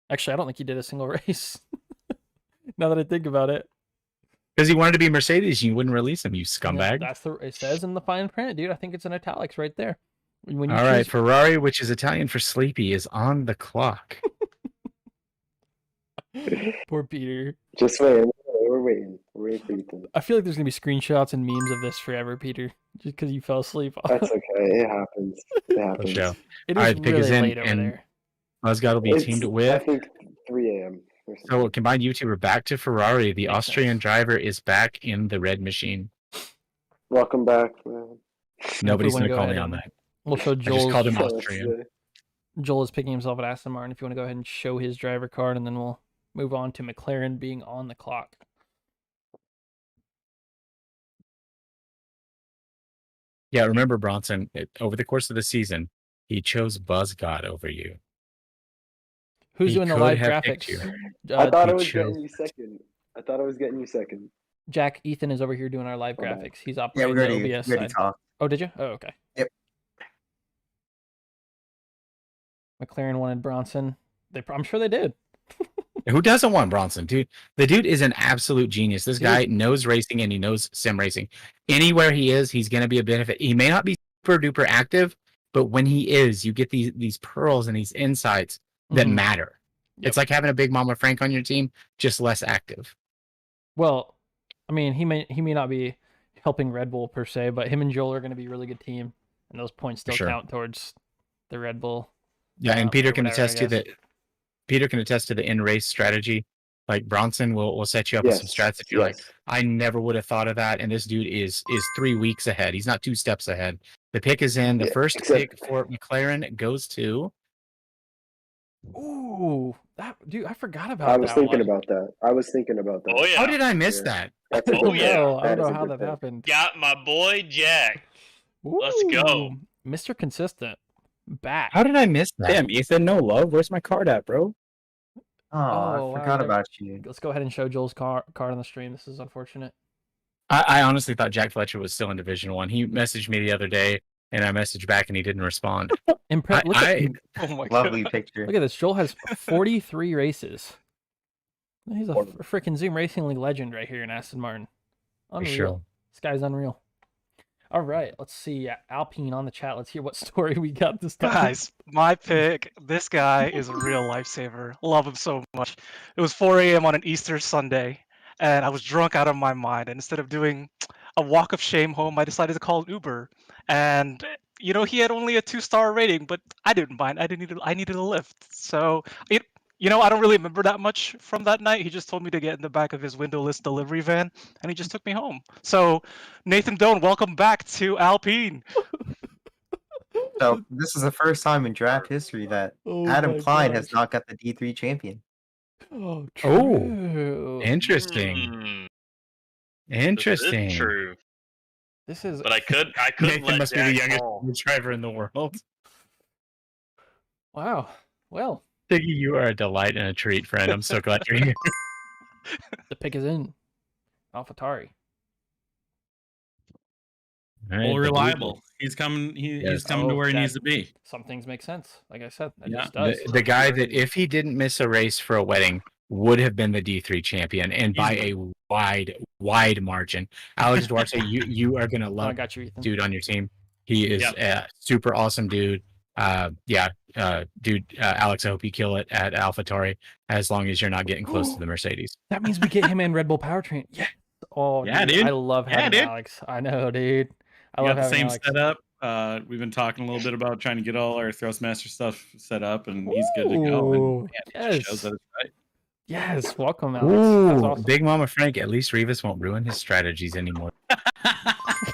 Actually, I don't think he did a single race. Now that I think about it, Because he wanted to be Mercedes, you wouldn't release him, you Yeah, scumbag. it says in the fine print, dude. I think it's in italics right there. When you All right, choose- Ferrari, which is Italian for sleepy, is on the clock. Poor Peter. Just wait. We're waiting. We're waiting for Ethan. I feel like there's gonna be screenshots and memes of this forever, Peter, just because you fell asleep. That's okay. It happens. It For happens. sure. It All is right, the pick is really in, late over and there. Buzzgod will be It's, teamed I with. think 3 a.m. or something. So, combined YouTuber back to Ferrari. The Makes Austrian sense. driver is back in the red machine. Welcome back, man. Nobody's wanna going to go call me ahead on and- that. We'll show I just Joel's. called him Let's Austrian. say. Joel is picking himself at Aston Martin. If you want to go ahead and show his driver card, and then we'll move on to McLaren being on the clock. Yeah, remember Bronson, over the course of the season, he chose Buzzgod over you. Who's He doing the could live have picked graphics? you. I thought he I was chose- getting you second. I thought I was getting you second. Jack Ethan is over here doing our live Oh, no. graphics. He's Yeah, operating we already, the OBS we already side. talked. Oh, did you? Oh, okay. Yep. McLaren wanted Bronson. I'm sure they did. Who doesn't want Bronson, dude? The dude is an absolute genius. This guy knows racing and he knows sim racing. Anywhere he is, he's going to be a benefit. He may not be super duper active, but when he is, you get these pearls and these insights that Mhm. matter. Yep. It's like having a Big Mama Frank on your team, just less active. Well, I mean, he may not be helping Red Bull per se, but him and Joel are going to be a really good team, and those points still sure. count towards the Red Bull. Yeah, and Peter or can whatever, I attest to guess. that. Peter can attest to the in-race strategy. Like Bronson will set you up with some strats that you're like, I never would have thought of that. And this dude is 3 weeks ahead. He's not 2 steps ahead. The pick is in. The Yeah, first except- pick for McLaren goes to. Ooh, that dude! I forgot about. I was that thinking one. about that. I was thinking about that. Oh yeah. How did I miss Yeah. that? That's a Oh, good yeah. pick. I don't That know is a how good that pick. happened. Got my boy Jack. Let's go. Ooh, Mr. Consistent, back. How did I miss that? Damn, Ethan, no love. Where's my card at, bro? Oh, Oh, I wow, forgot there- about you. Let's go ahead and show Joel's card on the stream. This is unfortunate. I honestly thought Jack Fletcher was still in Division 1. He messaged me the other day, and I messaged back, and he didn't respond. Look at Oh my Lovely god. picture. look at this. Joel has 43 races. He's a freaking Zoom Racing League legend right here in Aston Martin. For Unreal. sure. This guy's unreal. All right, let's see. Alpine on the chat. Let's hear what story we got this time. Guys, my pick, this guy is a real lifesaver. Love him so much. It was 4 a.m. on an Easter Sunday, and I was drunk out of my mind. And instead of doing a walk of shame home, I decided to call an Uber. And you know, he had only a 2-star rating, but I didn't mind. I needed a lift. So you know, I don't really remember that much from that night. He just told me to get in the back of his windowless delivery van, and he just took me home. So, Nathan Doan, welcome back to Alpine. So this is the first time in draft history that Oh Adam my Klein gosh. has not got the D3 champion. Oh, Oh, true. Interesting. Hmm, Interesting. This is true. This is But I could Nathan let must Jack be the youngest fall. driver in the world. wow. Well, Tiggy, you are a delight and a treat, friend. I'm so glad you're here. the pick is in. AlphaTauri. All right, Well, the dude- reliable. He's coming. He's Yes. coming to Oh, where he Jack. needs to be. Some things make sense. Like I said, that Yeah, just does. The guy that, if he didn't miss a race for a wedding, would have been the D3 champion, and by a wide margin. Alex Duarte, you are gonna Oh, I love got you, Ethan. dude on your team. He is Yep. a super awesome dude. Alex, I hope you kill it at AlphaTauri as long as you're not getting close to the Mercedes. That means we get him in Red Bull Powertrain. Yeah. Oh, Yeah, dude. dude. I love Yeah, having dude. Alex. I know, dude. I We love got the having same Alex. setup. We've been talking a little bit about trying to get all our Thrustmaster stuff set up, and he's good to go. Ooh, And man, it just shows yes. that it's right. Yes, welcome, Alex. That's Ooh, awesome. Big Mama Frank. At least Rivas won't ruin his strategies anymore.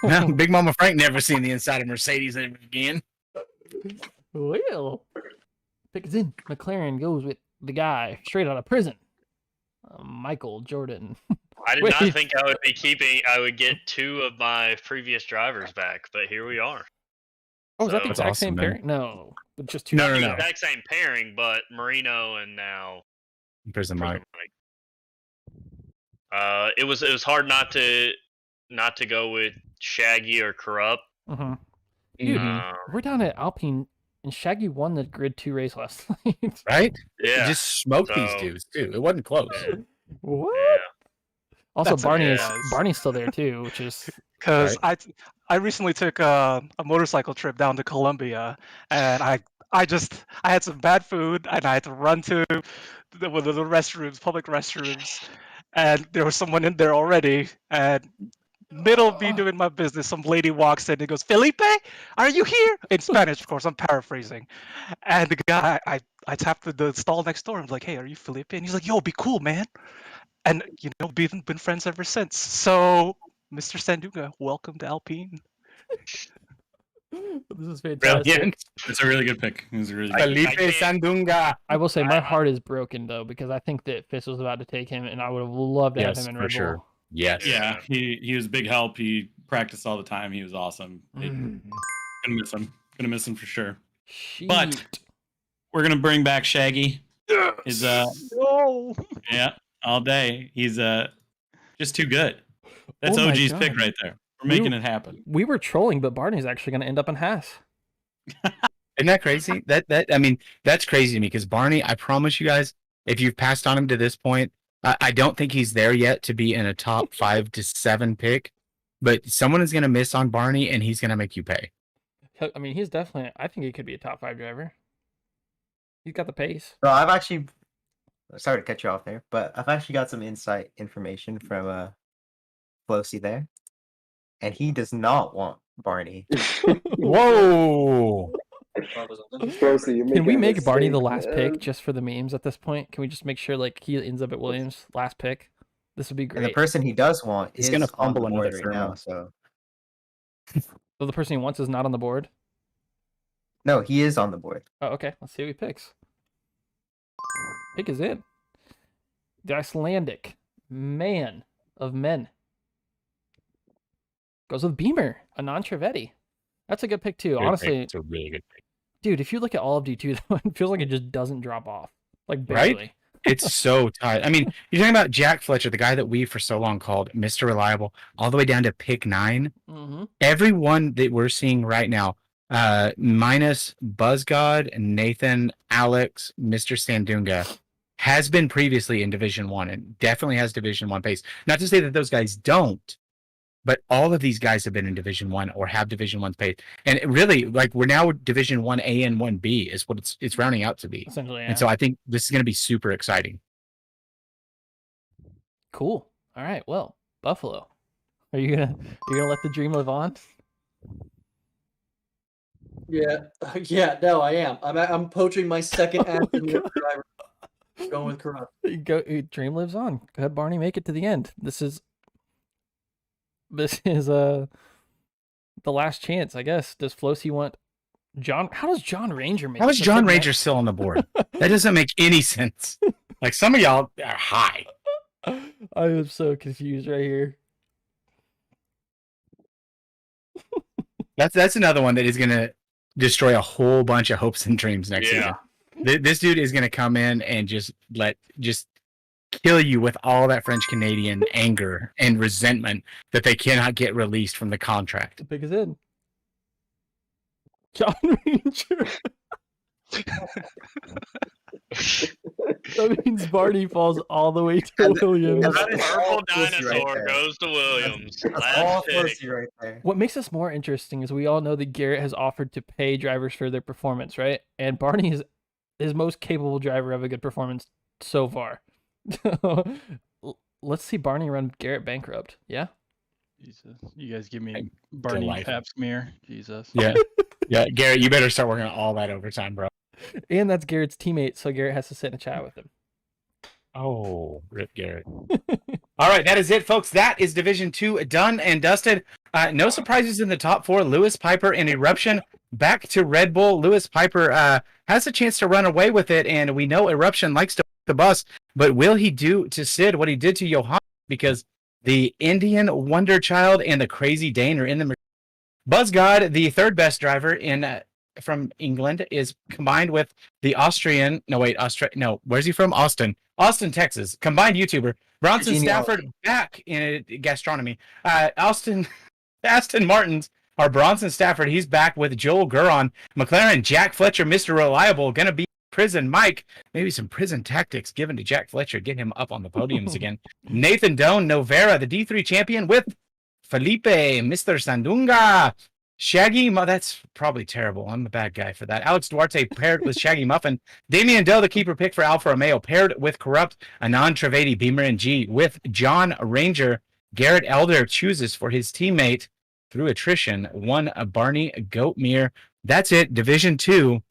No, Big Mama Frank never seen the inside of Mercedes ever again. Well, pick is in. McLaren goes with the guy straight out of prison, Michael Jordan. I did Wait. not think I would be keeping. I would get 2 of my previous drivers back, but here we are. Oh, is that the So- exact That's same awesome, man. pairing? No, but just two. No, Not no, the no. exact same pairing, but Marino and now Prison Mike. Mike. It was hard not to go with Shaggy or Corrupt. Mhm. Dude, Um, we're down at Alpine, and Shaggy won the Grid 2 race last night. Right? yeah. He just smoked these So- dudes too. It wasn't close. What? yeah. Also, That's Barney is yes. Barney's still there too, which is Because I recently took a motorcycle trip down to Colombia, and I had some bad food, and I had to run to one of the restrooms, public restrooms, and there was someone in there already, and middle of me doing my business, some lady walks in and goes, "Felipe, are you here?" In Spanish, of course, I'm paraphrasing. And the guy, I tapped the stall next door. I'm like, "Hey, are you Felipe?" And he's like, "Yo, be cool, man." And you know, we've been friends ever since. So, Mr. Sanduga, welcome to Alpine. This is fantastic. Brilliant. It's a really good pick. It was a really I- good Felipe can't- Sandunga. I will say my heart is broken though because I think that Fist was about to take him, and I would have loved to have Yes, him in for Red sure. Bull. Yes. Yeah, he was a big help. He practiced all the time. He was awesome. Gonna miss him. Gonna miss him for sure. But- Sheet. We're gonna bring back Shaggy. Is No. yeah, all day. He's just too good. That's Oh my OG's pick God. right there. We're making it happen. We were trolling, but Barney's actually going to end up in Haas. Isn't that crazy? I mean, that's crazy to me because Barney, I promise you guys, if you've passed on him to this point, I don't think he's there yet to be in a top 5 to 7 pick, but someone is going to miss on Barney and he's going to make you pay. I mean, he's definitely. I think he could be a top 5 driver. He's got the pace. So I've actually, sorry to cut you off there, but I've actually got some insight information from Flosi there, and he does not want Barney. Whoa! Rosie, you're Can we making a make Barney the mistake, last man. pick just for the memes at this point? Can we just make sure like he ends up at Williams last pick? This would be And the great. person he does want He's is gonna on the fumble board another right now. thermal. So So the person he wants is not on the board. no, he is on the board. Oh, okay. Let's see what he picks. Pick is in. The Icelandic man of men goes with Beamer, Anand Trivedi. That's a good pick too. Honestly, It's a really good pick. dude, if you look at all of D2, though, it feels like it just doesn't drop off. Like Right? barely. It's so tight. I mean, you're talking about Jack Fletcher, the guy that we for so long called Mr. Reliable, all the way down to pick 9. Mm-hmm. Everyone that we're seeing right now, minus Buzzgod, Nathan, Alex, Mr. Sandunga, has been previously in Division 1 and definitely has Division 1 pace. Not to say that those guys don't, but all of these guys have been in Division 1 or have Division 1 pace. And it really, like, we're now Division 1A and 1B is what it's rounding out to be. Essentially, yeah. And so I think this is going to be super exciting. Cool. All right. Well, Buffalo, are you gonna let the dream live on? Yeah, no, I am. I'm poaching my second Aston Martin driver. Going with Corrupt. Dream lives on. Go ahead, Barney. Make it to the end. This is the last chance, I guess. Does Flosi want John? How does John Ranger make? How it is to John pick Ranger still on the board? That doesn't make any sense. Like, some of y'all are high. next? I am so confused right here. That's another one that is going to destroy a whole bunch of hopes and dreams next season. This dude is going to come in and just kill you with all that French Canadian anger and resentment that they cannot get released from the contract. The pick is in. John Ranger. That means Barney falls all the way to Williams. And that is all Purple Flosi right dinosaur there. goes to Williams. That's Last all pick. Flosi right there. What makes this more interesting is we all know that Garrett has offered to pay drivers for their performance, right? And Barney is his most capable driver of a good performance so far. Let's see Barney run Garrett bankrupt. Yeah? Jesus, you guys give Like, me Barney life. pap smear. Jesus. Yeah. Yeah, Garrett, you better start working on all that overtime, bro. And that's Garrett's teammate, so Garrett has to sit in a chat with him. Oh, Rip Garrett. All right, that is it, folks. That is Division 2 done and dusted. No surprises in the top 4. Lewis Piper and Eruption back to Red Bull. Lewis Piper has a chance to run away with it, and we know Eruption likes to the bus, but will he do to Sid what he did to Johan? Because the Indian Wonder Child and the Crazy Dane are in the Buzzgod, the third best driver in from England, is combined with the Austrian. Where's he from? Austin, Texas. Combined YouTuber Bronson Stafford back in gastronomy. Aston Martin's or Bronson Stafford. He's back with Joel Guron. McLaren Jack Fletcher, Mr. Reliable, gonna be prison Mike. Maybe some prison tactics given to Jack Fletcher, get him up on the podiums again. Nathan Doan Novera, the D3 champion, with Felipe, Mr. Sandunga. Shaggy, that's probably terrible. I'm a bad guy for that. Alex Duarte paired with Shaggy Muffin. Damian Doe, the keeper pick for Alfa Romeo, paired with Corrupt. Anand Trivedi, Beamer and G, with John Ranger. Garrett Elder chooses for his teammate through attrition, one Barney Goatmere. That's it, Division 2.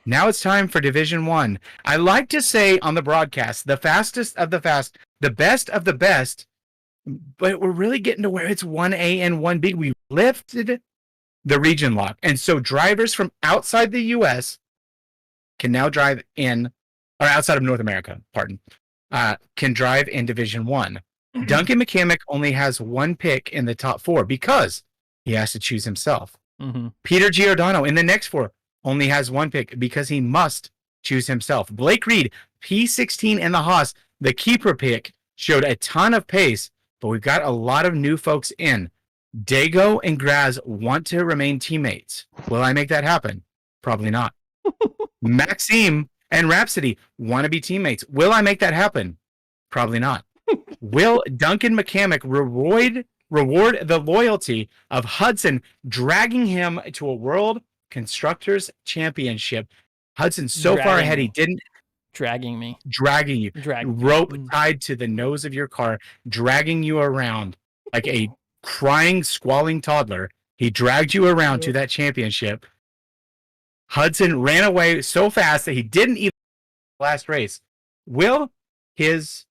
Now it's time for Division 1. I like to say on the broadcast, the fastest of the fast, the best of the best, but we're really getting to where it's 1A and 1B. We lifted the region lock. And so drivers from outside the US can now drive in, or outside of North America, pardon, can drive in Division 1. Duncan McCamick only has one pick in the top 4 because he has to choose himself. Mm-hmm. Peter Giordano in the next 4 only has one pick because he must choose himself. Blake Reed, P16 in the Haas, the keeper pick, showed a ton of pace, but we've got a lot of new folks in. Dago and Graz want to remain teammates. Will I make that happen? Probably not. Maxime and Rhapsody want to be teammates. Will I make that happen? Probably not. Will Duncan McCamick reward the loyalty of Hudson, dragging him to a World Constructors Championship? Hudson's so far ahead, he didn't. Dragging me. Dragging you. Rope tied to the nose of your car, dragging you around like a crying, squalling toddler. He dragged you around to that championship. Hudson ran away so fast that he didn't even last race. Will his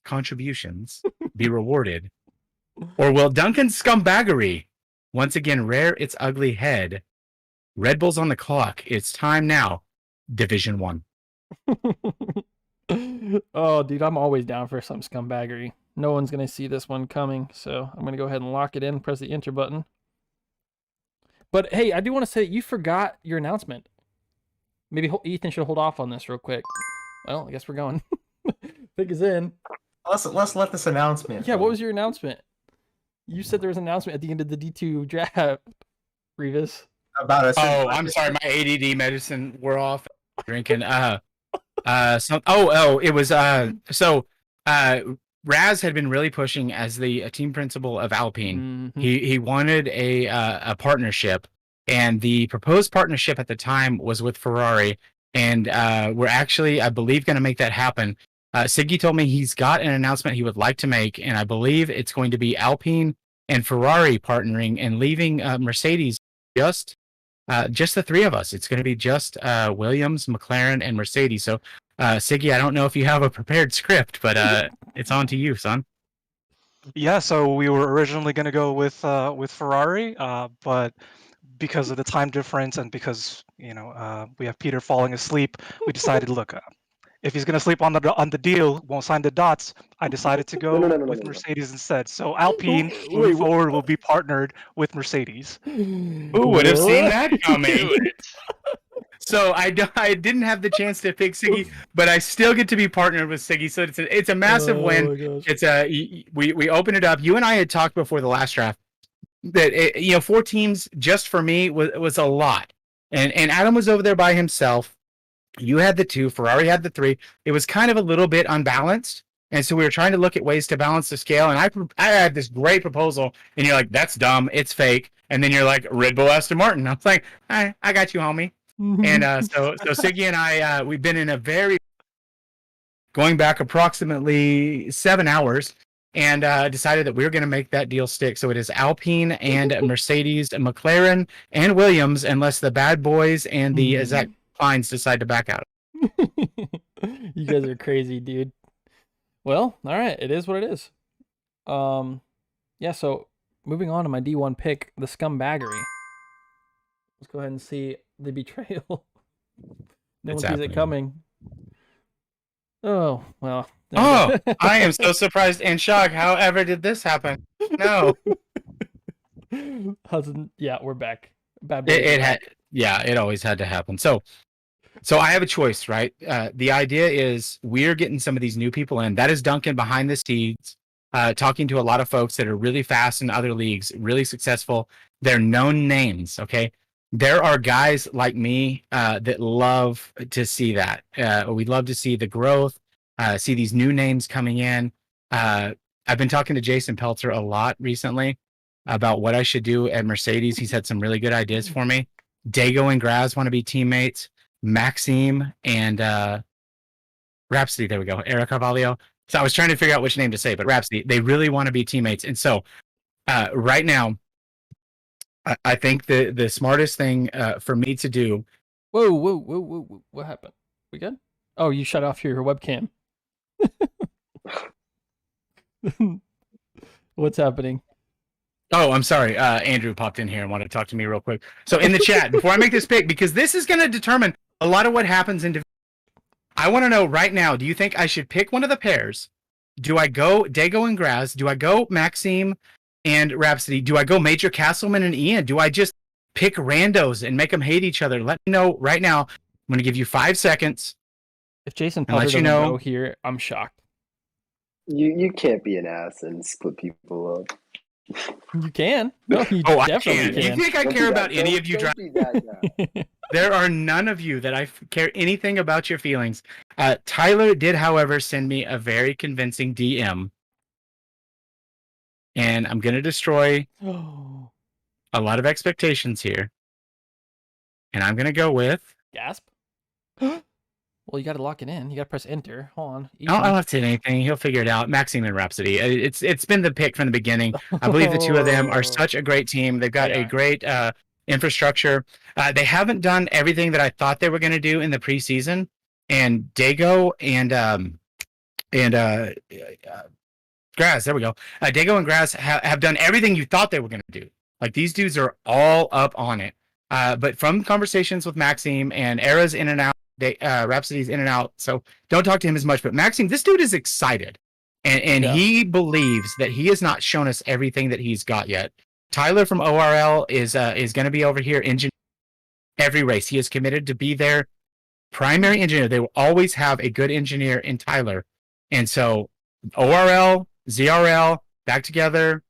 contributions be rewarded? Or will Duncan's scumbaggery once again rear its ugly head? Red Bull's on the clock. It's time now. Division 1. Oh, dude, I'm always down for some scumbaggery. No one's going to see this one coming, so I'm going to go ahead and lock it in, press the enter button. But hey, I do want to say you forgot your announcement. Maybe Ethan should hold off on this real quick. Well, I guess we're going. Pick is in. Let's let this announcement. Yeah, what was your announcement? You said there was an announcement at the end of the D2 draft, Revis. About us. Oh, I'm sorry, my ADD medicine wore off. Drinking. It was Raz had been really pushing as the team principal of Alpine. Mm-hmm. He wanted a partnership, and the proposed partnership at the time was with Ferrari, and we're actually, I believe, going to make that happen. Siggy told me he's got an announcement he would like to make, and I believe it's going to be Alpine and Ferrari partnering and leaving Mercedes just the three of us. It's going to be just Williams, McLaren, and Mercedes. So, Siggy, I don't know if you have a prepared script, but it's on to you, son. Yeah, so we were originally going to go with Ferrari, but because of the time difference and because we have Peter falling asleep, we decided, look, if he's going to sleep on the deal, won't sign the dots. I decided to go with Mercedes instead. So Alpine moving forward will be partnered with Mercedes. Who would have seen that coming? So I didn't have the chance to pick Siggy, but I still get to be partnered with Siggy. So it's a massive win. It's we open it up. You and I had talked before the last draft that 4 teams just for me was a lot, and Adam was over there by himself. You had the 2, Ferrari had the 3. It was kind of a little bit unbalanced, and so we were trying to look at ways to balance the scale. And I had this great proposal, and you're like, "That's dumb, it's fake." And then you're like, "Red Bull Aston Martin." I was like, "I got you, homie." And so Siggy and I, we've been in a going back approximately 7 hours, and decided that we were going to make that deal stick. So it is Alpine and Mercedes and McLaren and Williams, unless the bad boys and the Zach Pines decide to back out. You guys are crazy, dude. Well, all right, it is what it is. Yeah, so moving on to my D1 pick, the scumbaggery. Let's go ahead and see the betrayal. No one sees it coming. Oh, well. Oh, I am so surprised and shocked. However, did this happen? No. Hudson, yeah, we're back. Bad boy. It always had to happen. So I have a choice, right? The idea is we're getting some of these new people in. That is Duncan behind the scenes, talking to a lot of folks that are really fast in other leagues, really successful. They're known names, okay? There are guys like me that love to see that. We love to see the growth, see these new names coming in. I've been talking to Jason Peltzer a lot recently about what I should do at Mercedes. He's had some really good ideas for me. Dago and Graz want to be teammates. Maxime and Rhapsody, there we go, Eric Carvalho. So I was trying to figure out which name to say, but Rhapsody, they really want to be teammates. And so right now, I think the smartest thing for me to do. Whoa. What happened? We good? Oh, you shut off your webcam. What's happening? Oh, I'm sorry. Andrew popped in here and wanted to talk to me real quick. So in the chat, before I make this pick, because this is going to determine a lot of what happens in. I want to know right now. Do you think I should pick one of the pairs? Do I go Dago and Graz? Do I go Maxime and Rhapsody? Do I go Major Castleman and Ian? Do I just pick randos and make them hate each other? Let me know right now. I'm going to give you 5 seconds. If Jason And Pelter let doesn't you know- go here, I'm shocked. You can't be an ass and split people up. You can. No, you Oh, I definitely can. can. You think I Don't care be about that- any don't- of you? don't be that guy. There are none of you that I care anything about your feelings. Tyler did, however, send me a very convincing DM. And I'm going to destroy a lot of expectations here. And I'm going to go with... Gasp. Well, you got to lock it in. You got to press enter. Hold on. I don't have to hit anything. He'll figure it out. Maxime and Rhapsody. It's been the pick from the beginning. I believe the two of them are such a great team. They've got They a are. great infrastructure. They haven't done everything that I thought they were going to do in the preseason. And Dago and Graz, there we go. Dago and Graz have done everything you thought they were going to do. Like, these dudes are all up on it. But from conversations with Maxime and Era's in and out, Rhapsody's in and out, so don't talk to him as much. But Maxime, this dude is excited, and Yeah. he believes that he has not shown us everything that he's got yet. Tyler from ORL is going to be over here engineering every race. He is committed to be their primary engineer. They will always have a good engineer in Tyler, and so ORL, ZRL, back together,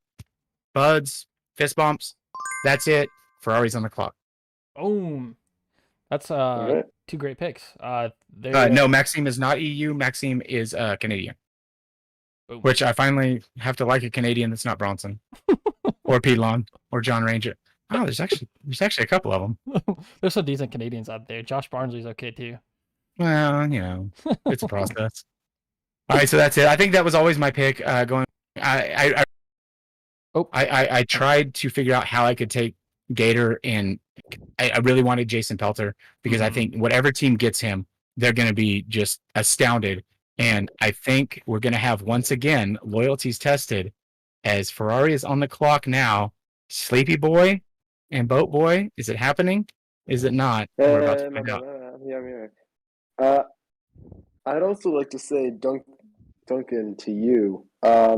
buds, fist bumps. That's it. Ferrari's on the clock. Boom. That's Alright. two great picks. There. No, Maxime is not EU. Maxime is Canadian. Boom. Which I finally have to like a Canadian that's not Bronson or Pelon or John Ranger. Oh, there's actually a couple of them. There's some decent Canadians out there. Josh Barnsley's okay too. Well, you know, it's a process. All right, so that's it. I think that was always my pick. Going, I tried to figure out how I could take Gator, and I really wanted Jason Pelter because I think whatever team gets him, they're going to be just astounded. And I think we're going to have, once again, loyalties tested as Ferrari is on the clock now. Sleepy Boy and Boat Boy, is it happening? Is it not? We're about to find out. Yeah. I'd also like to say, Duncan, to you. Oh,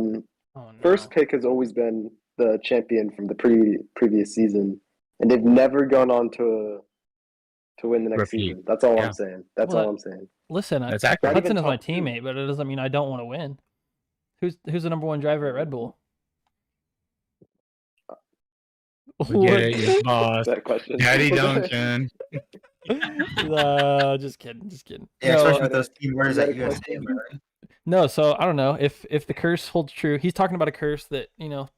no. First pick has always been the champion from the previous season, and they've never gone on to win the next Repeat. season. That's all Yeah. I'm saying. That's Well, all I'm saying. Listen, That's accurate. Hudson Not is my even top two. teammate, but it doesn't mean I don't want to win. Who's the number one driver at Red Bull? We get it, your boss. That question. Daddy Duncan. Just kidding. Yeah, No, especially with those team winners at Yeah, USA. No, so I don't know if the curse holds true. He's talking about a curse that, you know,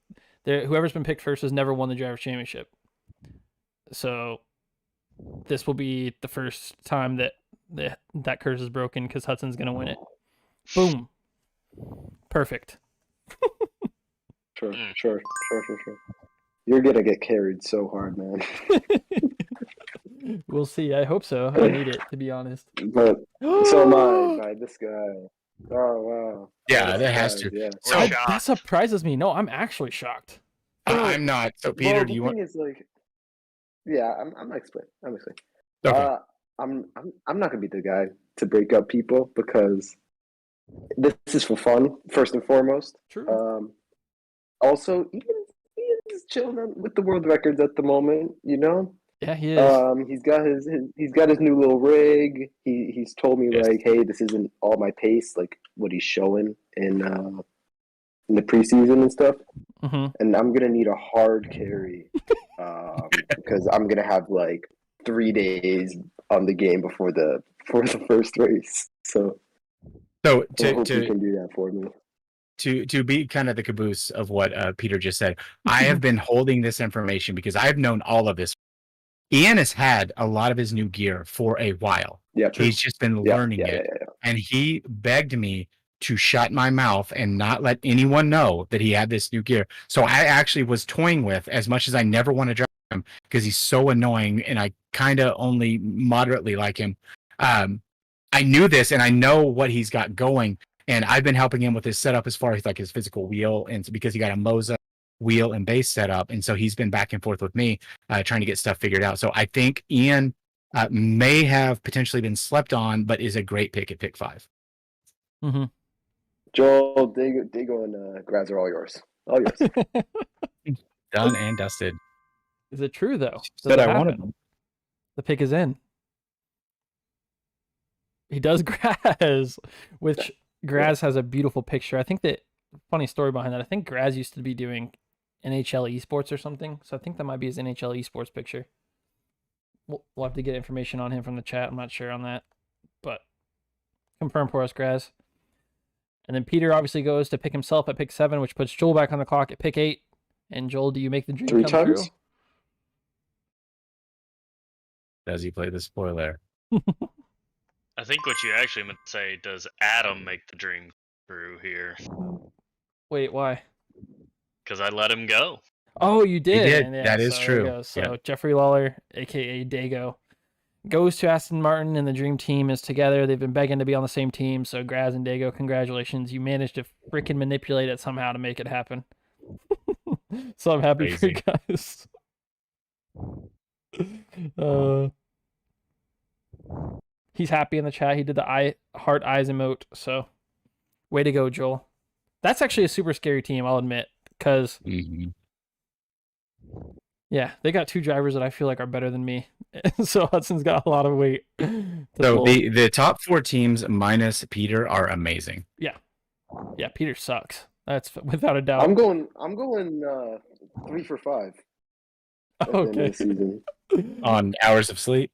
whoever's been picked first has never won the drivers' championship. So this will be the first time that that curse is broken because Hudson's gonna win it. Boom. Perfect. Sure. You're gonna get carried so hard, man. We'll see. I hope so. I need it, to be honest. But so am I by this guy. Oh wow. Yeah, This that has guy, to. Yeah. So That surprises me. No, I'm actually shocked. I'm not. So Peter, Well, do you the want? thing is, like, yeah, I'm explaining. Okay. I'm not gonna be the guy to break up people because this is for fun, first and foremost. True. Also, Ian's chilling with the world records at the moment. You know, Yeah, he is. he's got his new little rig. He's told me Yes. like, hey, this isn't all my pace, like what he's showing in the preseason and stuff. hmm And I'm gonna need a hard carry because I'm gonna have like 3 days on the game before the first race. So So I hope you to can do that for me. to be kind of the caboose of what Peter just said, I have been holding this information because I've known all of this. Ian has had a lot of his new gear for a while. Yeah, true. He's just been Yeah, learning yeah, it, yeah. and he begged me to shut my mouth and not let anyone know that he had this new gear. So I actually was toying with, as much as I never want to drive him because he's so annoying and I kind of only moderately like him. I knew this and I know what he's got going, and I've been helping him with his setup as far as like his physical wheel, and because he got a Moza wheel and base setup, and so he's been back and forth with me trying to get stuff figured out. So I think Ian may have potentially been slept on, but is a great pick at pick 5. Mm-hmm. Joel, Dago, and Graz are all yours. All yours. Done and dusted. Is it true though? Does Said it I wanted happen? them. The pick is in. He does Graz, which Graz has a beautiful picture. I think that funny story behind that. I think Graz used to be doing NHL esports or something, so I think that might be his NHL esports picture. We'll have to get information on him from the chat. I'm not sure on that, but confirm for us, Graz. And then Peter obviously goes to pick himself at pick 7, which puts Joel back on the clock at pick 8. And Joel, do you make the dream 3 come times? true? Does he play the spoiler? I think what you actually meant to say, does Adam make the dream true here? Wait, why? Because I let him go. Oh, you did. did. And yeah, That is so there you true. go. So Yeah. Jeffrey Lawler, aka Dago, goes to Aston Martin, and the dream team is together. They've been begging to be on the same team. So Graz and Dago, congratulations! You managed to freaking manipulate it somehow to make it happen. So I'm happy for you guys. He's happy in the chat. He did the heart eyes emote. So way to go, Joel. That's actually a super scary team, I'll admit, because yeah, they got 2 drivers that I feel like are better than me. So Hudson's got a lot of weight. So the top 4 teams minus Peter are amazing. Yeah, Peter sucks. That's without a doubt. I'm going 3 for 5. At the end of Okay. the season. On hours of sleep.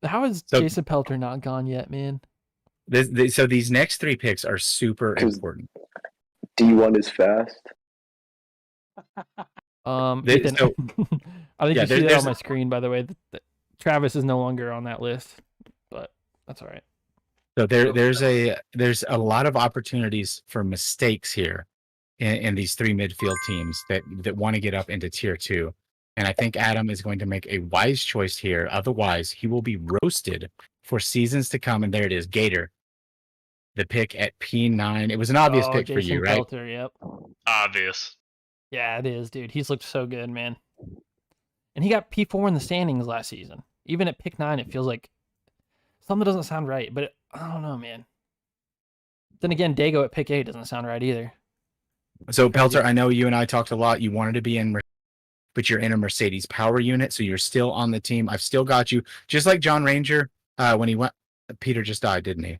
How is So- Jason Pelter not gone yet, man? So these next 3 picks are super 'Cause- important. D1 is fast. Ethan, so- I think yeah, you see that there's- on my screen, by the way. Travis is no longer on that list, but that's all right. So there's a lot of opportunities for mistakes here in these 3 midfield teams that want to get up into tier 2. And I think Adam is going to make a wise choice here. Otherwise, he will be roasted for seasons to come. And there it is, Gator. The pick at P9. It was an obvious pick for Jason you, right? Pelter, yep. Obvious. Yeah, it is, dude. He's looked so good, man. And he got P4 in the standings last season. Even at pick 9, it feels like something doesn't sound right, but I don't know, man. Then again, Dago at pick 8 doesn't sound right either. So Pelter, I know you and I talked a lot. You wanted to be in, but you're in a Mercedes power unit, so you're still on the team. I've still got you, just like John Ranger when he went. Peter just died, didn't he?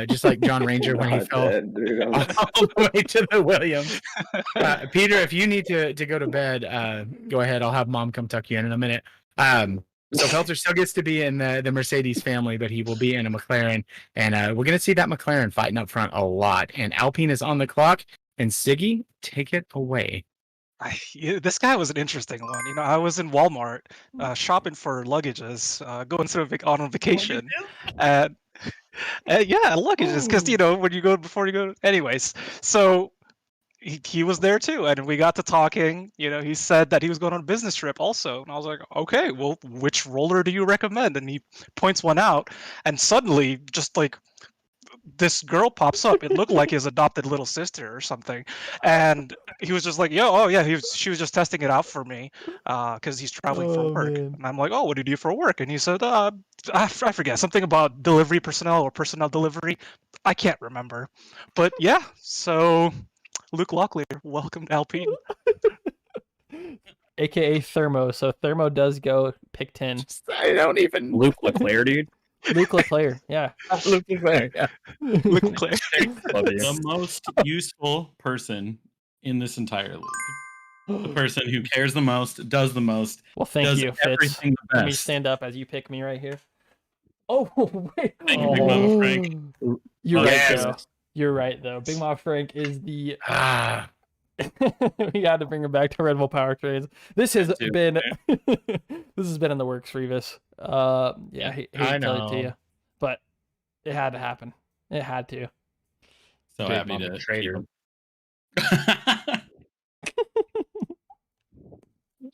Just like John Ranger when he Not fell dead, dude. all the way to the Williams. Peter, if you need to go to bed, go ahead. I'll have Mom come tuck you in a minute. So Pelter still gets to be in the Mercedes family, but he will be in a McLaren, and we're going to see that McLaren fighting up front a lot. And Alpine is on the clock, and Siggy, take it away. This guy was an interesting one. You know, I was in Walmart shopping for luggages, going on vacation, and yeah, luggages, because you know when you go before you go. Anyways, so he was there too, and we got to talking. You know, he said that he was going on a business trip also, and I was like, okay, well, which roller do you recommend? And he points one out, and suddenly, just like this girl pops up. It looked like his adopted little sister or something, and he was just like, "Yo, oh yeah." She was just testing it out for me, because he's traveling for work. Man. And I'm like, "Oh, what do you do for work?" And he said, I forget, something about delivery personnel or personnel delivery. I can't remember, but yeah. So, Luke Locklear, welcome to Alpine. AKA Thermo. So Thermo does go pick 10. I don't even. Luke Leclerc, dude. Luke Leclerc, yeah. Luke Leclerc, yeah. Luke Leclerc. Love you. The most useful person in this entire league. The person who cares the most, does the most, Well, thank does you, Fitz. everything the Let me best. stand up as you pick me right here. Oh, wait. Thank you, Big Mama Frank. You're right, Yes. though. You're right, though. Big Mom Frank is the... Ah, we had to bring him back to Red Bull Powertrains. This has too, been... this has been in the works, Revis. Yeah, hate to tell it to know. you. But it had to happen. It had to. So Big happy Mama to traitor. keep him.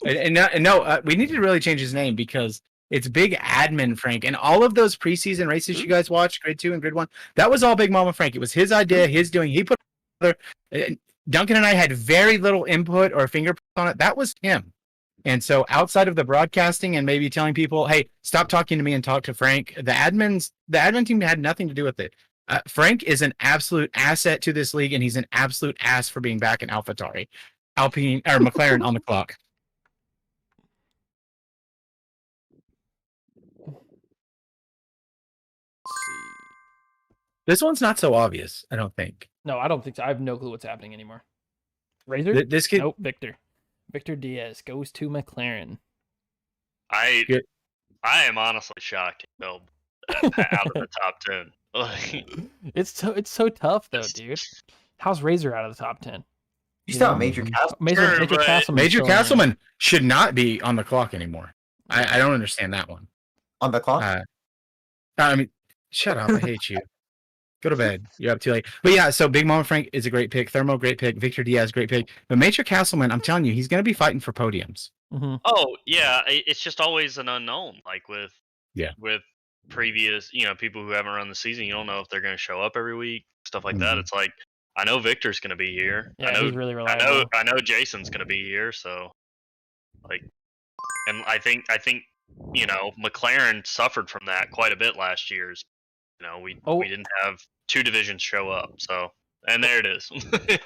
and no, we need to really change his name because It's big admin Frank. And all of those preseason races you guys watched, grade 2 and grade 1, that was all Big Mama Frank. It was his idea, his doing. He put it together. Duncan and I had very little input or fingerprint on it. That was him. And so outside of the broadcasting and maybe telling people, hey, stop talking to me and talk to Frank, the admin team had nothing to do with it. Frank is an absolute asset to this league, and he's an absolute ass for being back in AlphaTauri. Alpine or McLaren on the clock. Let's see. This one's not so obvious, I don't think. No, I don't think so. I have no clue what's happening anymore. Razor? This kid, Nope, Victor. Victor Diaz goes to McLaren. I Good. am honestly shocked he fell out of the top 10. It's so tough though, dude. How's Razor out of the top 10? You You still know? have Major Castle. Major Sure, but- Castleman's Major still in there. Castleman should not be on the clock anymore. I don't understand that one. On the clock? I mean, shut up. I hate you. Go to bed. You're up too late. But yeah, so Big Mama Frank is a great pick. Thermo, great pick. Victor Diaz, great pick. But Major Castleman, I'm telling you, he's going to be fighting for podiums. Mm-hmm. Oh yeah, it's just always an unknown. Like with previous, people who haven't run the season, you don't know if they're going to show up every week, stuff like that. Mhm. It's like I know Victor's going to be here. Yeah, I know he's really reliable. I know Jason's going to be here. So, like, and I think McLaren suffered from that quite a bit last year's. We didn't have 2 divisions show up. So, and there it is.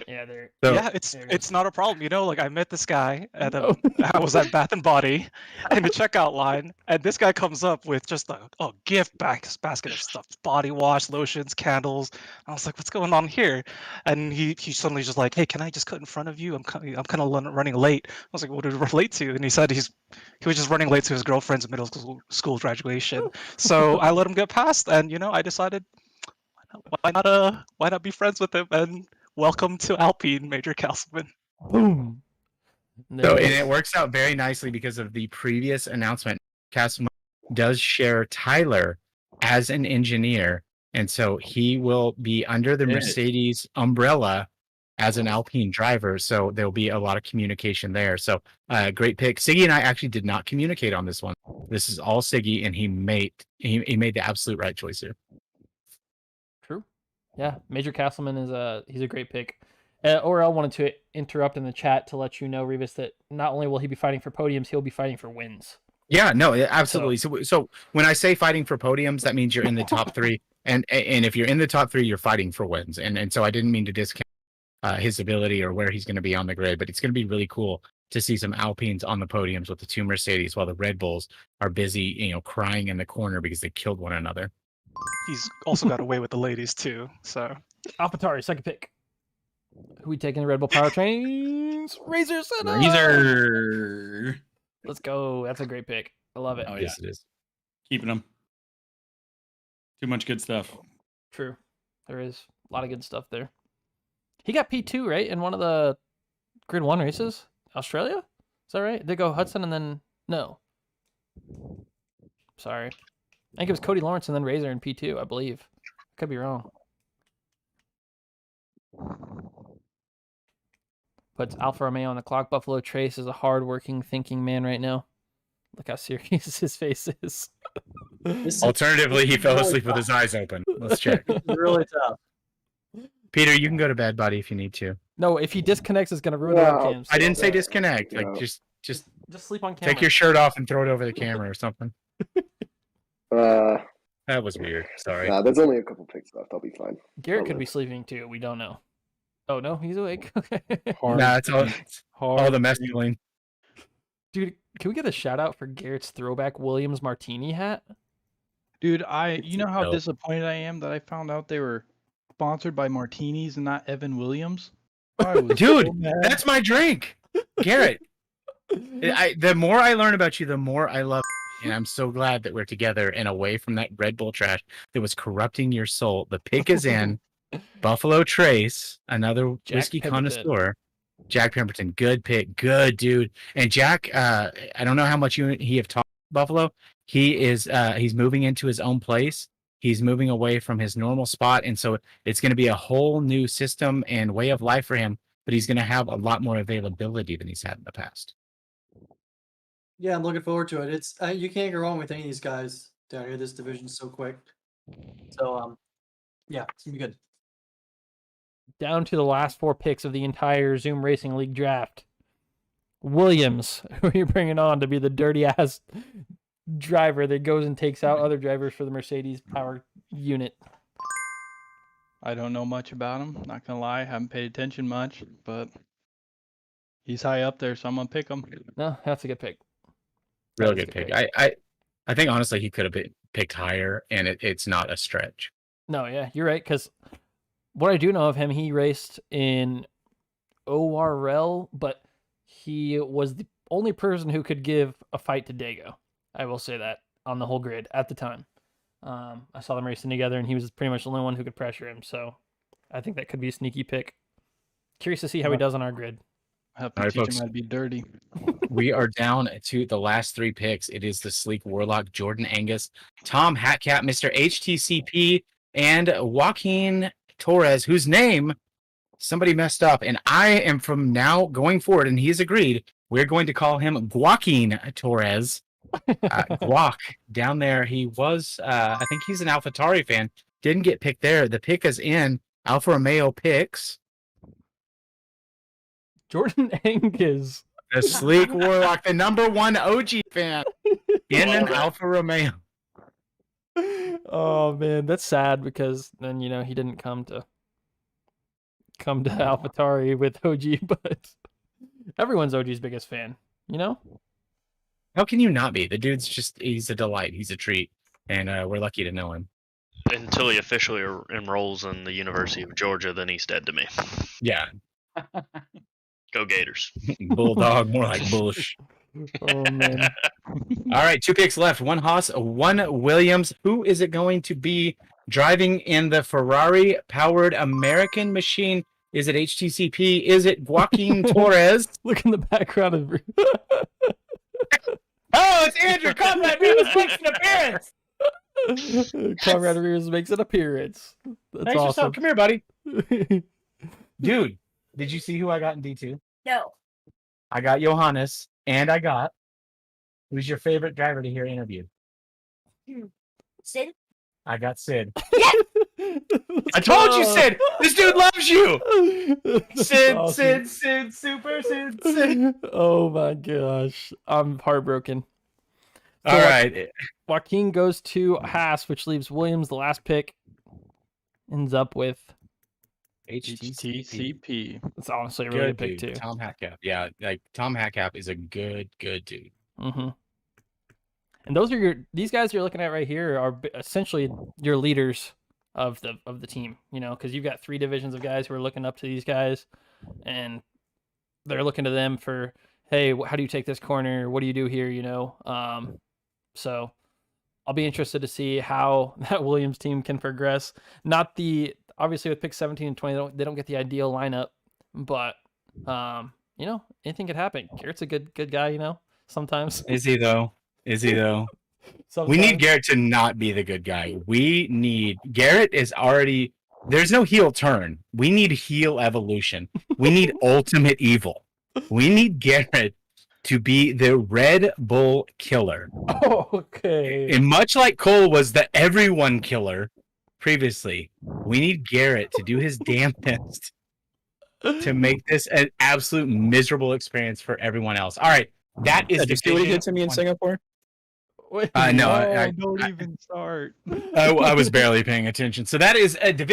Yeah, they're So, Yeah, it's not a problem. Like I met this guy at I was at Bath and Body in the checkout line, and this guy comes up with just a gift basket of stuff: body wash, lotions, candles. I was like, "What's going on here?" And he suddenly just like, "Hey, can I just cut in front of you? I'm kind of running late." I was like, "What did you run late to?" And he said he was just running late to his girlfriend's middle school graduation. So I let him get past, and I decided, why not be friends with him and welcome to Alpine, Major Castleman. boom. So, and it works out very nicely because of the previous announcement. Castleman does share Tyler as an engineer, and so he will be under the Yeah. Mercedes umbrella as an Alpine driver. So there'll be a lot of communication there. So, great pick. Siggy and I actually did not communicate on this one. This is all Siggy, and he made the absolute right choice here. True. Yeah, Major Castleman he's a great pick. Orel wanted to interrupt in the chat to let you know, Revis, that not only will he be fighting for podiums, he'll be fighting for wins. Yeah, no, absolutely. So when I say fighting for podiums, that means you're in the top 3, and if you're in the top 3, you're fighting for wins. And so I didn't mean to discount his ability or where he's going to be on the grid, but it's going to be really cool to see some Alpines on the podiums with the 2 Mercedes while the Red Bulls are busy, crying in the corner because they killed one another. He's also got away with the ladies too. So AlphaTauri, second pick. Who we taking the Red Bull powertrains? Razor Senna! Razor. Let's go. That's a great pick. I love it. Oh, Yes, it is. Keeping them. Too much good stuff. True. There is a lot of good stuff there. He got P2, right? In one of the Grid 1 races? Australia? Is that right? Did they go Hudson and then... No. Sorry. I think it was Cody Lawrence and then Razor in P2, I believe. Could be wrong. Puts Alfa Romeo on the clock. Buffalo Trace is a hard-working, thinking man right now. Look how serious his face is. This is Alternatively, he fell asleep with his eyes open. Let's check. really tough. Peter, you can go to bed, buddy, if you need to. No, if he disconnects, it's gonna ruin the Yeah, webcams. I didn't say Yeah. disconnect. Like, No. just Just sleep on camera. take your shirt off and throw it over the camera or something. That was weird. Sorry. Nah, there's only a couple picks left. I'll be fine. Garrett could be sleeping too. We don't know. Oh no, he's awake. Okay. Nah, it's all the mescaline. Dude, can we get a shout out for Garrett's throwback Williams Martini hat? Dude, you know how dope. disappointed I am that I found out they were sponsored by Martinis and not Evan Williams. I was Dude, so mad. that's my drink. Garrett. The more I learn about you, the more I love you. And I'm so glad that we're together and away from that Red Bull trash that was corrupting your soul. The pick is in. Buffalo Trace, another Jack whiskey Pemberton. connoisseur. Jack Pemberton, good pick, good dude. And Jack, I don't know how much he have talked about Buffalo. He is he's moving into his own place. He's moving away from his normal spot, and so it's going to be a whole new system and way of life for him. But he's going to have a lot more availability than he's had in the past. Yeah, I'm looking forward to it. It's you can't go wrong with any of these guys down here. This division's so quick. So yeah, it's gonna be good. Down to the last 4 picks of the entire Zoom Racing League draft. Williams, who are you bringing on to be the dirty ass driver that goes and takes out other drivers for the Mercedes power unit? I don't know much about him. Not gonna lie, haven't paid attention much, but he's high up there, so I'm gonna pick him. No, that's a good pick. Real That is a good pick. I think honestly he could have been picked higher, and it's not a stretch. No, yeah, you're right. Because what I do know of him, he raced in ORL, but he was the only person who could give a fight to Dago. I will say that on the whole grid at the time. I saw them racing together, and he was pretty much the only one who could pressure him. So I think that could be a sneaky pick. Curious to see how he does on our grid. I have to All right, teach folks. him how to be dirty. We are down to the last 3 picks. It is the Sleek Warlock, Jordan Angus, Tom Hatcap, Mr. HTCP, and Joaquin Torres, whose name somebody messed up. And I am from now going forward, and he's agreed, we're going to call him Joaquin Torres. Guac down there. He was, I think he's an AlphaTauri fan. Didn't get picked there. The pick is in. Alfa Romeo picks Jordan Angus. the Sleek Warlock, the #1 OG fan in an Alfa Romeo. Oh man, that's sad because then he didn't come to AlphaTauri with OG, but everyone's OG's biggest fan, How can you not be? The dude's he's a delight. He's a treat. And we're lucky to know him. Until he officially enrolls in the University of Georgia, then he's dead to me. Yeah. Go Gators. Bulldog, more like Bush. Oh man. All right, 2 picks left. 1 Haas, 1 Williams. Who is it going to be driving in the Ferrari-powered American machine? Is it HTCP? Is it Joaquin Torres? Look in the background of Oh, it's Andrew Conrad Rivas makes an appearance. Conrad Rivas makes an appearance. That's Thanks awesome. yourself. Come here, buddy. Dude, did you see who I got in D2? No. I got Johannes, and I got... Who's your favorite driver to hear interviewed? Sid? I got Sid. I told you, Sid! This dude loves you! Sid, awesome. Sid, super Sid. Oh my gosh. I'm heartbroken. So All right. Joaquin goes to Haas, which leaves Williams the last pick. Ends up with HTCP. It's honestly a really good pick dude. too. Tom Hatcap. Yeah, Tom Hatcap is a good dude. Mm-hmm. And these guys you're looking at right here are essentially your leaders of the team, because you've got 3 divisions of guys who are looking up to these guys, and they're looking to them for, hey, how do you take this corner? What do you do here? So I'll be interested to see how that Williams team can progress. Obviously with picks 17 and 20, they don't get the ideal lineup, but anything could happen. Garrett's a good guy, sometimes. Is he though? We need Garrett to not be the good guy. Garrett is already, there's no heel turn. We need heel evolution. We need ultimate evil. We need Garrett to be the Red Bull killer. Oh, okay. And much like Cole was the everyone killer previously, we need Garrett to do his damn best to make this an absolute miserable experience for everyone else. All right. That is Did you see what he did to me in Singapore? Wait, no, don't even start. I was barely paying attention. So that is a division.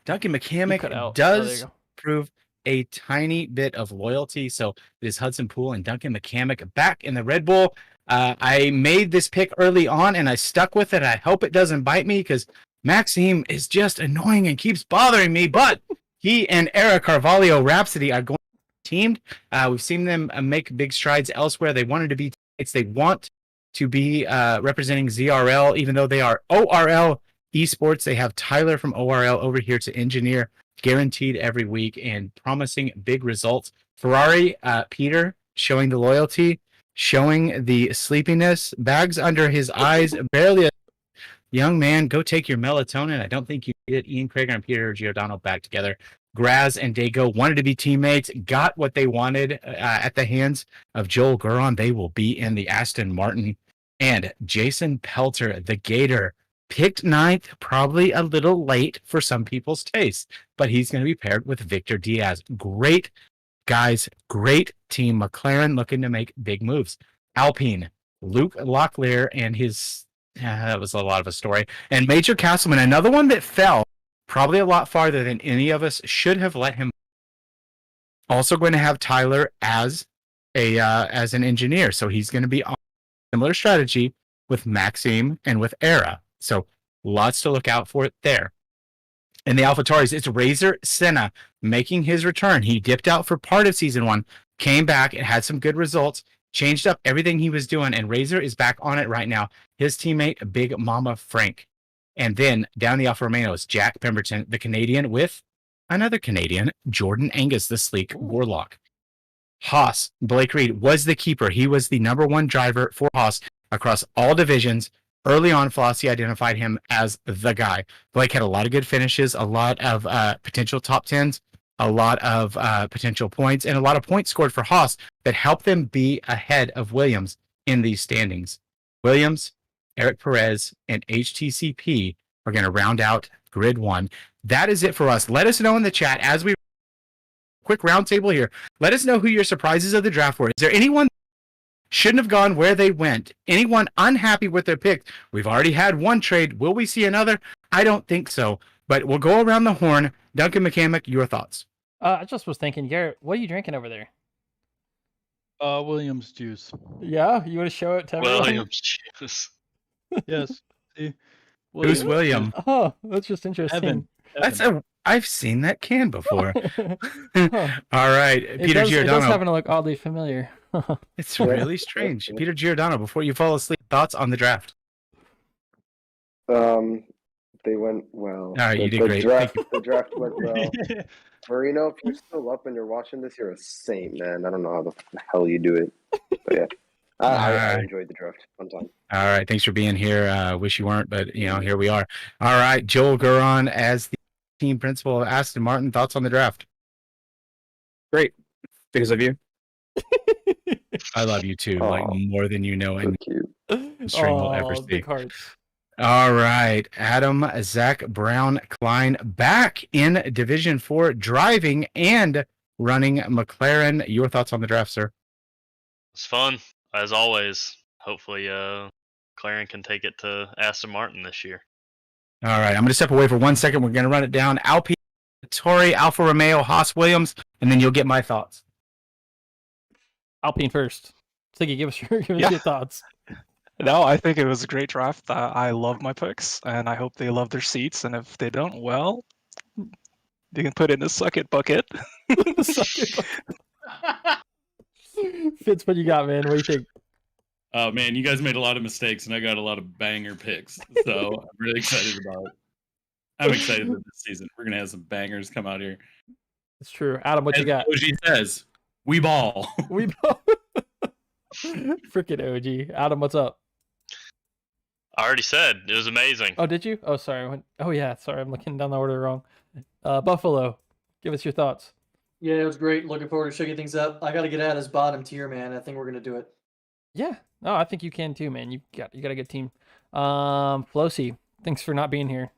Duncan McCamick does prove a tiny bit of loyalty. So it is Hudson Poole and Duncan McCamick back in the Red Bull. I made this pick early on and I stuck with it. I hope it doesn't bite me because Maxime is just annoying and keeps bothering me. But he and Eric Carvalho Rhapsody are going teamed. We've seen them make big strides elsewhere. They wanted to be teammates. They want to be representing ZRL, even though they are ORL Esports. They have Tyler from ORL over here to engineer, guaranteed every week and promising big results. Ferrari, Peter showing the loyalty, showing the sleepiness, bags under his eyes, barely a young man. Go take your melatonin. I don't think you need it. Ian Krager and Peter Giordano back together. Graz and Dago wanted to be teammates, got what they wanted at the hands of Joel Guron. They will be in the Aston Martin. And Jason Pelter, the Gator, picked 9th, probably a little late for some people's taste, but he's going to be paired with Victor Diaz. Great guys, great team. McLaren looking to make big moves. Alpine, Luke Locklear and his, that was a lot of a story. And Major Castleman, another one that fell probably a lot farther than any of us should have let him. Also going to have Tyler as an engineer. So he's going to be on a similar strategy with Maxime and with Era. So lots to look out for there. And the AlphaTauris, it's Razor Senna making his return. He dipped out for part of season 1, came back and had some good results, changed up everything he was doing, and Razor is back on it right now. His teammate, Big Mama Frank. And then down the Alfa Romeos, Jack Pemberton, the Canadian, with another Canadian, Jordan Angus, the sleek Warlock. Haas, Blake Reed was the keeper. He was the number 1 driver for Haas across all divisions. Early on, Flossie identified him as the guy. Blake had a lot of good finishes, a lot of potential top 10s, a lot of potential points, and a lot of points scored for Haas that helped them be ahead of Williams in these standings. Williams, Eric Perez, and HTCP are going to round out Grid 1. That is it for us. Let us know in the chat as we quick roundtable here. Let us know who your surprises of the draft were. Is there anyone shouldn't have gone where they went? Anyone unhappy with their pick? We've already had one trade. Will we see another? I don't think so. But we'll go around the horn. Duncan McCamick, your thoughts? I just was thinking, Garrett, what are you drinking over there? Williams juice. Yeah, you want to show it to everyone? Williams juice. Yes. See? Who's William? Oh, that's just interesting. Evan. I've seen that can before. Huh. All right, It Peter does Giordano. happen to look oddly familiar. It's really strange. Peter Giordano, before you fall asleep, thoughts on the draft? They went well. All right, you did great. The draft went well. Marino, if you're still up and you're watching this, you're a saint, man. I don't know how the hell you do it. But yeah, I enjoyed the draft. Fun time. All right, thanks for being here. Wish you weren't, but here we are. All right, Joel Guron as the team principal of Aston Martin. Thoughts on the draft? Great. Because of you. I love you too, like more than you know, and string will ever see. Big hearts. All right, Adam, Zach Brown, Klein back in Division 4, driving and running McLaren. Your thoughts on the draft, sir? It's fun as always. Hopefully, McLaren can take it to Aston Martin this year. All right, I'm going to step away for 1 second. We're going to run it down. Alpine, Tori, Alfa Romeo, Haas, Williams, and then you'll get my thoughts. Alpine first. Siggy, give us your thoughts. No, I think it was a great draft. I love my picks, and I hope they love their seats. And if they don't, well, you can put it in a suck it bucket. Fitz, what you got, man? What do you think? Oh man, you guys made a lot of mistakes, and I got a lot of banger picks. So I'm really excited about it. I'm excited for this season. We're gonna have some bangers come out here. It's true. Adam, what you got? OG says, we ball. We ball. Freaking OG. Adam, what's up? I already said it was amazing. Oh, did you? Oh, sorry. Oh, yeah. Sorry, I'm looking down the order wrong. Buffalo, give us your thoughts. Yeah, it was great. Looking forward to shaking things up. I got to get out of his bottom tier, man. I think we're gonna do it. Yeah. No, I think you can too, man. You got a good team. Flosi, thanks for not being here.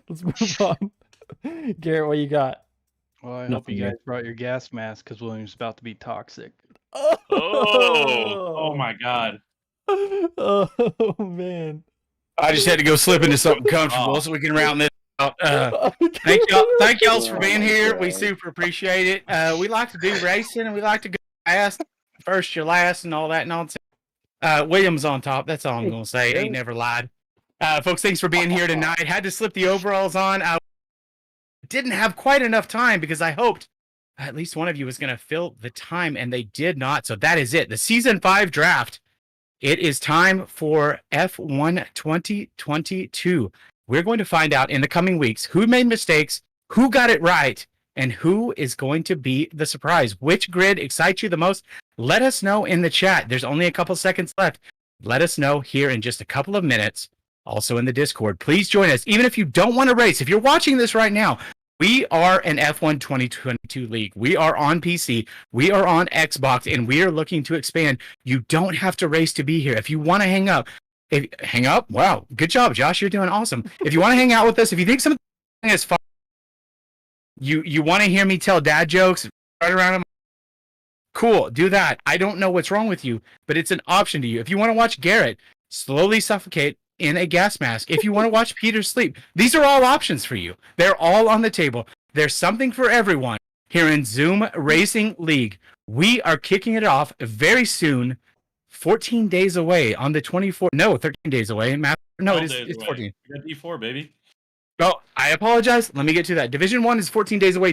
Let's move on. Garrett, what you got? Well, I hope you guys brought your gas mask because William's about to be toxic. Oh my God. Oh man. I just had to go slip into something comfortable so we can round this out. Thank y'all for being here. We super appreciate it. We like to do racing and we like to go fast. First, you're last and all that nonsense. Williams on top. That's all I'm going to say. Ain't never lied. Folks, thanks for being here tonight. Had to slip the overalls on. Didn't have quite enough time because I hoped at least one of you was going to fill the time, and they did not. So that is it. The Season 5 draft. It is time for F1 2022. We're going to find out in the coming weeks who made mistakes, who got it right, and who is going to be the surprise. Which grid excites you the most? Let us know in the chat. There's only a couple seconds left. Let us know here in just a couple of minutes. Also in the Discord. Please join us. Even if you don't want to race, if you're watching this right now, We are an F1 2022 league. We are on PC. We are on Xbox, and we are looking to expand. You don't have to race to be here. If you want to hang up, wow, good job, Josh. You're doing awesome. If you want to hang out with us, if you think something is fun, you want to hear me tell dad jokes right around him, cool, do that. I don't know what's wrong with you, but it's an option to you. If you want to watch Garrett slowly suffocate in a gas mask, if you want to watch Peter sleep, these are all options for you. They're all on the table. There's something for everyone here in Zoom Racing League. We are kicking it off very soon, 14 days away on the 24th. No, 13 days away. No, it's 14. We got D4, baby. Oh, I apologize. Let me get to that. Division 1 is 14 days away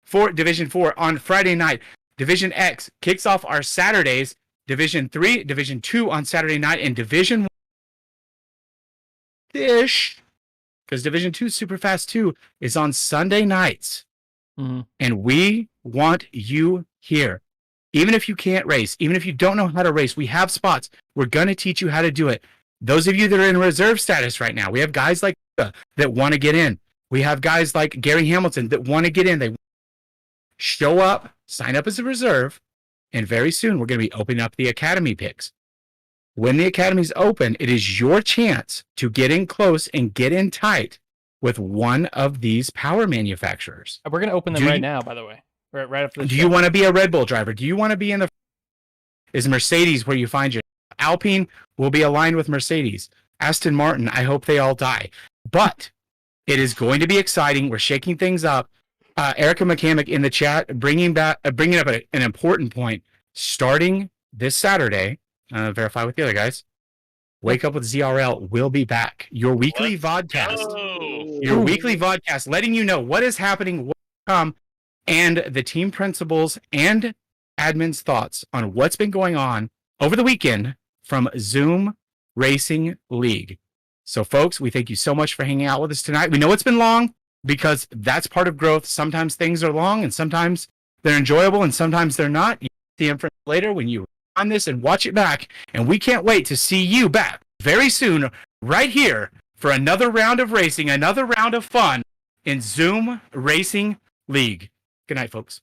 for Division 4 on Friday night. Division X kicks off our Saturdays. Division 3, Division 2 on Saturday night, and Division 1 ish, because Division 2 Superfast 2 is on Sunday nights. And we want you here. Even if you can't race, even if you don't know how to race, we have spots. We're going to teach you how to do it. Those of you that are in reserve status right now, we have guys like that want to get in. We have guys like Gary Hamilton that want to get in. They show up, sign up as a reserve, and very soon we're going to be opening up the Academy picks. When the Academy's open, it is your chance to get in close and get in tight with one of these power manufacturers. We're going to open them right now, by the way. Right after the Do you want to be a Red Bull driver? Do you want to be in the... Is Mercedes where you find your... Alpine will be aligned with Mercedes. Aston Martin, I hope they all die. But it is going to be exciting. We're shaking things up. Erica McCamick in the chat, bringing up an important point. Starting this Saturday, verify with the other guys, Wake Up with ZRL will be back. Your weekly vodcast. Your weekly vodcast, letting you know what is happening, what will come, and the team principals and admins' thoughts on what's been going on over the weekend from Zoom Racing League. So, folks, we thank you so much for hanging out with us tonight. We know it's been long because that's part of growth. Sometimes things are long and sometimes they're enjoyable and sometimes they're not. You see the information later when you on this and watch it back. And we can't wait to see you back very soon right here for another round of racing, another round of fun in Zoom Racing League. Good night, folks.